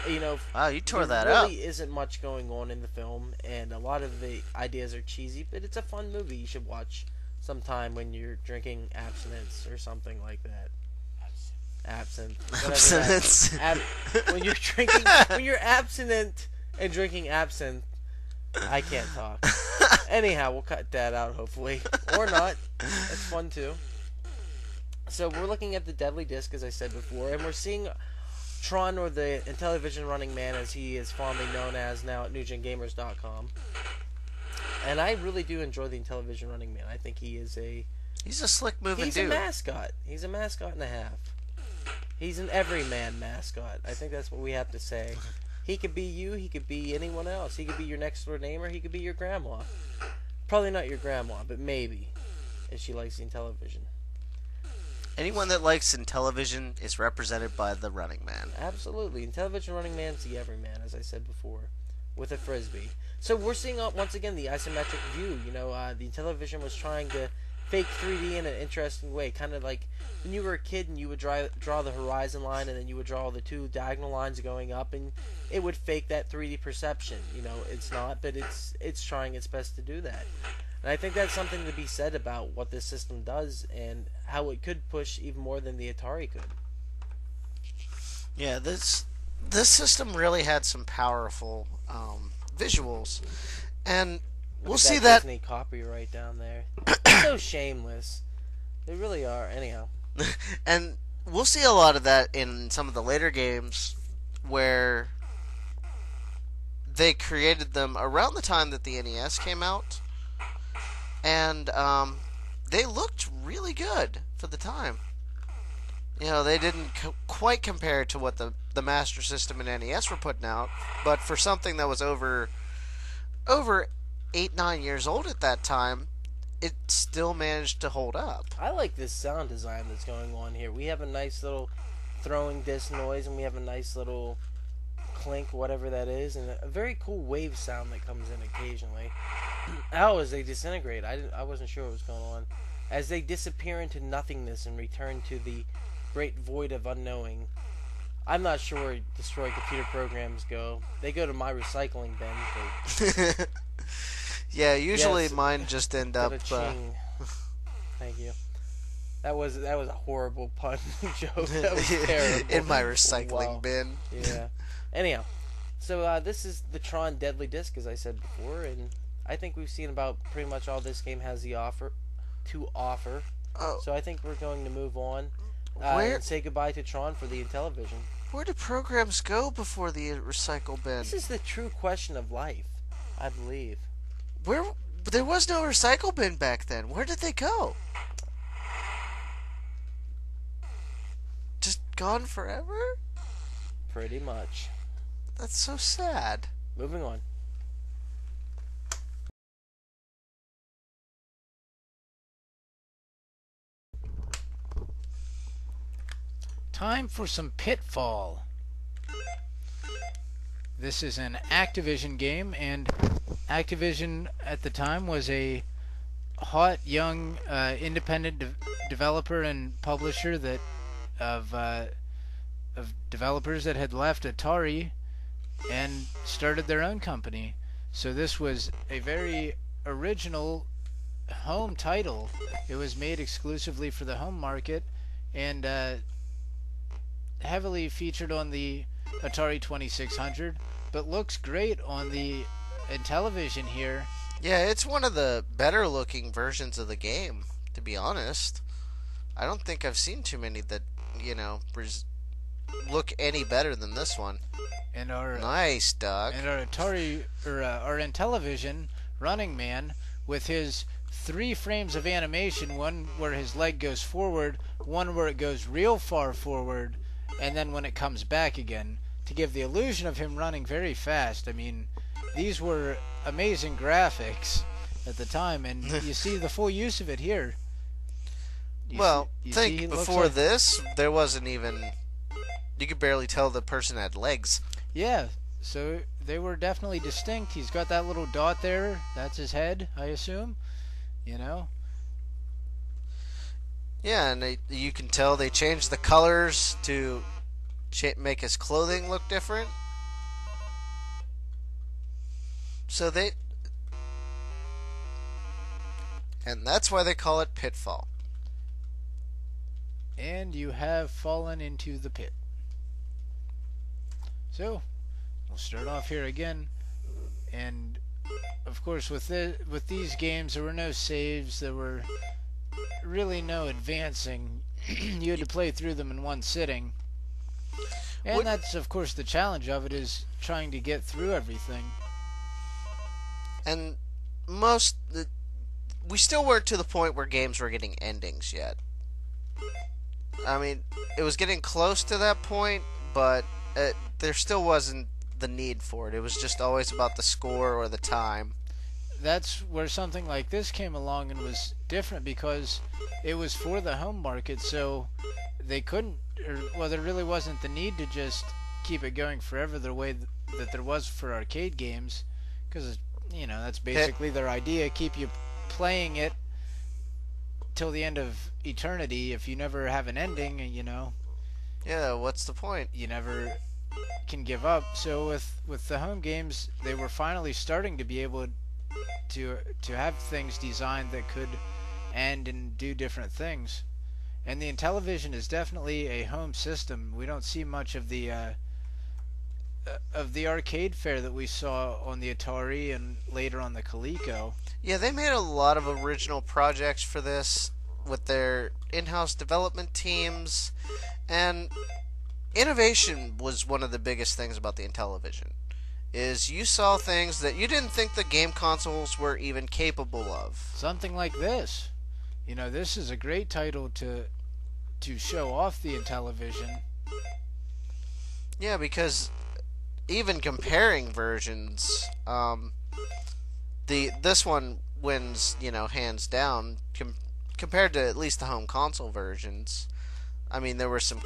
you know,
wow, you tore that
there
up.
really isn't much going on in the film, and a lot of the ideas are cheesy, but it's a fun movie you should watch sometime when you're drinking abstinence or something like that. Absinthe.
Abstinence.
When you're drinking, when you're abstinent and drinking absinthe, I can't talk. Anyhow, we'll cut that out, hopefully. Or not. It's fun, too. So we're looking at the Deadly Disc, as I said before, and we're seeing Tron, or the Intellivision Running Man, as he is fondly known as now at newgengamers.com. And I really do enjoy the Intellivision Running Man. I think he is
he's a slick moving dude.
He's a mascot. He's a mascot and a half. He's an everyman mascot. I think that's what we have to say. He could be you. He could be anyone else. He could be your next door neighbor. He could be your grandma. Probably not your grandma, but maybe, if she likes the Intellivision.
Anyone that likes Intellivision is represented by the Running Man.
Absolutely. Intellivision Running Man's the everyman, as I said before, with a Frisbee. So we're seeing, once again, the isometric view. You know, the Intellivision was trying to fake 3D in an interesting way. Kind of like when you were a kid and you would draw the horizon line, and then you would draw the two diagonal lines going up, and it would fake that 3D perception. You know, it's not, but it's trying its best to do that. And I think that's something to be said about what this system does and how it could push even more than the Atari could.
Yeah, this system really had some powerful visuals, and we'll see that
Disney copyright down there. So shameless. They really are. Anyhow.
And we'll see a lot of that in some of the later games where they created them around the time that the NES came out. And they looked really good for the time. You know, they didn't quite compare to what the Master System and NES were putting out, but for something that was over 8-9 years old at that time, it still managed to hold up.
I like this sound design that's going on here. We have a nice little throwing disc noise, and we have a nice little clink, whatever that is, and a very cool wave sound that comes in occasionally. As they disintegrate, I wasn't sure what was going on. As they disappear into nothingness and return to the great void of unknowing. I'm not sure where destroyed computer programs go. They go to my recycling bin. But
yeah, usually mine just end up.
Thank you. That was a horrible pun joke. That was terrible.
In my recycling bin.
Yeah. Anyhow, so this is the Tron Deadly Disc, as I said before, and I think we've seen about pretty much all this game has to offer.
Oh.
So I think we're going to move on and say goodbye to Tron for the Intellivision.
Where do programs go before the recycle bin?
This is the true question of life, I believe.
There was no recycle bin back then. Where did they go? Just gone forever?
Pretty much.
That's so sad.
Moving on.
Time for some Pitfall. This is an Activision game, and Activision at the time was a hot, young, independent developer and publisher that of developers that had left Atari and started their own company. So this was a very original home title. It was made exclusively for the home market, and heavily featured on the Atari 2600, but looks great on the Intellivision here.
Yeah, it's one of the better looking versions of the game, to be honest. I don't think I've seen too many that, look any better than this one.
And our
nice, Doug.
And our Atari, or our Intellivision Running Man, with his 3 frames of animation, one where his leg goes forward, one where it goes real far forward, and then when it comes back again, to give the illusion of him running very fast. I mean, these were amazing graphics at the time, and you see the full use of it here.
Before this, there wasn't even... You could barely tell the person had legs.
Yeah, so they were definitely distinct. He's got that little dot there. That's his head, I assume.
Yeah, and you can tell they changed the colors to make his clothing look different. And that's why they call it Pitfall.
And you have fallen into the pit. So, we'll start off here again. And, of course, with these games, there were no saves. There were really no advancing. You had to play through them in one sitting. And that's, of course, the challenge of it, is trying to get through everything.
And we still weren't to the point where games were getting endings yet. I mean, it was getting close to that point, but there still wasn't the need for it. It was just always about the score or the time.
That's where something like this came along and was different, because it was for the home market, so they couldn't, there really wasn't the need to just keep it going forever the way that there was for arcade games, because, that's basically their idea, keep you playing it till the end of eternity. If you never have an ending,
Yeah, what's the point?
You never can give up. So with the home games, they were finally starting to be able to have things designed that could end and do different things. And the Intellivision is definitely a home system. We don't see much of the arcade fare that we saw on the Atari and later on the Coleco.
Yeah, they made a lot of original projects for this with their in-house development teams, and innovation was one of the biggest things about the Intellivision. Is you saw things that you didn't think the game consoles were even capable of.
Something like this. This is a great title to show off the Intellivision.
Yeah, because even comparing versions, this one wins, hands down, compared to at least the home console versions. I mean, there were some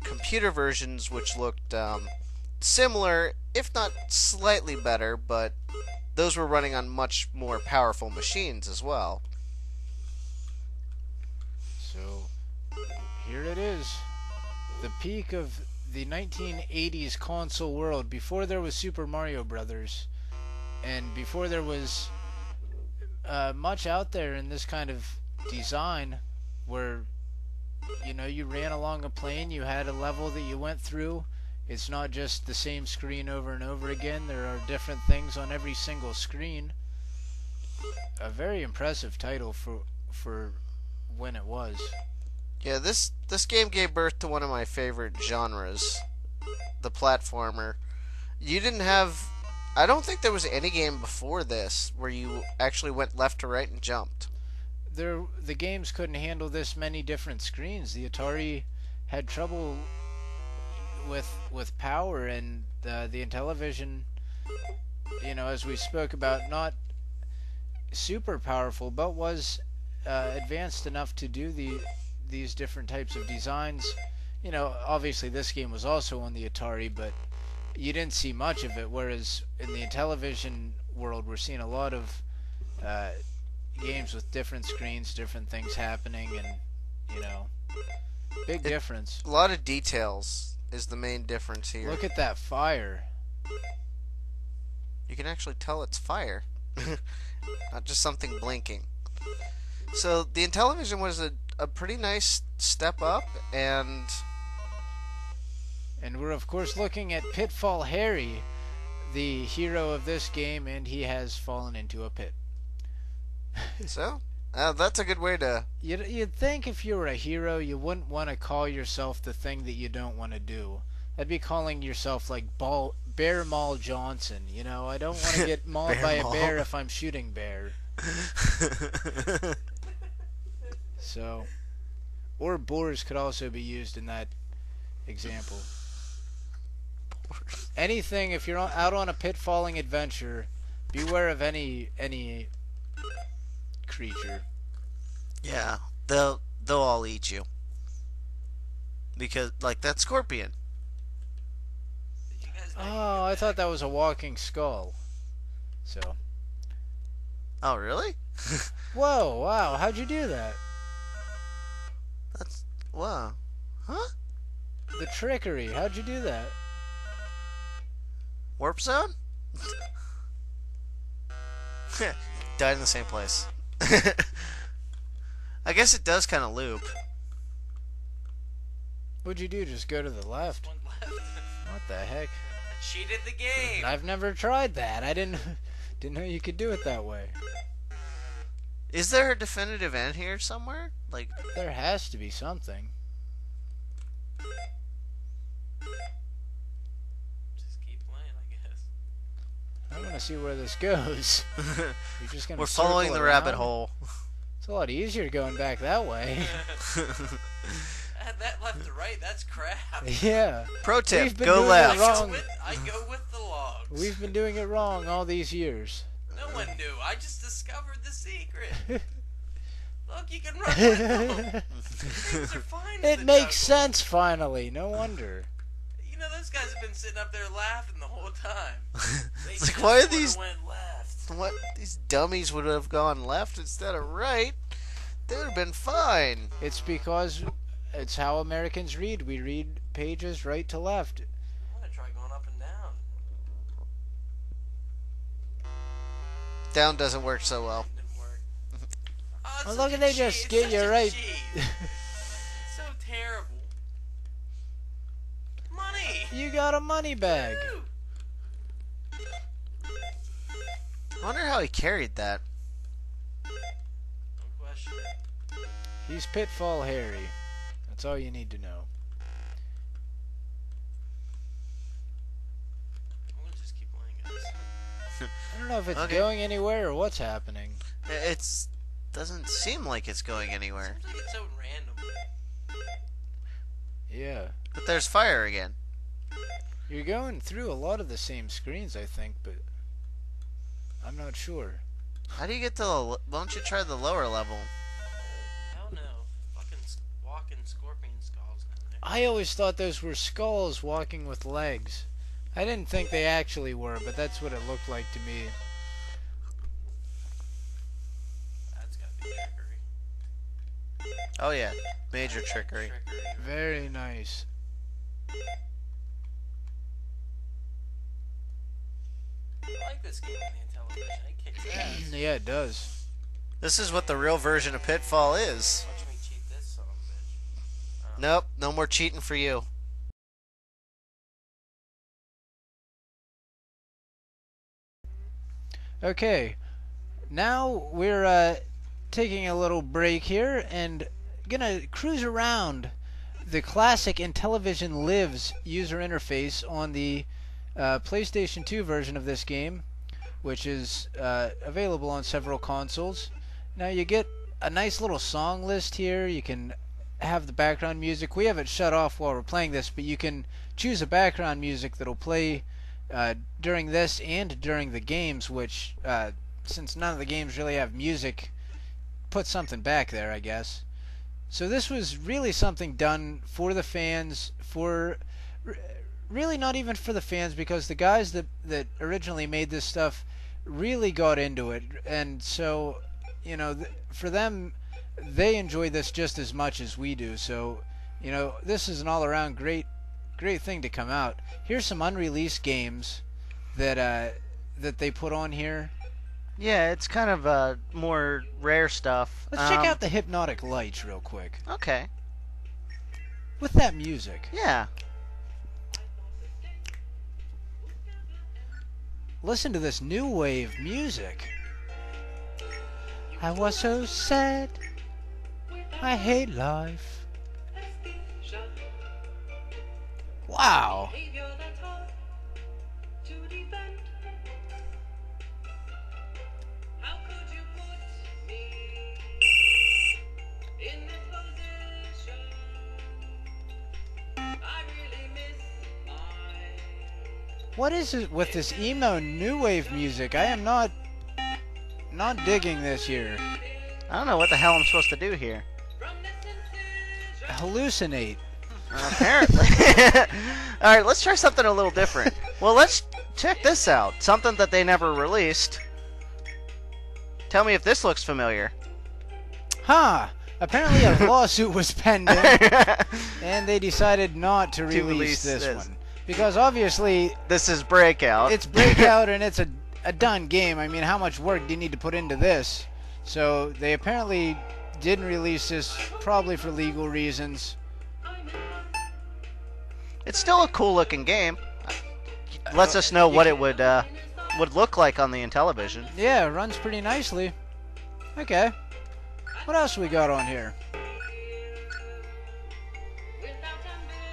computer versions which looked similar, if not slightly better, but those were running on much more powerful machines as well.
So, here it is. The peak of the 1980s console world, before there was Super Mario Brothers, and before there was much out there in this kind of design, where you ran along a plane, you had a level that you went through. It's not just the same screen over and over again. There are different things on every single screen. A very impressive title for when it was.
Yeah, this game gave birth to one of my favorite genres, the platformer. You didn't have... I don't think there was any game before this where you actually went left to right and jumped.
The games couldn't handle this many different screens. The Atari had trouble with power, and the Intellivision, as we spoke about, not super powerful, but was advanced enough to do these different types of designs. Obviously this game was also on the Atari, but you didn't see much of it, whereas in the Intellivision world we're seeing a lot of games with different screens, different things happening, and big difference.
A lot of details is the main difference here.
Look at that fire.
You can actually tell it's fire. Not just something blinking. So the Intellivision was a pretty nice step up, and
we're of course looking at Pitfall Harry, the hero of this game, and he has fallen into a pit.
So that's a good way to...
You'd think if you were a hero, you wouldn't want to call yourself the thing that you don't want to do. That'd be calling yourself like Bear Maul Johnson. I don't want to get mauled by a bear if I'm shooting bear. So, or boars could also be used in that example. Anything, if you're out on a pitfalling adventure, beware of any creature.
Yeah, they'll all eat you. Because, like that scorpion.
Oh, I thought that was a walking skull. So.
Oh, really?
Whoa, wow, how'd you do that?
That's... wow. Huh?
The trickery, how'd you do that?
Warp zone? Died in the same place. I guess it does kind of loop.
What'd you do, just go to the left?
One left.
What the heck?
Cheated the game.
I've never tried that. I didn't know you could do it that way.
Is there a definitive end here somewhere? Like,
there has to be something.
Just keep playing, I guess.
I want to see where this goes. You're just gonna
we're following the rabbit hole.
It's a lot easier going back that way.
That left to right, that's crap.
Yeah.
Pro tip, go left.
I go with the logs.
We've been doing it wrong all these years.
No one knew. I just discovered the secret. Look, you can run with them. Things are fine.
It makes sense finally. No wonder.
Those guys have been sitting up there laughing the whole time.
It's like, why are these... What? These dummies would have gone left instead of right. They would have been fine.
It's because it's how Americans read. We read pages right to left.
I'm going to try going up and down.
Down doesn't work so well.
It didn't work. Oh,
well, look at they just get you right.
So terrible. Money!
You got a money bag.
Woo!
I wonder how he carried that.
No question.
He's Pitfall Harry. That's all you need to know.
I'm gonna just keep playing, guys.
I don't know if it's going anywhere or what's happening.
It's doesn't seem like it's going anywhere.
Seems like it's so random.
Yeah.
But there's fire again.
You're going through a lot of the same screens, I think, but I'm not sure.
How do you get to the... Why don't you try the lower level?
Hell no. Fucking walking scorpion skulls down there.
I always thought those were skulls walking with legs. I didn't think they actually were, but that's what it looked like to me.
That's gotta be trickery.
Oh yeah, major trickery.
Very nice.
I like this game on the Intellivision. It kicks ass.
Yeah, it does.
This is what the real version of Pitfall is.
Watch me cheat this son of a bitch.
Nope, no more cheating for you.
Okay, now we're taking a little break here and gonna cruise around the classic Intellivision Lives user interface on the PlayStation 2 version of this game, which is available on several consoles. Now you get a nice little song list here. You can have the background music. We have it shut off while we're playing this, but you can choose a background music that'll play during this and during the games, which since none of the games really have music, put something back there, I guess. So this was really something done for the fans, really not even for the fans, because the guys that originally made this stuff really got into it, and so, you know, for them, they enjoy this just as much as we do. So, you know, this is an all-around great thing to come out. Here's some unreleased games that they put on here.
Yeah, it's kind of more rare stuff.
Let's check out the Hypnotic Lights real quick.
Okay.
With that music.
Yeah.
Listen to this new wave music. I was so sad. I hate life. Wow. What is it with this emo new wave music? I am not digging this here.
I don't know what the hell I'm supposed to do here.
Hallucinate.
Apparently. Alright, let's try something a little different. Well, let's check this out. Something that they never released. Tell me if this looks familiar.
Huh. Apparently a lawsuit was pending, and they decided not to release this one. Because obviously...
This is Breakout.
It's Breakout, and it's a done game. I mean, how much work do you need to put into this? So they apparently didn't release this, probably for legal reasons.
It's still a cool-looking game. Lets us know what it would look like on the Intellivision.
Yeah, it runs pretty nicely. Okay. What else we got on here?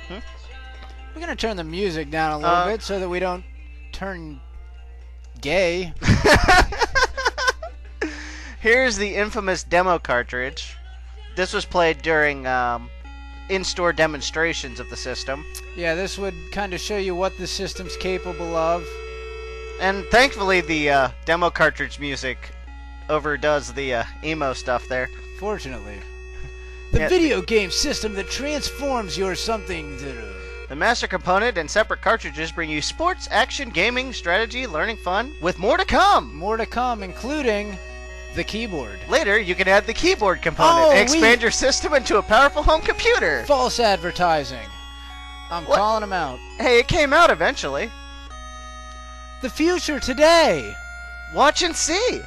We're going to turn the music down a little bit so that we don't turn gay.
Here's the infamous demo cartridge. This was played during in-store demonstrations of the system.
Yeah, this would kind of show you what the system's capable of.
And thankfully the demo cartridge music overdoes the emo stuff there.
Fortunately. The video game system that transforms your something to...
The master component and separate cartridges bring you sports, action, gaming, strategy, learning fun, with more to come!
More to come, including the keyboard.
Later, you can add the keyboard component and expand your system into a powerful home computer.
False advertising. I'm calling them out.
Hey, it came out eventually.
The future today.
Watch and see.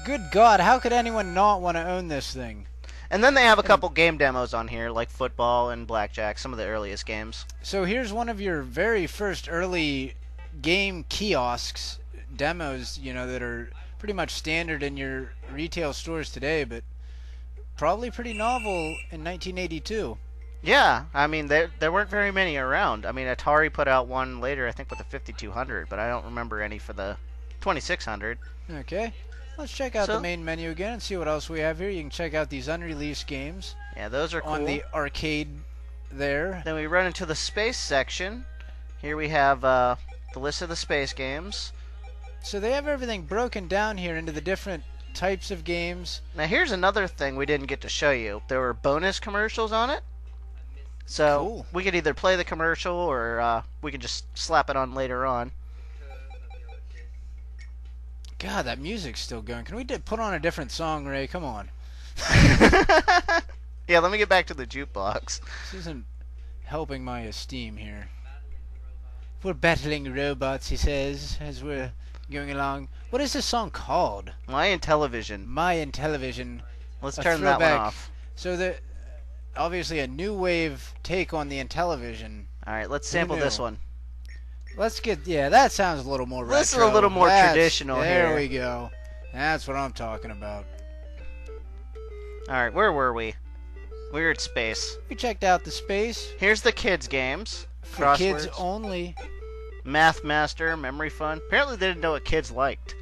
Good God, how could anyone not want to own this thing?
And then they have a couple game demos on here, like football and blackjack, some of the earliest games.
So here's one of your very first early game kiosks demos, you know, that are pretty much standard in your retail stores today, but probably pretty novel in 1982.
Yeah, I mean, there weren't very many around. I mean, Atari put out one later, I think, with the 5200, but I don't remember any for the 2600.
Okay. Let's check out the main menu again and see what else we have here. You can check out these unreleased games.
Yeah, those are cool.
On the arcade there.
Then we run into the space section. Here we have the list of the space games.
So they have everything broken down here into the different types of games.
Now here's another thing we didn't get to show you. There were bonus commercials on it. So we could either play the commercial or we could just slap it on later on.
God, that music's still going. Can we put on a different song, Ray? Come on.
Yeah, let me get back to the jukebox.
This isn't helping my esteem here. We're battling robots, he says, as we're going along. What is this song called?
My Intellivision.
My Intellivision.
Let's turn that one off.
So obviously a new wave take on the Intellivision.
Alright, let's sample this one.
Let's get, that sounds a little more retro.
This is a little more traditional here.
There we go. That's what I'm talking about.
Alright, where were we? Weird space.
We checked out the space.
Here's the kids' games.
For kids only.
Math Master, Memory Fun. Apparently they didn't know what kids liked.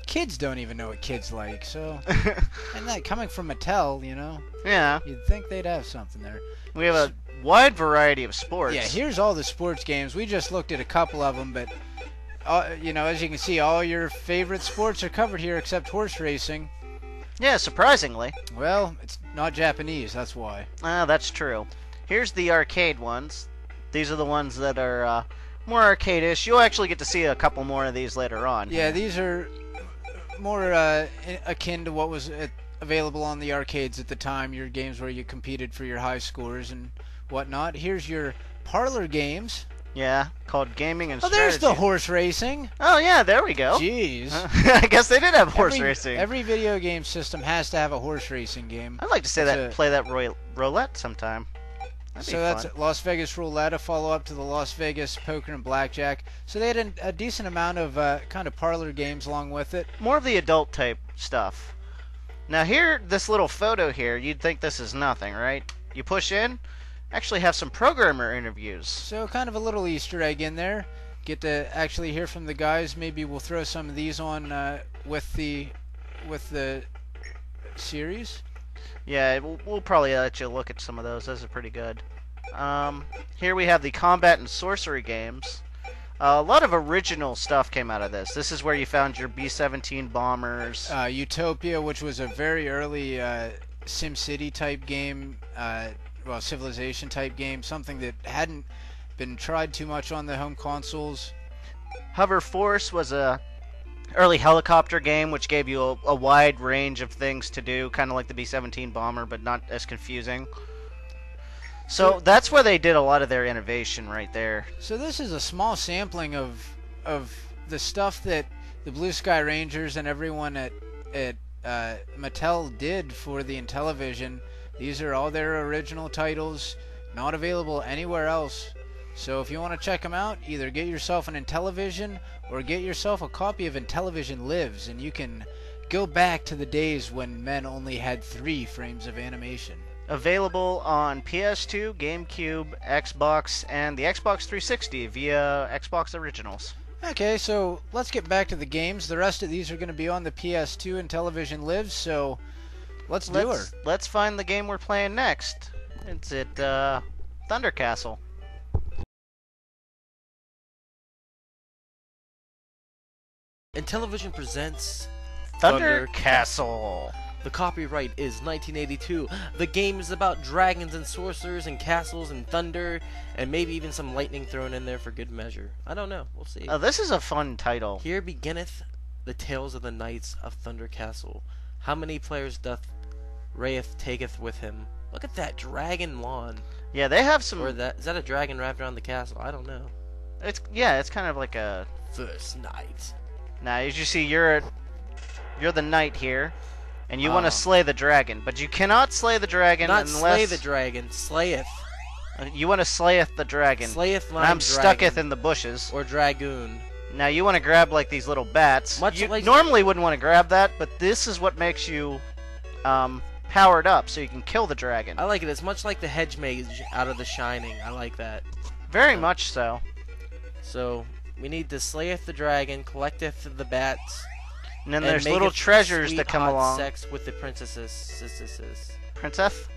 Kids don't even know what kids like, so... and that coming from Mattel, you know?
Yeah.
You'd think they'd have something there.
We have a wide variety of sports.
Yeah, here's all the sports games. We just looked at a couple of them, but... you know, as you can see, all your favorite sports are covered here except horse racing.
Yeah, surprisingly.
Well, it's not Japanese, that's why.
That's true. Here's the arcade ones. These are the ones that are more arcade-ish. You'll actually get to see a couple more of these later on.
Yeah, these are more akin to what was available on the arcades at the time, your games where you competed for your high scores and whatnot. Here's your parlor games.
Yeah, called Gaming and Strategy.
Oh, there's the horse racing.
Oh, yeah, there we go.
Jeez.
I guess they did have horse racing.
Every video game system has to have a horse racing game.
I'd like to say play that roulette sometime. That'd be fun.
That's Las Vegas Roulette, a follow-up to the Las Vegas Poker and Blackjack. So they had a decent amount of kind of parlor games along with it.
More of the adult-type stuff. Now here, this little photo here, you'd think this is nothing, right? You push in, actually have some programmer interviews.
So kind of a little Easter egg in there. Get to actually hear from the guys. Maybe we'll throw some of these on with the series.
Yeah, we'll probably let you look at some of those. Those are pretty good. Here we have the combat and sorcery games. A lot of original stuff came out of this. This is where you found your B-17 bombers.
Utopia, which was a very early SimCity type game, well, Civilization type game, something that hadn't been tried too much on the home consoles.
Hover Force was a early helicopter game which gave you a wide range of things to do, kind of like the B-17 bomber, but not as confusing. So that's where they did a lot of their innovation right there.
So this is a small sampling of the stuff that the Blue Sky Rangers and everyone at Mattel did for the Intellivision. These are all their original titles, not available anywhere else. So if you want to check them out, either get yourself an Intellivision or get yourself a copy of Intellivision Lives, and you can go back to the days when men only had 3 frames of animation.
Available on PS2, GameCube, Xbox, and the Xbox 360 via Xbox Originals.
Okay, so let's get back to the games. The rest of these are going to be on the PS2 and Intellivision Lives, so let's do her.
Let's find the game we're playing next. It's at Thunder Castle.
Intellivision presents
Thunder Castle.
The copyright is 1982. The game is about dragons and sorcerers and castles and thunder, and maybe even some lightning thrown in there for good measure. I don't know. We'll see.
This is a fun title.
Here beginneth the tales of the knights of Thunder Castle. How many players doth Wraith taketh with him? Look at that dragon lawn.
Yeah, they have some.
Or is that a dragon wrapped around the castle? I don't know.
It's kind of like a
first night.
Now, as you see, you're the knight here, and you want to slay the dragon, but you cannot slay the dragon
Not
unless
slay the dragon, slayeth.
You want to slayeth the dragon.
Slayeth
and I'm stucketh in the bushes.
Or dragoon.
Now you want to grab like these little bats. You
like
normally wouldn't want to grab that, but this is what makes you powered up, so you can kill the dragon.
I like it. It's much like the hedge mage out of The Shining. I like that.
Very much so.
So we need to slayeth the dragon, collecteth the bats,
and then there's little treasures that come along.
Sex with the princesses.
Princess?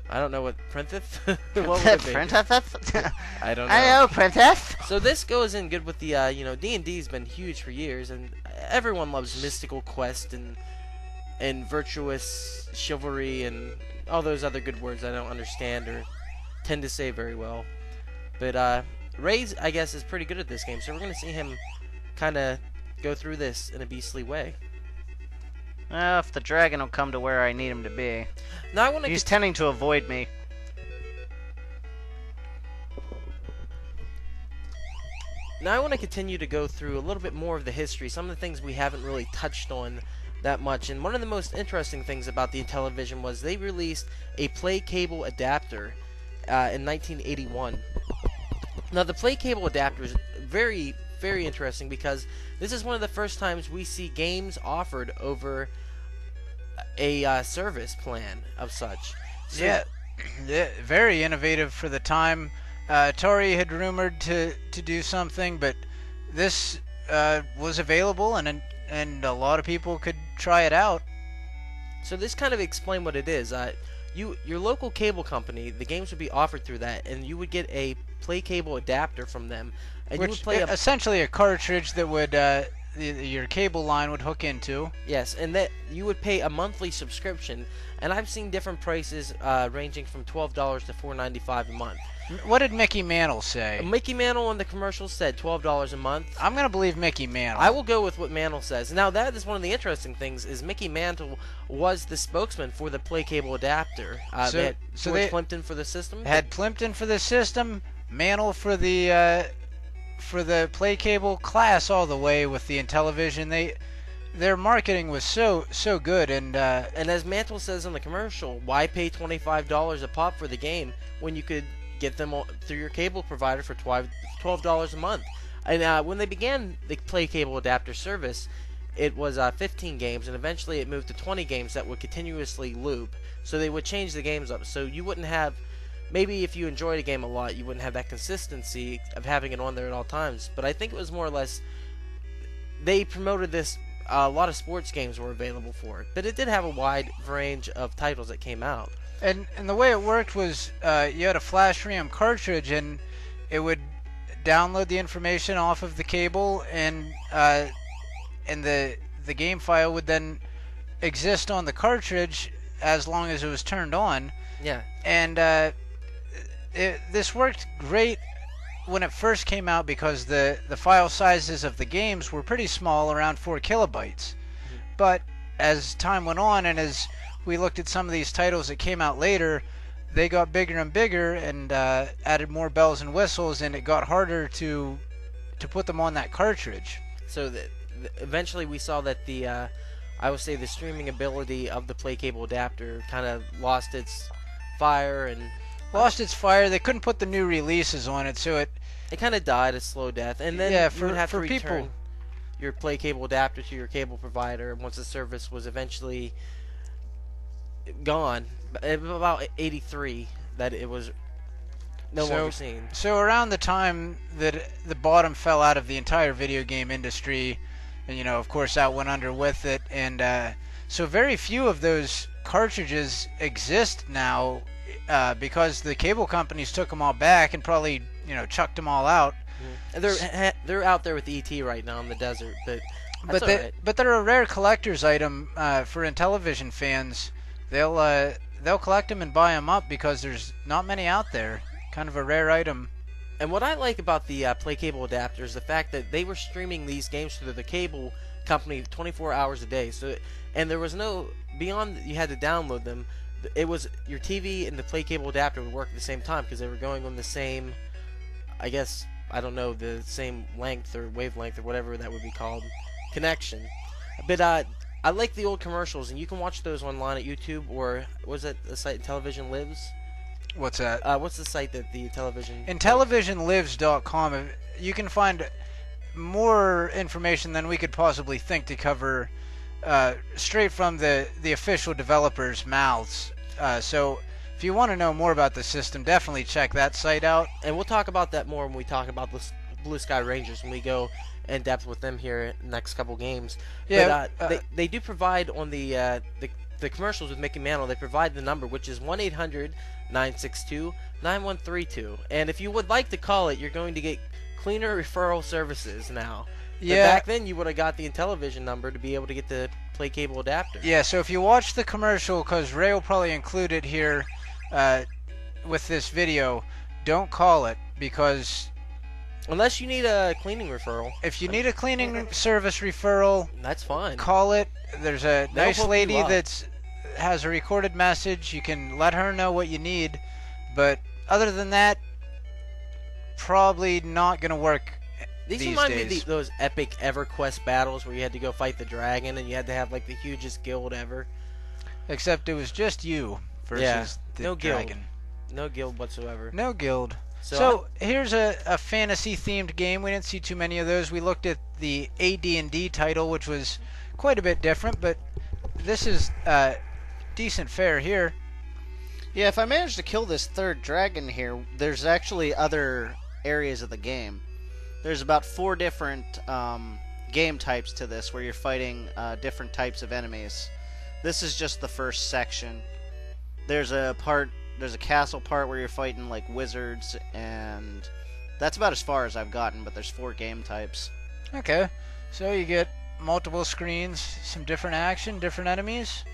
I don't know what princess. What
would
it be?
Princess?
I don't know.
Hello, princess.
So this goes in good with the D&D's been huge for years, and everyone loves mystical quest and virtuous chivalry and all those other good words I don't understand or tend to say very well. But Ray's, I guess, is pretty good at this game, so we're going to see him kind of go through this in a beastly way.
If the dragon will come to where I need him to be.
Now
He's tending to avoid me.
Now I want to continue to go through a little bit more of the history, some of the things we haven't really touched on that much. And one of the most interesting things about the Intellivision was they released a PlayCable adapter in 1981. Now the PlayCable adapter is very, very interesting because this is one of the first times we see games offered over a service plan of such.
Yeah, very innovative for the time. Atari had rumored to do something, but this was available, and a lot of people could try it out.
So this kind of explain what it is. Your local cable company, the games would be offered through that, and you would get a PlayCable adapter from them, and
Which
you would play
essentially a cartridge that would your cable line would hook into.
Yes, and that you would pay a monthly subscription, and I've seen different prices ranging from $12 to $4.95 a month.
What did Mickey Mantle say?
Mickey Mantle on the commercial said $12 a month.
I'm going to believe Mickey Mantle.
I will go with what Mantle says. Now, that is one of the interesting things, is Mickey Mantle was the spokesman for the PlayCable adapter. They had George Plimpton for the system.
Had Plimpton for the system, Mantle for the PlayCable, class all the way with the Intellivision. Their marketing was so good, and
as Mantle says in the commercial, why pay $25 a pop for the game when you could get them through your cable provider for $12 a month? And when they began the PlayCable adapter service, it was 15 games, and eventually it moved to 20 games that would continuously loop. So they would change the games up, so you wouldn't have, maybe if you enjoyed a game a lot, you wouldn't have that consistency of having it on there at all times. But I think it was more or less, they promoted this, a lot of sports games were available for it, but it did have a wide range of titles that came out.
And the way it worked was you had a flash RAM cartridge, and it would download the information off of the cable, and the game file would then exist on the cartridge as long as it was turned on.
Yeah.
And this worked great when it first came out because the file sizes of the games were pretty small, around 4 kilobytes. But as time went on, and as we looked at some of these titles that came out later, they got bigger and bigger, and added more bells and whistles, and it got harder to put them on that cartridge.
So eventually we saw that I would say the streaming ability of the PlayCable adapter kind of lost its fire, and
They couldn't put the new releases on it, so it
kind of died a slow death. And then you would have to return
people,
your PlayCable adapter to your cable provider once the service was eventually gone. About 83 that it was no longer seen.
So around the time that the bottom fell out of the entire video game industry, and of course that went under with it, and so very few of those cartridges exist now because the cable companies took them all back and probably chucked them all out.
They're out there with ET right now in the desert, but
they're a rare collector's item for Intellivision fans. They'll collect them and buy them up because there's not many out there. Kind of a rare item.
And what I like about the PlayCable adapter is the fact that they were streaming these games through the cable company 24 hours a day. And there was no, beyond you had to download them, it was your TV and the PlayCable adapter would work at the same time because they were going on the same, I guess, I don't know, the same length or wavelength or whatever that would be called, connection. But I like the old commercials, and you can watch those online at YouTube, or was it the site Intellivision Lives?
What's that?
What's the site that the television...
Intellivisionlives.com. You can find more information than we could possibly think to cover straight from the official developers' mouths. So if you want to know more about the system, definitely check that site out.
And we'll talk about that more when we talk about the Blue Sky Rangers, when we go in depth with them here in the next couple games.
Yeah,
but they do provide on the commercials with Mickey Mantle, they provide the number, which is 1-800-962-9132. And if you would like to call it, you're going to get cleaner referral services now.
Yeah.
But back then, you would have got the Intellivision number to be able to get the PlayCable adapter.
Yeah, so if you watch the commercial, because Ray will probably include it here with this video, don't call it, because...
Unless you need a cleaning referral.
If you need a cleaning service referral,
that's fine.
Call it. There's a nice lady
that
has a recorded message. You can let her know what you need. But other than that, probably not going to work these
remind
days.
Me of those epic EverQuest battles where you had to go fight the dragon and you had to have like the hugest guild ever.
Except it was just you versus the dragon.
Guild. No guild whatsoever.
No guild. So here's a fantasy-themed game. We didn't see too many of those. We looked at the AD&D title, which was quite a bit different, but this is decent fare here.
Yeah, if I manage to kill this third dragon here, there's actually other areas of the game. There's about 4 different game types to this, where you're fighting different types of enemies. This is just the first section. There's a castle part where you're fighting like wizards, and that's about as far as I've gotten, but there's 4 game types.
Okay, so you get multiple screens, some different action, different enemies.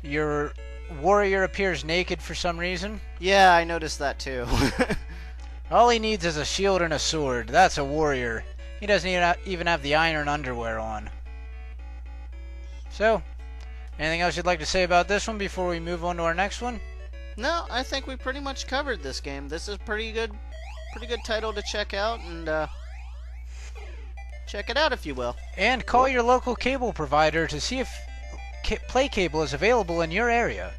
Your warrior appears naked for some reason.
Yeah, I noticed that too.
All he needs is a shield and a sword. That's a warrior. He doesn't even have the iron underwear on. So, anything else you'd like to say about this one before we move on to our next one?
No, I think we pretty much covered this game. This is pretty good title to check out, and check it out if you will.
And call your local cable provider to see if PlayCable is available in your area.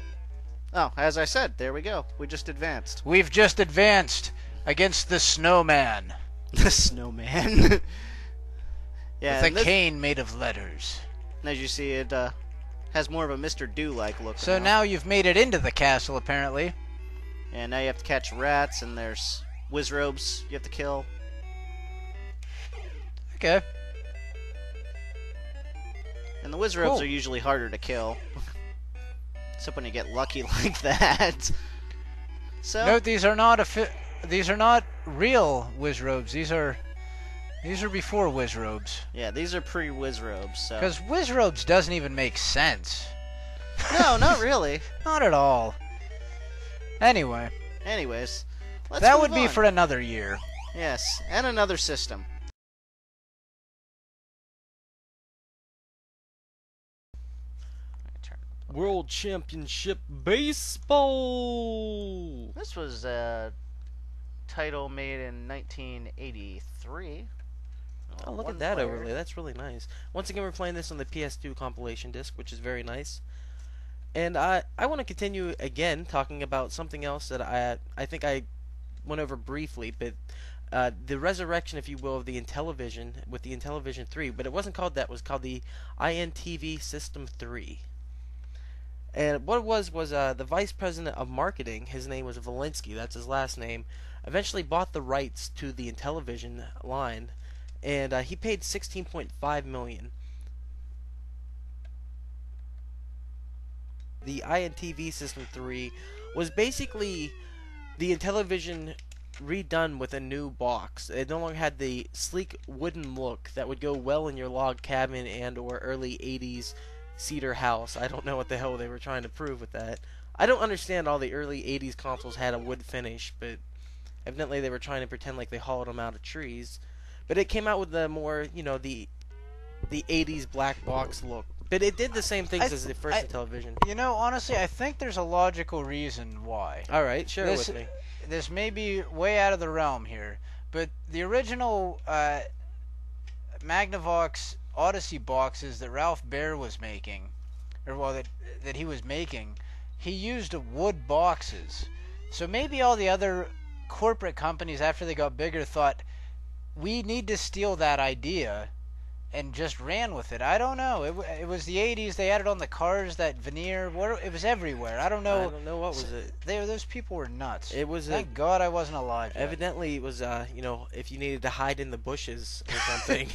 Oh, as I said, there we go. We just advanced.
We've just advanced against the snowman.
The snowman. Yeah,
with a cane made of letters.
As you see, it has more of a Mr. Do-like look.
So now you've made it into the castle, apparently.
And now you have to catch rats, and there's wizrobes you have to kill.
Okay.
And the wizrobes are usually harder to kill. Except when you get lucky like that. So
note these are not real wizrobes. These are before wizrobes.
Yeah, these are pre-wizrobes. So.
Because wizrobes doesn't even make sense.
No, not really.
Not at all. Anyways,
that
would be for another year.
Yes, and another system.
World Championship Baseball!
This was a title made in 1983.
Oh, look at that overlay. That's really nice. Once again, we're playing this on the PS2 compilation disc, which is very nice. And I want to continue again talking about something else that I think I went over briefly, but the resurrection, if you will, of the Intellivision with the Intellivision 3. But it wasn't called that. It was called the INTV System 3. And what it was the vice president of marketing, his name was Valinsky, that's his last name, eventually bought the rights to the Intellivision line, and he paid $16.5 million. The INTV System 3 was basically the Intellivision redone with a new box. It no longer had the sleek wooden look that would go well in your log cabin and or early 80s cedar house. I don't know what the hell they were trying to prove with that. I don't understand all the early 80s consoles had a wood finish, but evidently they were trying to pretend like they hollowed them out of trees. But it came out with the more, the 80s black box look. But it did the same things as the first Intellivision.
Honestly, I think there's a logical reason why.
Alright, share it with me.
This may be way out of the realm here, but the original Magnavox Odyssey boxes that Ralph Baer was making, that he was making, he used wood boxes. So maybe all the other corporate companies, after they got bigger, thought, we need to steal that idea, and just ran with it. I don't know. It was the 80s. They added on the cars, that veneer. It was everywhere. I don't know.
I don't know what was it.
Those people were nuts.
It was.
Thank God I wasn't alive yet.
Evidently, it was. If you needed to hide in the bushes or something,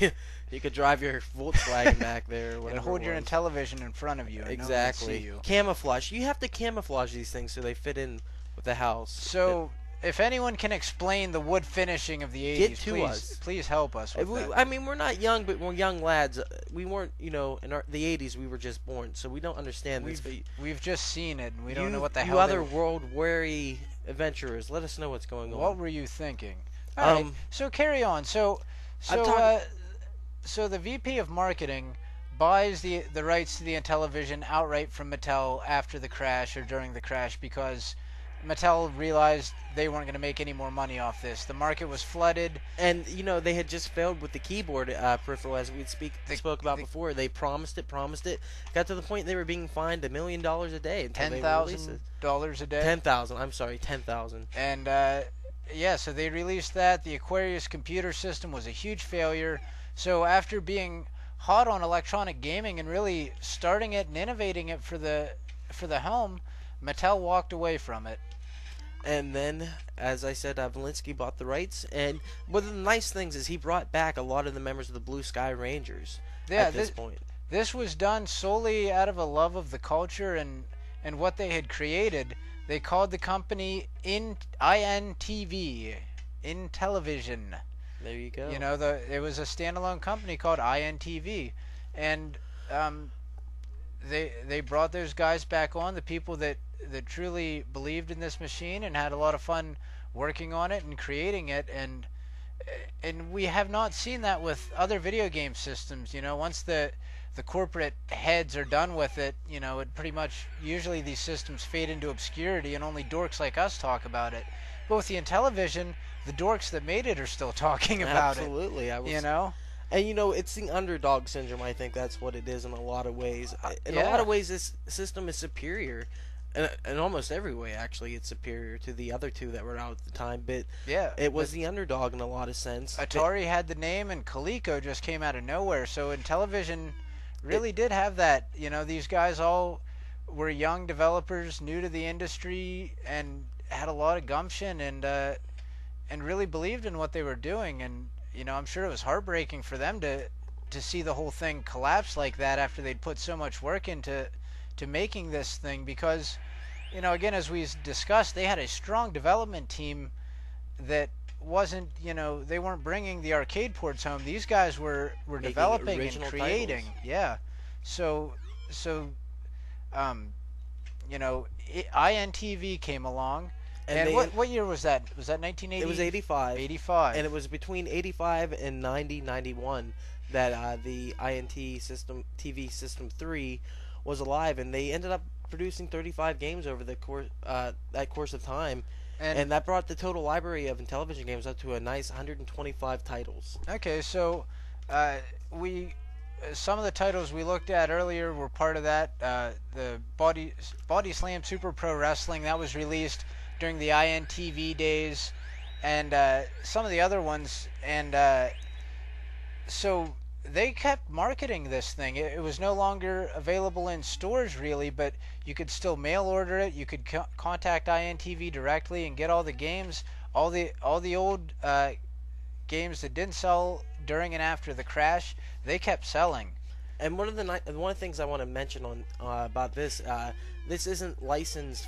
you could drive your Volkswagen back there. Or whatever.
And hold your Intellivision in front of you. And
exactly.
No one would see you.
Camouflage. You have to camouflage these things so they fit in with the house.
So. If anyone can explain the wood finishing of the 80s, please help us with that.
I mean, we're not young, but we're young the 80s, we were just born, so we don't understand this.
We've just seen it, and we don't know what the hell.
You other world-weary adventurers, let us know what's going on.
What were you thinking? All right, so carry on. So the VP of marketing buys the rights to the Intellivision outright from Mattel after the crash or during the crash because Mattel realized they weren't going to make any more money off this. The market was flooded.
And, they had just failed with the keyboard peripheral, as we spoke about before. They promised it. Got to the point they were being fined $1 million a day.
$10,000 a day?
$10,000. I'm sorry, $10,000.
And, so they released that. The Aquarius computer system was a huge failure. So after being hot on electronic gaming and really starting it and innovating it for the home, Mattel walked away from it.
And then, as I said, Valinsky bought the rights. And one of the nice things is he brought back a lot of the members of the Blue Sky Rangers at this point.
This was done solely out of a love of the culture and what they had created. They called the company INTV, Intellivision.
There you go.
You know, it was a standalone company called INTV, and they brought those guys back on, the people that truly believed in this machine and had a lot of fun working on it and creating it, and we have not seen that with other video game systems. You know, once the corporate heads are done with it, you know, it pretty much, usually these systems fade into obscurity and only dorks like us talk about it. But with the Intellivision, the dorks that made it are still talking about
Absolutely.
it. You know?
And, you know, it's the underdog syndrome. I think that's what it is in a lot of ways. In a lot of ways, this system is superior. In almost every way, actually, it's superior to the other two that were out at the time. But it was the underdog in a lot of sense.
Atari had the name, and Coleco just came out of nowhere. So Intellivision really did have that. You know, these guys all were young developers, new to the industry, and had a lot of gumption and really believed in what they were doing. And you know, I'm sure it was heartbreaking for them to see the whole thing collapse like that after they'd put so much work into making this thing, because, you know, again, as we discussed, they had a strong development team that wasn't, you know, they weren't bringing the arcade ports home. These guys were developing and creating.
Titles.
Yeah. So you know, INTV came along. And what year was that? Was that 1980?
It was 85.
85.
And it was between 85 and 91 that the INT system, TV System 3, was alive, and they ended up producing 35 games over the course of time, and that brought the total library of Intellivision games up to a nice 125 titles.
Okay, so some of the titles we looked at earlier were part of that. The Body Slam Super Pro Wrestling, that was released during the INTV days, and some of the other ones, and so they kept marketing this thing. It was no longer available in stores, really, but you could still mail order it. You could contact INTV directly and get all the games, all the old games that didn't sell during and after the crash. They kept selling.
And one of the things I want to mention on about this, this isn't licensed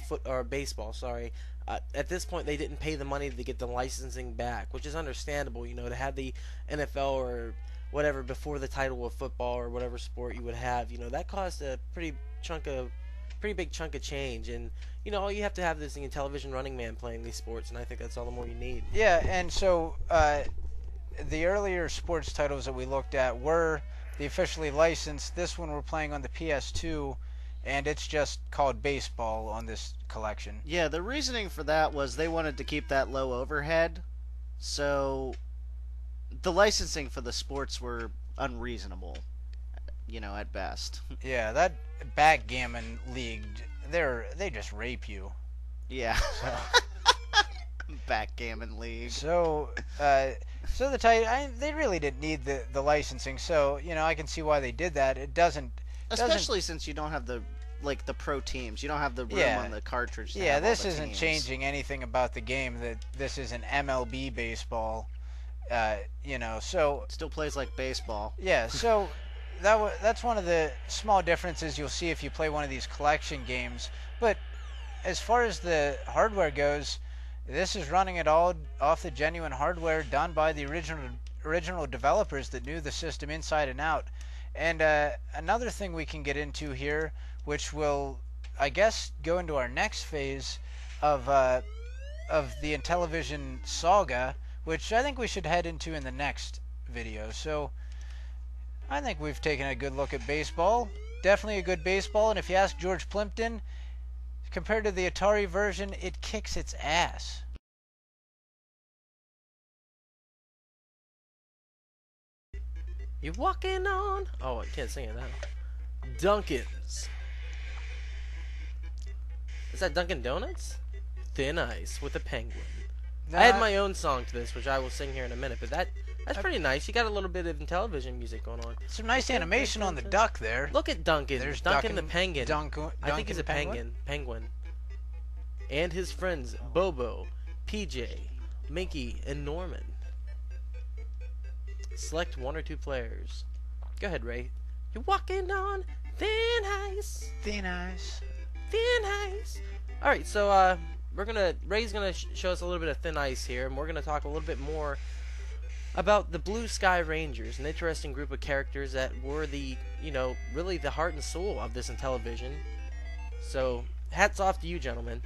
baseball. Sorry. At this point, they didn't pay the money to get the licensing back, which is understandable. You know, to have the NFL or whatever before the title of football or whatever sport you would have, you know, that cost a pretty big chunk of change. And you know, all you have to have is the Intellivision running man playing these sports, and I think that's all the more you need.
Yeah, and so the earlier sports titles that we looked at were the officially licensed. This one we're playing on the PS2, and it's just called Baseball on this collection.
Yeah, the reasoning for that was they wanted to keep that low overhead, so the licensing for the sports were unreasonable, you know, at best.
Yeah, that backgammon league, they just rape you.
Yeah. So. Backgammon league.
So the title, they really didn't need the licensing. So, you know, I can see why they did that. It doesn't,
especially since you don't have the pro teams. You don't have the room on the cartridge.
Yeah, this isn't changing anything about the game. That this is an MLB baseball. You know, so
it still plays like baseball.
Yeah, so that's one of the small differences you'll see if you play one of these collection games. But as far as the hardware goes, this is running it all off the genuine hardware done by the original developers that knew the system inside and out. And another thing we can get into here, which will, I guess, go into our next phase of the Intellivision saga, which I think we should head into in the next video. So I think we've taken a good look at baseball. Definitely a good baseball, and if you ask George Plimpton, compared to the Atari version, it kicks its ass.
You're walking on... Oh, I can't sing it now. Dunkin's. Is that Dunkin' Donuts? Thin Ice with a penguin. I had my own song to this, which I will sing here in a minute, but that's pretty nice. You got a little bit of Intellivision music going on.
Some nice animation on the duck there.
Look at Duncan.
There's
Duncan the penguin.
I think
he's a penguin. and his friends Bobo, PJ, Minky, and Norman. Select 1 or 2 players. Go ahead, Ray. You're walking on thin ice.
Thin ice.
Thin ice. Alright, so Ray's gonna show us a little bit of thin ice here, and we're gonna talk a little bit more about the Blue Sky Rangers, an interesting group of characters that were the, really the heart and soul of this Intellivision. So, hats off to you, gentlemen.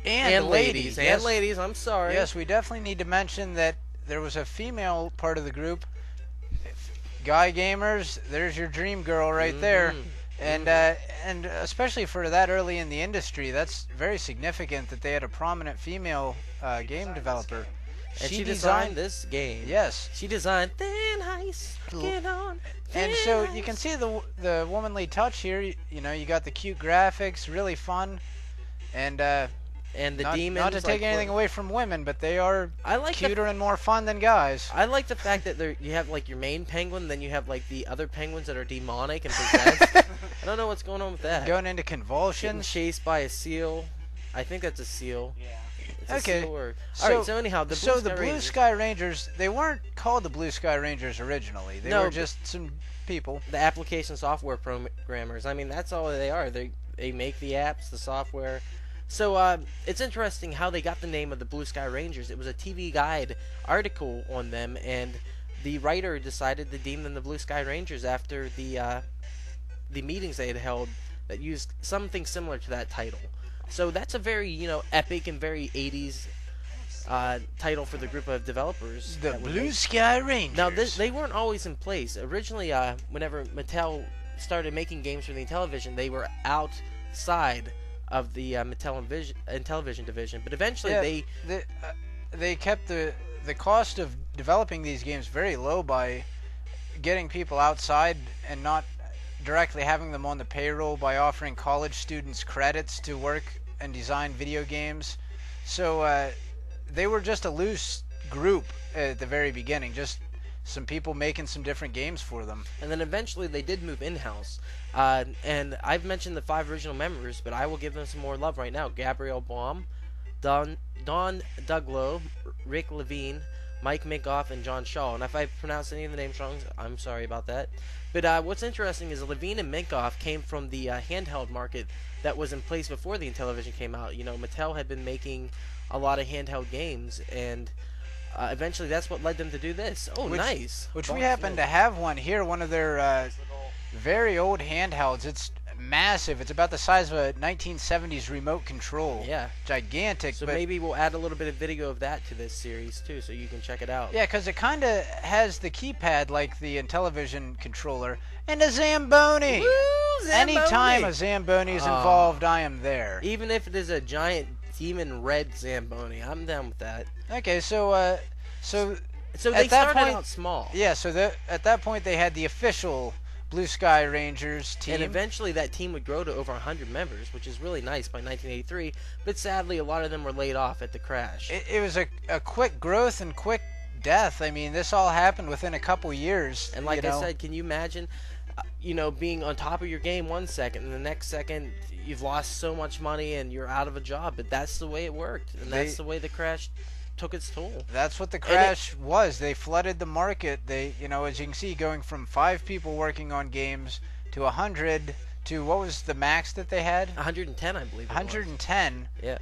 And ladies.
And
yes.
ladies, I'm sorry.
Yes, we definitely need to mention that there was a female part of the group. Guy gamers, there's your dream girl right there. And especially for that early in the industry, that's very significant that they had a prominent female game developer.
And she designed this game.
Yes.
She designed Thin Ice. Get on.
And so you can see the womanly touch here. You got the cute graphics, really fun, and the demons. Not to take anything away from women, but they are cuter and more fun than guys.
I like the fact that you have like your main penguin, then you have like the other penguins that are demonic and possessed. I don't know what's going on with that.
Going into convulsions.
Getting chased by a seal. I think that's a seal.
Yeah.
Okay. Alright, so anyhow, the
Blue Sky Rangers, they weren't called the Blue Sky Rangers originally. They were just some people.
The application software programmers. I mean, that's all they are. They make the apps, the software. So it's interesting how they got the name of the Blue Sky Rangers. It was a TV Guide article on them, and the writer decided to deem them the Blue Sky Rangers after the meetings they had held that used something similar to that title. So that's a very, epic and very 80s title for the group of developers.
The Blue Sky Rangers.
Now, they weren't always in place. Originally, whenever Mattel started making games for the Intellivision, they were outside of the Intellivision division. But eventually,
they kept the cost of developing these games very low by getting people outside and not directly having them on the payroll, by offering college students credits to work and design video games. So they were just a loose group at the very beginning, just some people making some different games for them.
And then eventually they did move in-house. And I've mentioned the 5 original members, but I will give them some more love right now. Gabrielle Baum, Don Duglow, Rick Levine, Mike Minkoff, and John Shaw. And if I pronounced any of the names wrong, I'm sorry about that. But what's interesting is Levine and Minkoff came from the handheld market that was in place before the Intellivision came out. Mattel had been making a lot of handheld games, and eventually that's what led them to do this. Nice.
Which we happen to have one here, one of their very old handhelds. It's massive. It's about the size of a 1970s remote control.
Yeah.
Gigantic.
So maybe we'll add a little bit of video of that to this series too, so you can check it out.
Yeah, because it kind of has the keypad like the Intellivision controller, and a Zamboni.
Woo, Zamboni!
Anytime a Zamboni is involved, I am there.
Even if it is a giant demon red Zamboni, I'm down with that.
Okay, so
they started out small.
Yeah, so at that point they had the official Blue Sky Rangers team.
And eventually that team would grow to over 100 members, which is really nice by 1983. But sadly, a lot of them were laid off at the crash.
It was a quick growth and quick death. I mean, this all happened within a couple years.
And like I said, can you imagine, being on top of your game one second, and the next second you've lost so much money and you're out of a job? But that's the way it worked, and that's the way the crash took its toll.
That's what the crash was. They flooded the market. They, as you can see, going from 5 people working on games to 100 to what was the max that they had?
110, I believe.
110.
Yeah.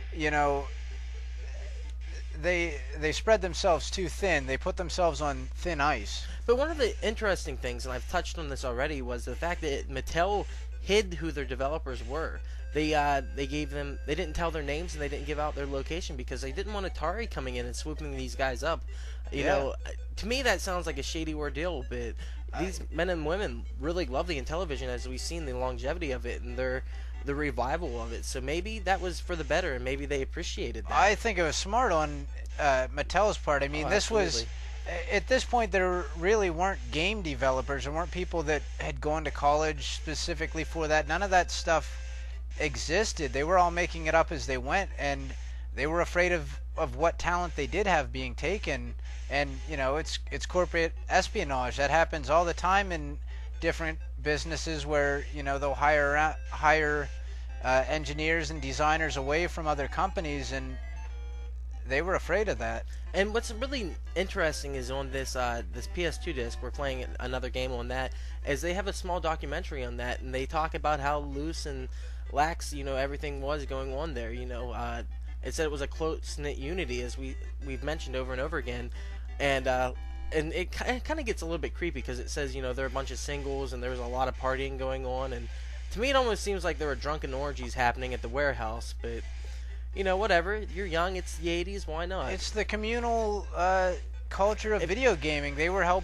They spread themselves too thin. They put themselves on thin ice.
But one of the interesting things, and I've touched on this already, was the fact that Mattel hid who their developers were. They didn't tell their names, and they didn't give out their location because they didn't want Atari coming in and swooping these guys up. To me that sounds like a shady ordeal, but these men and women really love the Intellivision, as we've seen the longevity of it and the revival of it. So maybe that was for the better, and maybe they appreciated that.
I think it was smart on Mattel's part. I mean, this was, at this point, there really weren't game developers. There weren't people that had gone to college specifically for that. None of that stuff existed. They were all making it up as they went, and they were afraid of what talent they did have being taken. And it's corporate espionage that happens all the time in different businesses where they'll hire engineers and designers away from other companies, and they were afraid of that.
And what's really interesting is on this this PS2 disc, we're playing another game on that, is they have a small documentary on that, and they talk about how loose and lax, everything was going on there. It said it was a close-knit unity, as we've mentioned over and over again, and it kind of gets a little bit creepy because it says, there are a bunch of singles and there was a lot of partying going on, and to me it almost seems like there were drunken orgies happening at the warehouse, but whatever. You're young, it's the 80s, why not?
It's the communal culture of video gaming. They were help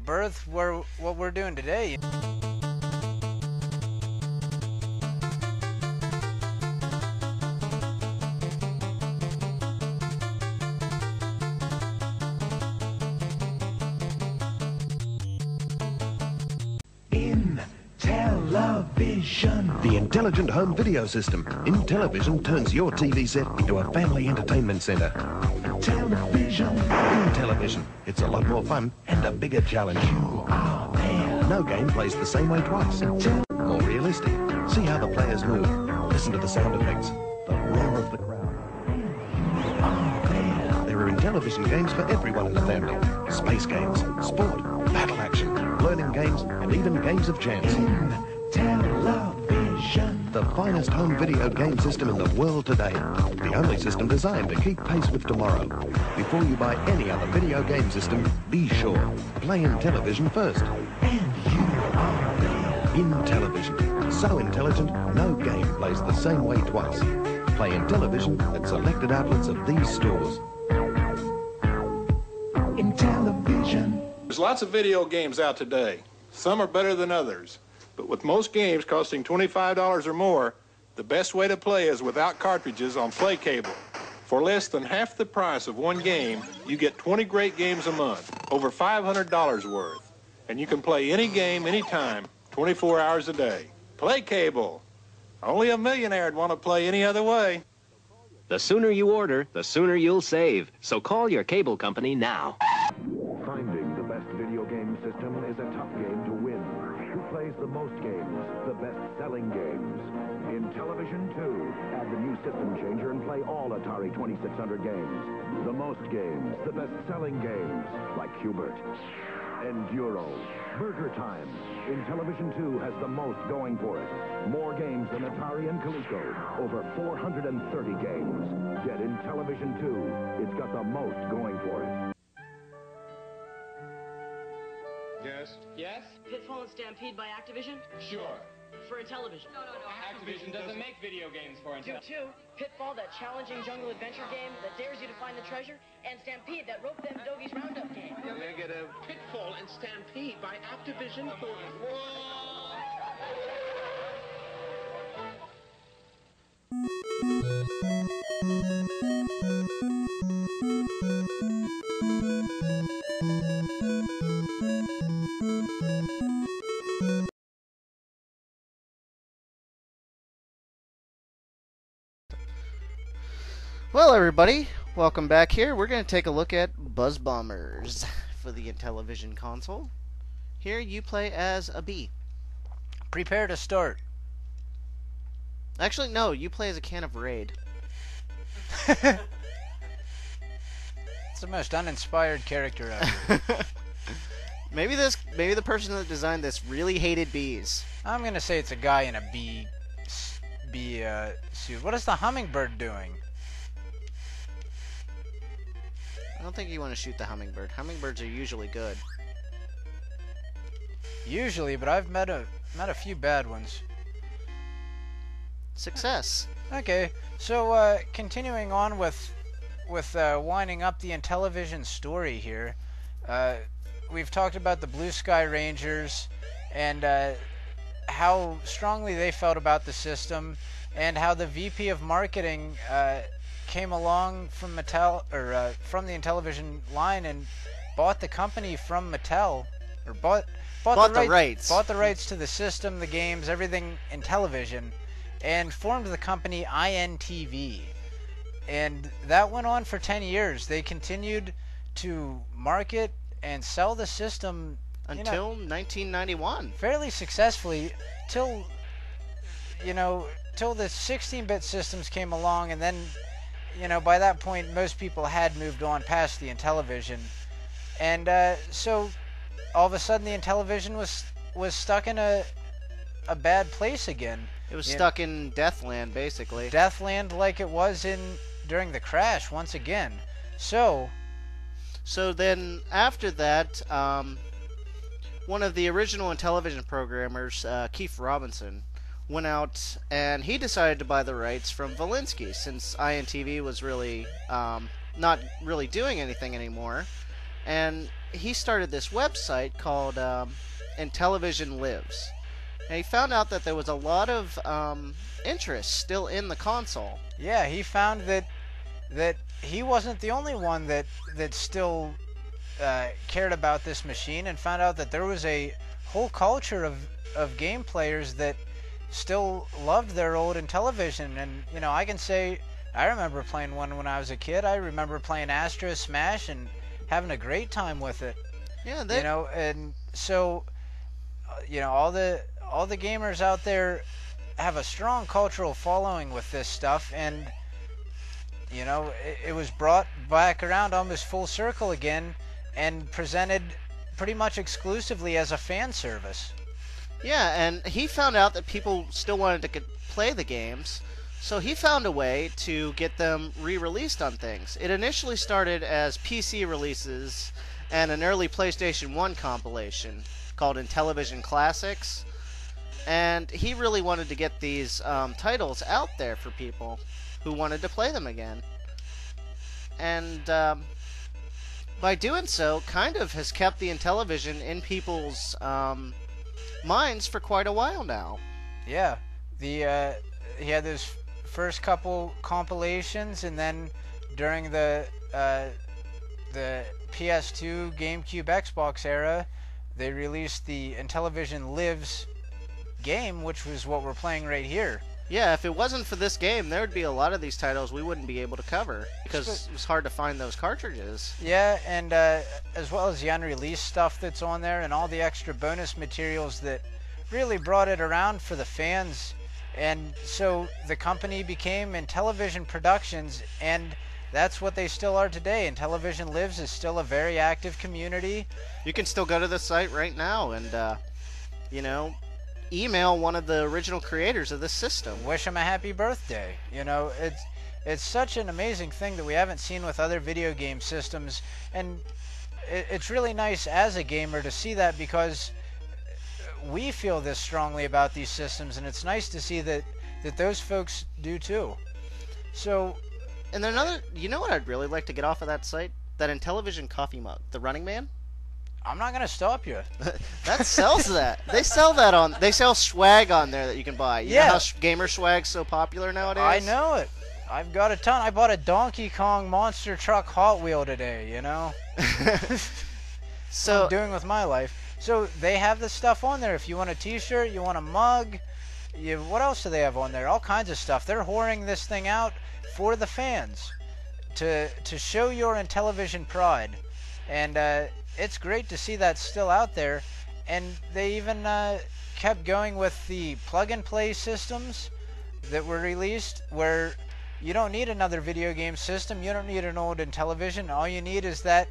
birth what we're doing today.
The intelligent home video system. Intellivision turns your TV set into a family entertainment center. Intellivision. It's a lot more fun and a bigger challenge. No game plays the same way twice. More realistic. See how the players move. Listen to the sound effects. The roar of the crowd. There are Intellivision games for everyone in the family. Space games, sport, battle action, learning games, and even games of chance. The finest home video game system in the world today. The only system designed to keep pace with tomorrow. Before you buy any other video game system, be sure. Play Intellivision first. And you are Intellivision. So intelligent, no game plays the same way twice. Play Intellivision at selected outlets of these stores.
Intellivision. There's lots of video games out today. Some are better than others. But with most games costing $25 or more, the best way to play is without cartridges on PlayCable. For less than half the price of one game, you get 20 great games a month, over $500 worth. And you can play any game, anytime, 24 hours a day. PlayCable. Only a millionaire'd want to play any other way.
The sooner you order, the sooner you'll save. So call your cable company now.
Finding the best video game system is a tough game to win. Who plays the most games, the best-selling games? Intellivision 2. Add the new system changer and play all Atari 2600 games. The most games, the best-selling games, like Hubert, Enduro, Burger Time. Intellivision 2 has the most going for it. More games than Atari and Coleco. Over 430 games. Get Intellivision 2. It's got the most going for it.
Yes?
Yes? Pitfall and Stampede by Activision?
Sure.
For Intellivision.
No. Activision doesn't make video games for Intellivision.
You too. Pitfall, that challenging jungle adventure game that dares you to find the treasure, and Stampede, that rope them doggies roundup game.
Negative. Pitfall and Stampede by Activision for...
Well, everybody, welcome back here. We're going to take a look at Buzz Bombers for the Intellivision console. Here you play as a bee.
Prepare to start.
Actually, no, you play as a can of Raid.
It's the most uninspired character ever.
Maybe the person that designed this really hated bees.
I'm going to say it's a guy in a bee suit. What is the hummingbird doing?
I don't think you want to shoot the hummingbird. Hummingbirds are usually good.
Usually, but I've met a few bad ones.
Success.
Okay, so continuing on with winding up the Intellivision story here, we've talked about the Blue Sky Rangers and how strongly they felt about the system, and how the VP of marketing came along from Mattel, or from the Intellivision line, and bought the company from Mattel, or bought the rights to the system, the games, everything Intellivision, and formed the company INTV. And that went on for 10 years. They continued to market and sell the system
until 1991.
Fairly successfully, till you know, till the 16-bit systems came along, and then, you know, by that point, most people had moved on past the Intellivision. And so, all of a sudden, the Intellivision was stuck in a bad place again.
It was stuck in Deathland, basically.
Deathland, like it was during the crash, once again. So
then, after that, one of the original Intellivision programmers, Keith Robinson, went out and he decided to buy the rights from Valinsky, since INTV was really not really doing anything anymore. And he started this website called Intellivision Lives. And he found out that there was a lot of interest still in the console.
Yeah, he found that he wasn't the only one that still cared about this machine, and found out that there was a whole culture of game players that still loved their old Intellivision. And, you know, I can say I remember playing one when I was a kid. I remember playing Astro, Smash, and having a great time with it.
Yeah,
you know, and so, you know, all the gamers out there have a strong cultural following with this stuff, and, you know, it was brought back around almost full circle again and presented pretty much exclusively as a fan service.
Yeah, and he found out that people still wanted to play the games, so he found a way to get them re-released on things. It initially started as PC releases and an early PlayStation 1 compilation called Intellivision Classics, and he really wanted to get these titles out there for people who wanted to play them again. And by doing so, kind of has kept the Intellivision in people's minds for quite a while now.
Yeah, he had those first couple compilations, and then during the PS2, GameCube, Xbox era, they released the Intellivision Lives game, which was what we're playing right here.
Yeah, if it wasn't for this game, there would be a lot of these titles we wouldn't be able to cover, because it was hard to find those cartridges.
Yeah, and as well as the unreleased stuff that's on there, and all the extra bonus materials that really brought it around for the fans. And so the company became Intellivision Productions, and that's what they still are today. Intellivision Lives is still a very active community.
You can still go to the site right now and, you know, email one of the original creators of this system.
Wish him a happy birthday. You know, it's such an amazing thing that we haven't seen with other video game systems, and it's really nice as a gamer to see that, because we feel this strongly about these systems, and it's nice to see that those folks do too. So,
and then you know what I'd really like to get off of that site? That Intellivision coffee mug, the Running Man.
I'm not gonna stop you.
That sells that. They sell that they sell swag on there that you can buy. You know how gamer swag's so popular nowadays?
I know it. I've got a ton. I bought a Donkey Kong monster truck Hot Wheel today, you know? So, what I'm doing with my life. So they have this stuff on there. If you want a t-shirt, you want a mug, what else do they have on there? All kinds of stuff. They're whoring this thing out for the fans to show your Intellivision pride. And it's great to see that still out there. And they even kept going with the plug-and-play systems that were released, where you don't need another video game system. You don't need an old Intellivision. All you need is that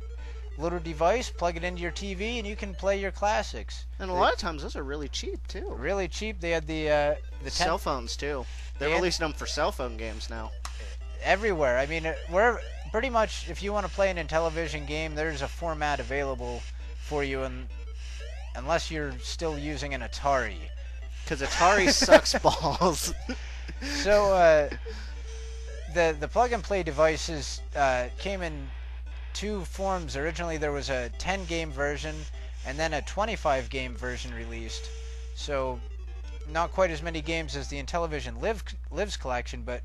little device, plug it into your TV, and you can play your classics.
And a lot of times those are really cheap too.
Really cheap. They had the
cell phones too. They're releasing them for cell phone games now.
Everywhere. I mean, we're pretty much, if you want to play an Intellivision game, there's a format available for you, and unless you're still using an Atari,
because Atari sucks balls.
So the plug and play devices came in two forms. Originally there was a 10 game version and then a 25 game version released, so not quite as many games as the Intellivision Lives collection, but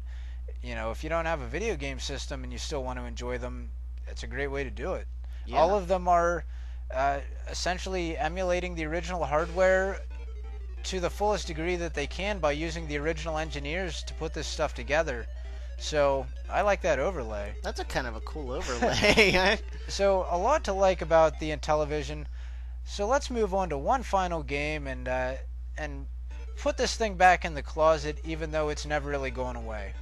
you know, if you don't have a video game system and you still want to enjoy them, it's a great way to do it. Yeah. All of them are essentially emulating the original hardware to the fullest degree that they can by using the original engineers to put this stuff together. So I like that overlay.
That's a kind of a cool overlay.
So a lot to like about the Intellivision. So let's move on to one final game, and put this thing back in the closet, even though it's never really going away.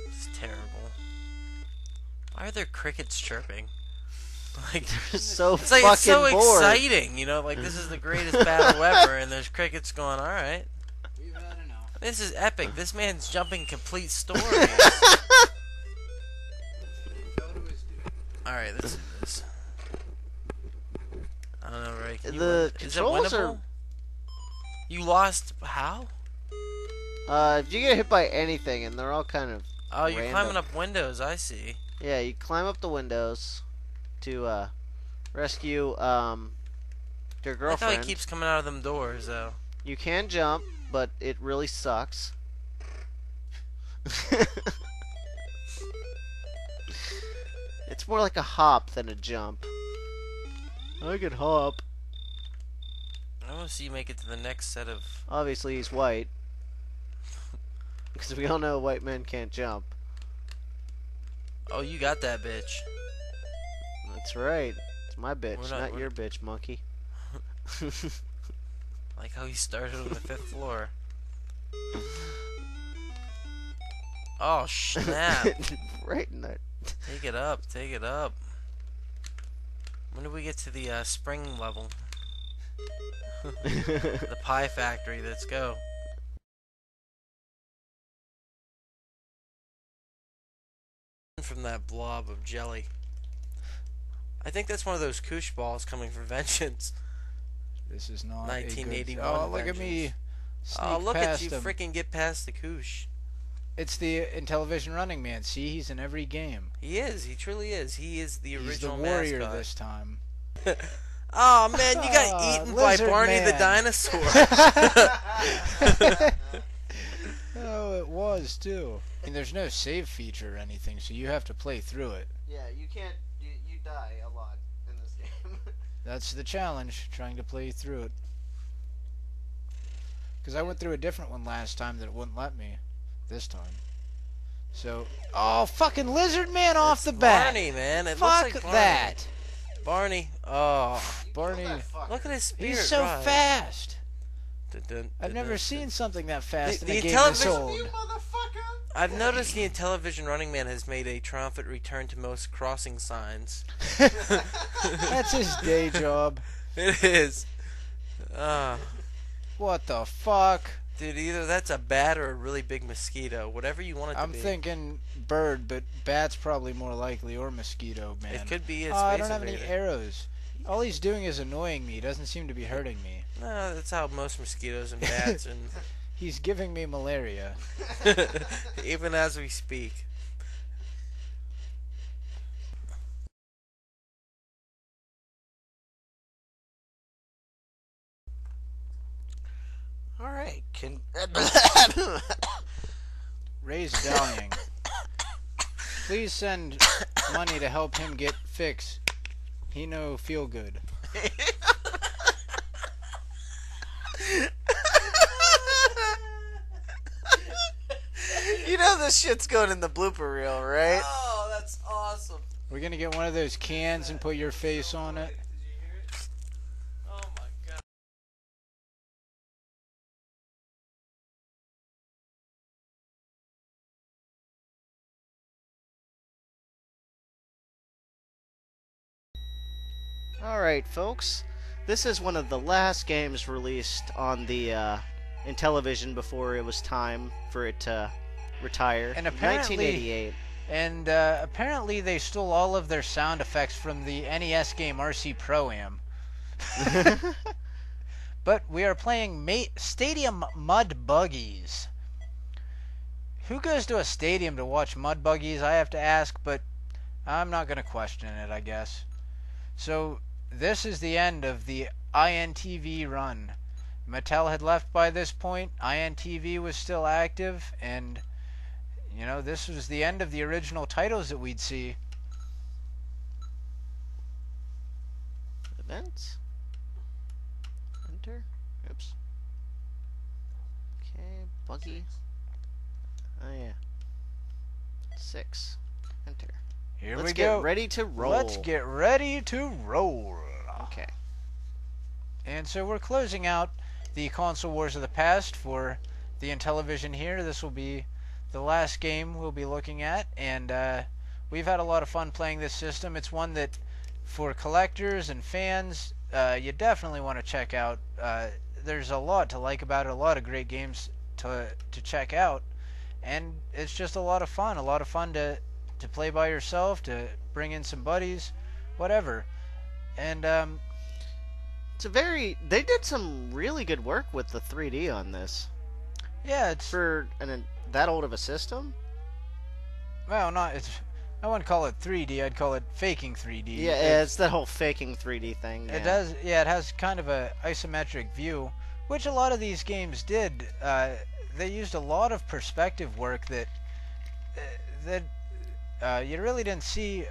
It's terrible. Why are there crickets chirping? Like,
they're so
it's like
fucking
it's so
bored.
exciting, you know, like this is the greatest battle ever, and there's crickets going, alright. This is epic. This man's jumping complete stories. Alright, let's do this. I don't know, Ray. Can you
The
is it
controls
winnable?
are...
You lost how?
If you get hit by anything, and they're all kind of
Oh, you're
random.
climbing up windows, I see.
Yeah, you climb up the windows to rescue your girlfriend.
I thought he keeps coming out of them doors, though.
You can jump, but it really sucks. It's more like a hop than a jump. I could hop.
I want to see you make it to the next set of...
Obviously, he's white. Because we all know white men can't jump.
Oh, you got that bitch.
That's right. It's my bitch, not
we're-
your bitch, monkey.
Like how he started on the 5th floor. Oh, snap.
Right in there.
Take it up, take it up. When do we get to the spring level? The pie factory, let's go. From that blob of jelly. I think that's one of those koosh balls coming for vengeance.
This is not
1981.
Oh, look at me.
Oh, look at you
him.
freaking get past the koosh.
It's the Intellivision Running Man. See, he's in every game.
He is. He truly is. He is the original
He's the warrior
mascot.
this time.
Oh man, you got eaten by
Lizard
Barney the
Man.
dinosaur.
Oh, it was too. I mean, there's no save feature or anything, so you have to play through it.
Yeah, you can't. You die a lot in this game.
That's the challenge, trying to play through it. Because I went through a different one last time that it wouldn't let me. This time. So, oh, fucking Lizard Man off the bat.
Barney, man. It
Fuck
looks like Barney.
that.
Barney. Oh.
Barney.
Look at his spirit.
He's so
rise.
fast.
Dun, dun,
I've
dun,
never
dun,
seen
dun.
something that fast in
The
a game this
Intellivision-
old.
I've noticed the Intellivision Running Man has made a triumphant return to most crossing signs.
That's his day job.
It is.
What the fuck?
Dude, either that's a bat or a really big mosquito. Whatever you want it to
I'm
be.
thinking bird, but bat's probably more likely, or mosquito, man.
It could be a
Oh, I
space
don't have any
invader.
arrows. All he's doing is annoying me. He doesn't seem to be hurting me.
No, that's how most mosquitoes and bats and
He's giving me malaria.
even as we speak.
All right.
Ray's dying. Please send money to help him get fixed. He no feel good.
You know this shit's going in the blooper reel, right?
Oh, that's awesome.
We're gonna get one of those cans and put your face on it.
Oh my god.
Alright, folks. This is one of the last games released on the Intellivision before it was time for it to retire.
And apparently,
1988.
And apparently they stole all of their sound effects from the NES game RC Pro-Am. But we are playing Stadium Mud Buggies. Who goes to a stadium to watch mud buggies, I have to ask, but I'm not going to question it, I guess. So, this is the end of the INTV run. Mattel had left by this point, INTV was still active, and, you know, this was the end of the original titles that we'd see.
Events. Enter. Oops. Okay, buggy. Oh yeah. 6. Enter.
Here
Let's
we
get
go.
ready to roll.
Let's get ready to roll.
Okay.
And so we're closing out the Console Wars of the Past for the Intellivision here. This will be the last game we'll be looking at, and we've had a lot of fun playing this system. It's one that, for collectors and fans, you definitely want to check out. There's a lot to like about it, a lot of great games to check out, and it's just a lot of fun. A lot of fun to play by yourself, to bring in some buddies, whatever. And
they did some really good work with the 3D on this.
Yeah, it's
for that old of a system.
Well, I wouldn't call it 3D. I'd call it faking 3D.
Yeah, it's that whole faking 3D thing.
It does. Yeah, it has kind of a isometric view, which a lot of these games did. They used a lot of perspective work that you really didn't see.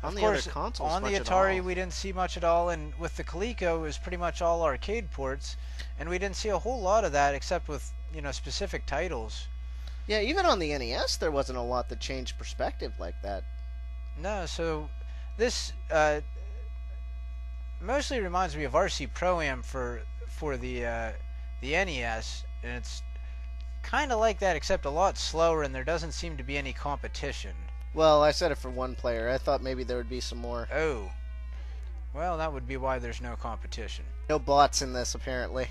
On
of
the
course,
other consoles,
on the
much
Atari,
at all.
we didn't see much at all, and with the Coleco, it was pretty much all arcade ports, and we didn't see a whole lot of that except with specific titles.
Yeah, even on the NES, there wasn't a lot that changed perspective like that.
No, so this mostly reminds me of RC Pro-Am for the NES, and it's kind of like that, except a lot slower, and there doesn't seem to be any competition.
Well, I said it for one player. I thought maybe there would be some more.
Oh. Well, that would be why there's no competition.
No bots in this, apparently.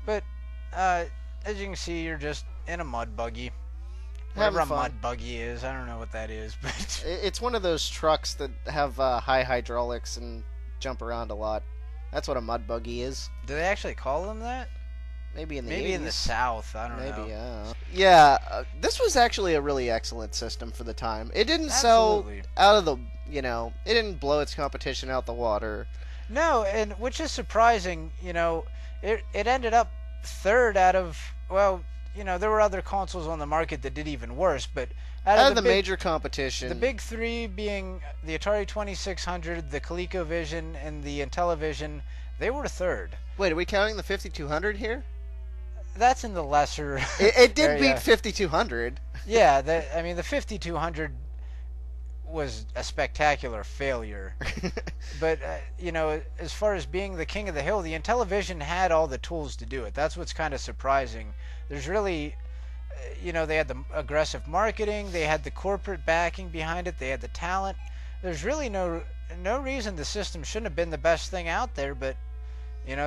But, as you can see, you're just in a mud buggy. Whatever a mud buggy is, I don't know what that is, but...
It's one of those trucks that have high hydraulics and jump around a lot. That's what a mud buggy is.
Do they actually call them that?
Maybe in the 80s.
In the South, I don't know.
Maybe, yeah. This was actually a really excellent system for the time. It didn't sell out of the, it didn't blow its competition out the water.
No, and which is surprising, it ended up third out of, well, there were other consoles on the market that did even worse, but
out of the major competition.
The big three being the Atari 2600, the ColecoVision, and the Intellivision, they were third.
Wait, are we counting the 5200 here?
That's in the lesser.
It did beat 5200.
Yeah, the 5200 was a spectacular failure. But as far as being the king of the hill, the Intellivision had all the tools to do it. That's what's kind of surprising. There's really, they had the aggressive marketing, they had the corporate backing behind it, they had the talent. There's really no reason the system shouldn't have been the best thing out there, but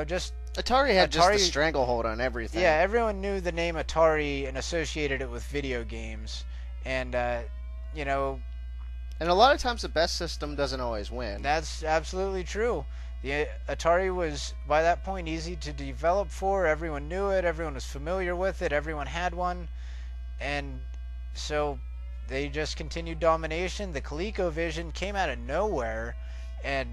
just
Atari had just the stranglehold on everything.
Yeah, everyone knew the name Atari and associated it with video games, and and
a lot of times the best system doesn't always win.
That's absolutely true. The Atari was by that point easy to develop for. Everyone knew it. Everyone was familiar with it. Everyone had one, and so they just continued domination. The ColecoVision came out of nowhere, and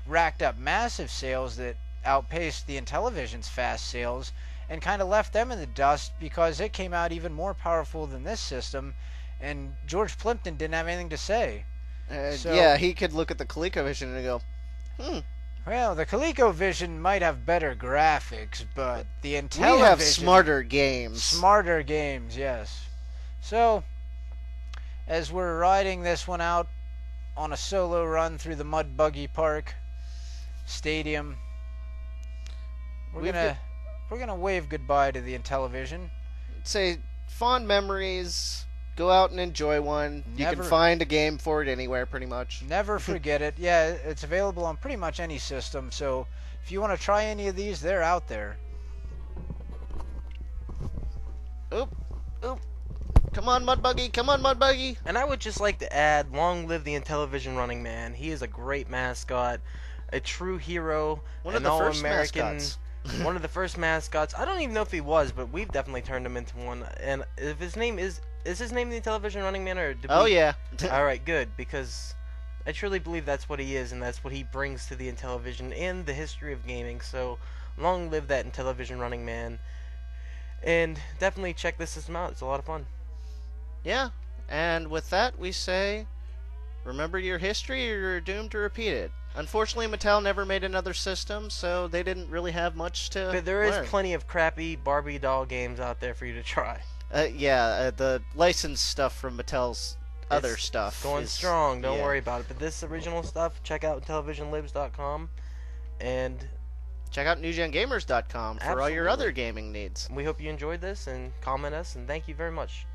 racked up massive sales that outpaced the Intellivision's fast sales, and kind of left them in the dust because it came out even more powerful than this system, and George Plimpton didn't have anything to say.
Yeah, he could look at the ColecoVision and go,
well, the ColecoVision might have better graphics, but the Intellivision...
We have smarter games.
Smarter games, yes. So, as we're riding this one out on a solo run through the Mud Buggy Park Stadium, we're gonna wave goodbye to the Intellivision.
Say fond memories. Go out and enjoy one. You can find a game for it anywhere, pretty much.
Never forget it. Yeah, it's available on pretty much any system. So if you want to try any of these, they're out there.
Oop. Come on, Mud Buggy. Come on, Mud Buggy.
And I would just like to add, long live the Intellivision Running Man. He is a great mascot, a true hero, an all-American. One of the first mascots. I don't even know if he was, but we've definitely turned him into one. And if his name is his name the Intellivision Running Man, or
yeah.
All right, good, because I truly believe that's what he is, and that's what he brings to the Intellivision and the history of gaming. So long live that Intellivision Running Man, and definitely check this system out. It's a lot of fun.
Yeah, and with that we say, remember your history or you're doomed to repeat it. Unfortunately, Mattel never made another system, so they didn't really have much to
But there
learn.
is plenty of crappy Barbie doll games out there for you to try.
The licensed stuff from Mattel's other stuff.
Going
is,
strong. Don't
yeah.
worry about it. But this original stuff, check out IntellivisionLives.com and
check out NewGenGamers.com for all your other gaming needs.
We hope you enjoyed this and comment us, and thank you very much.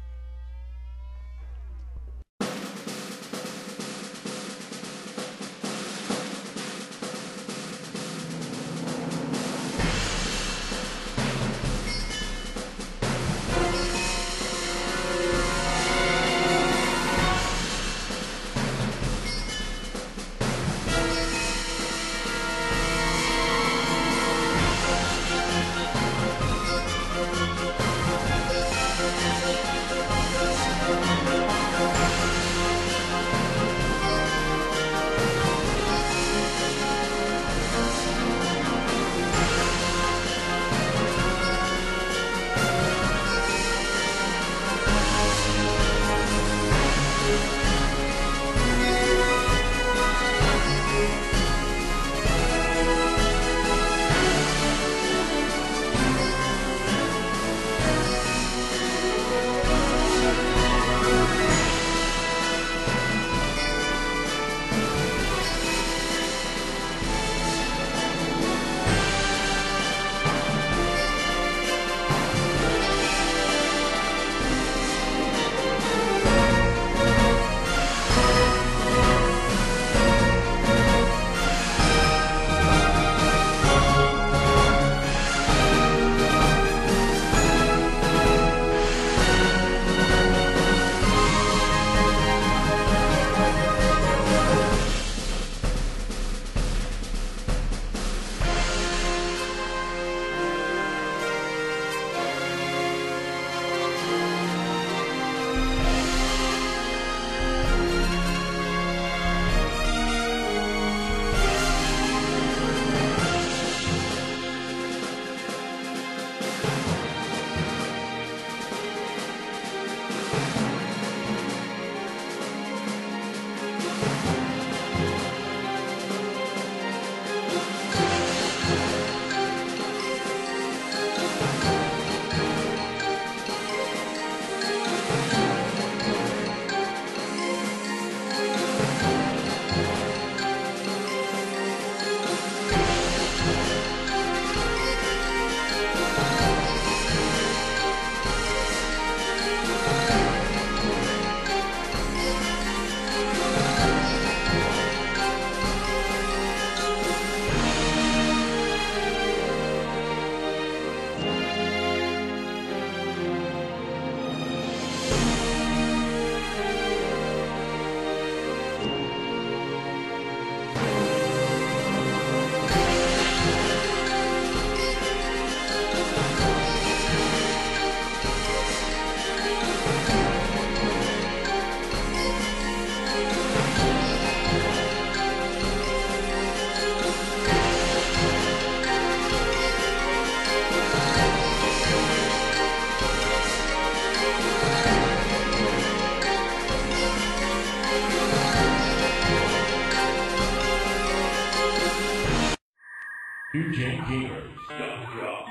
NewGenGamers.com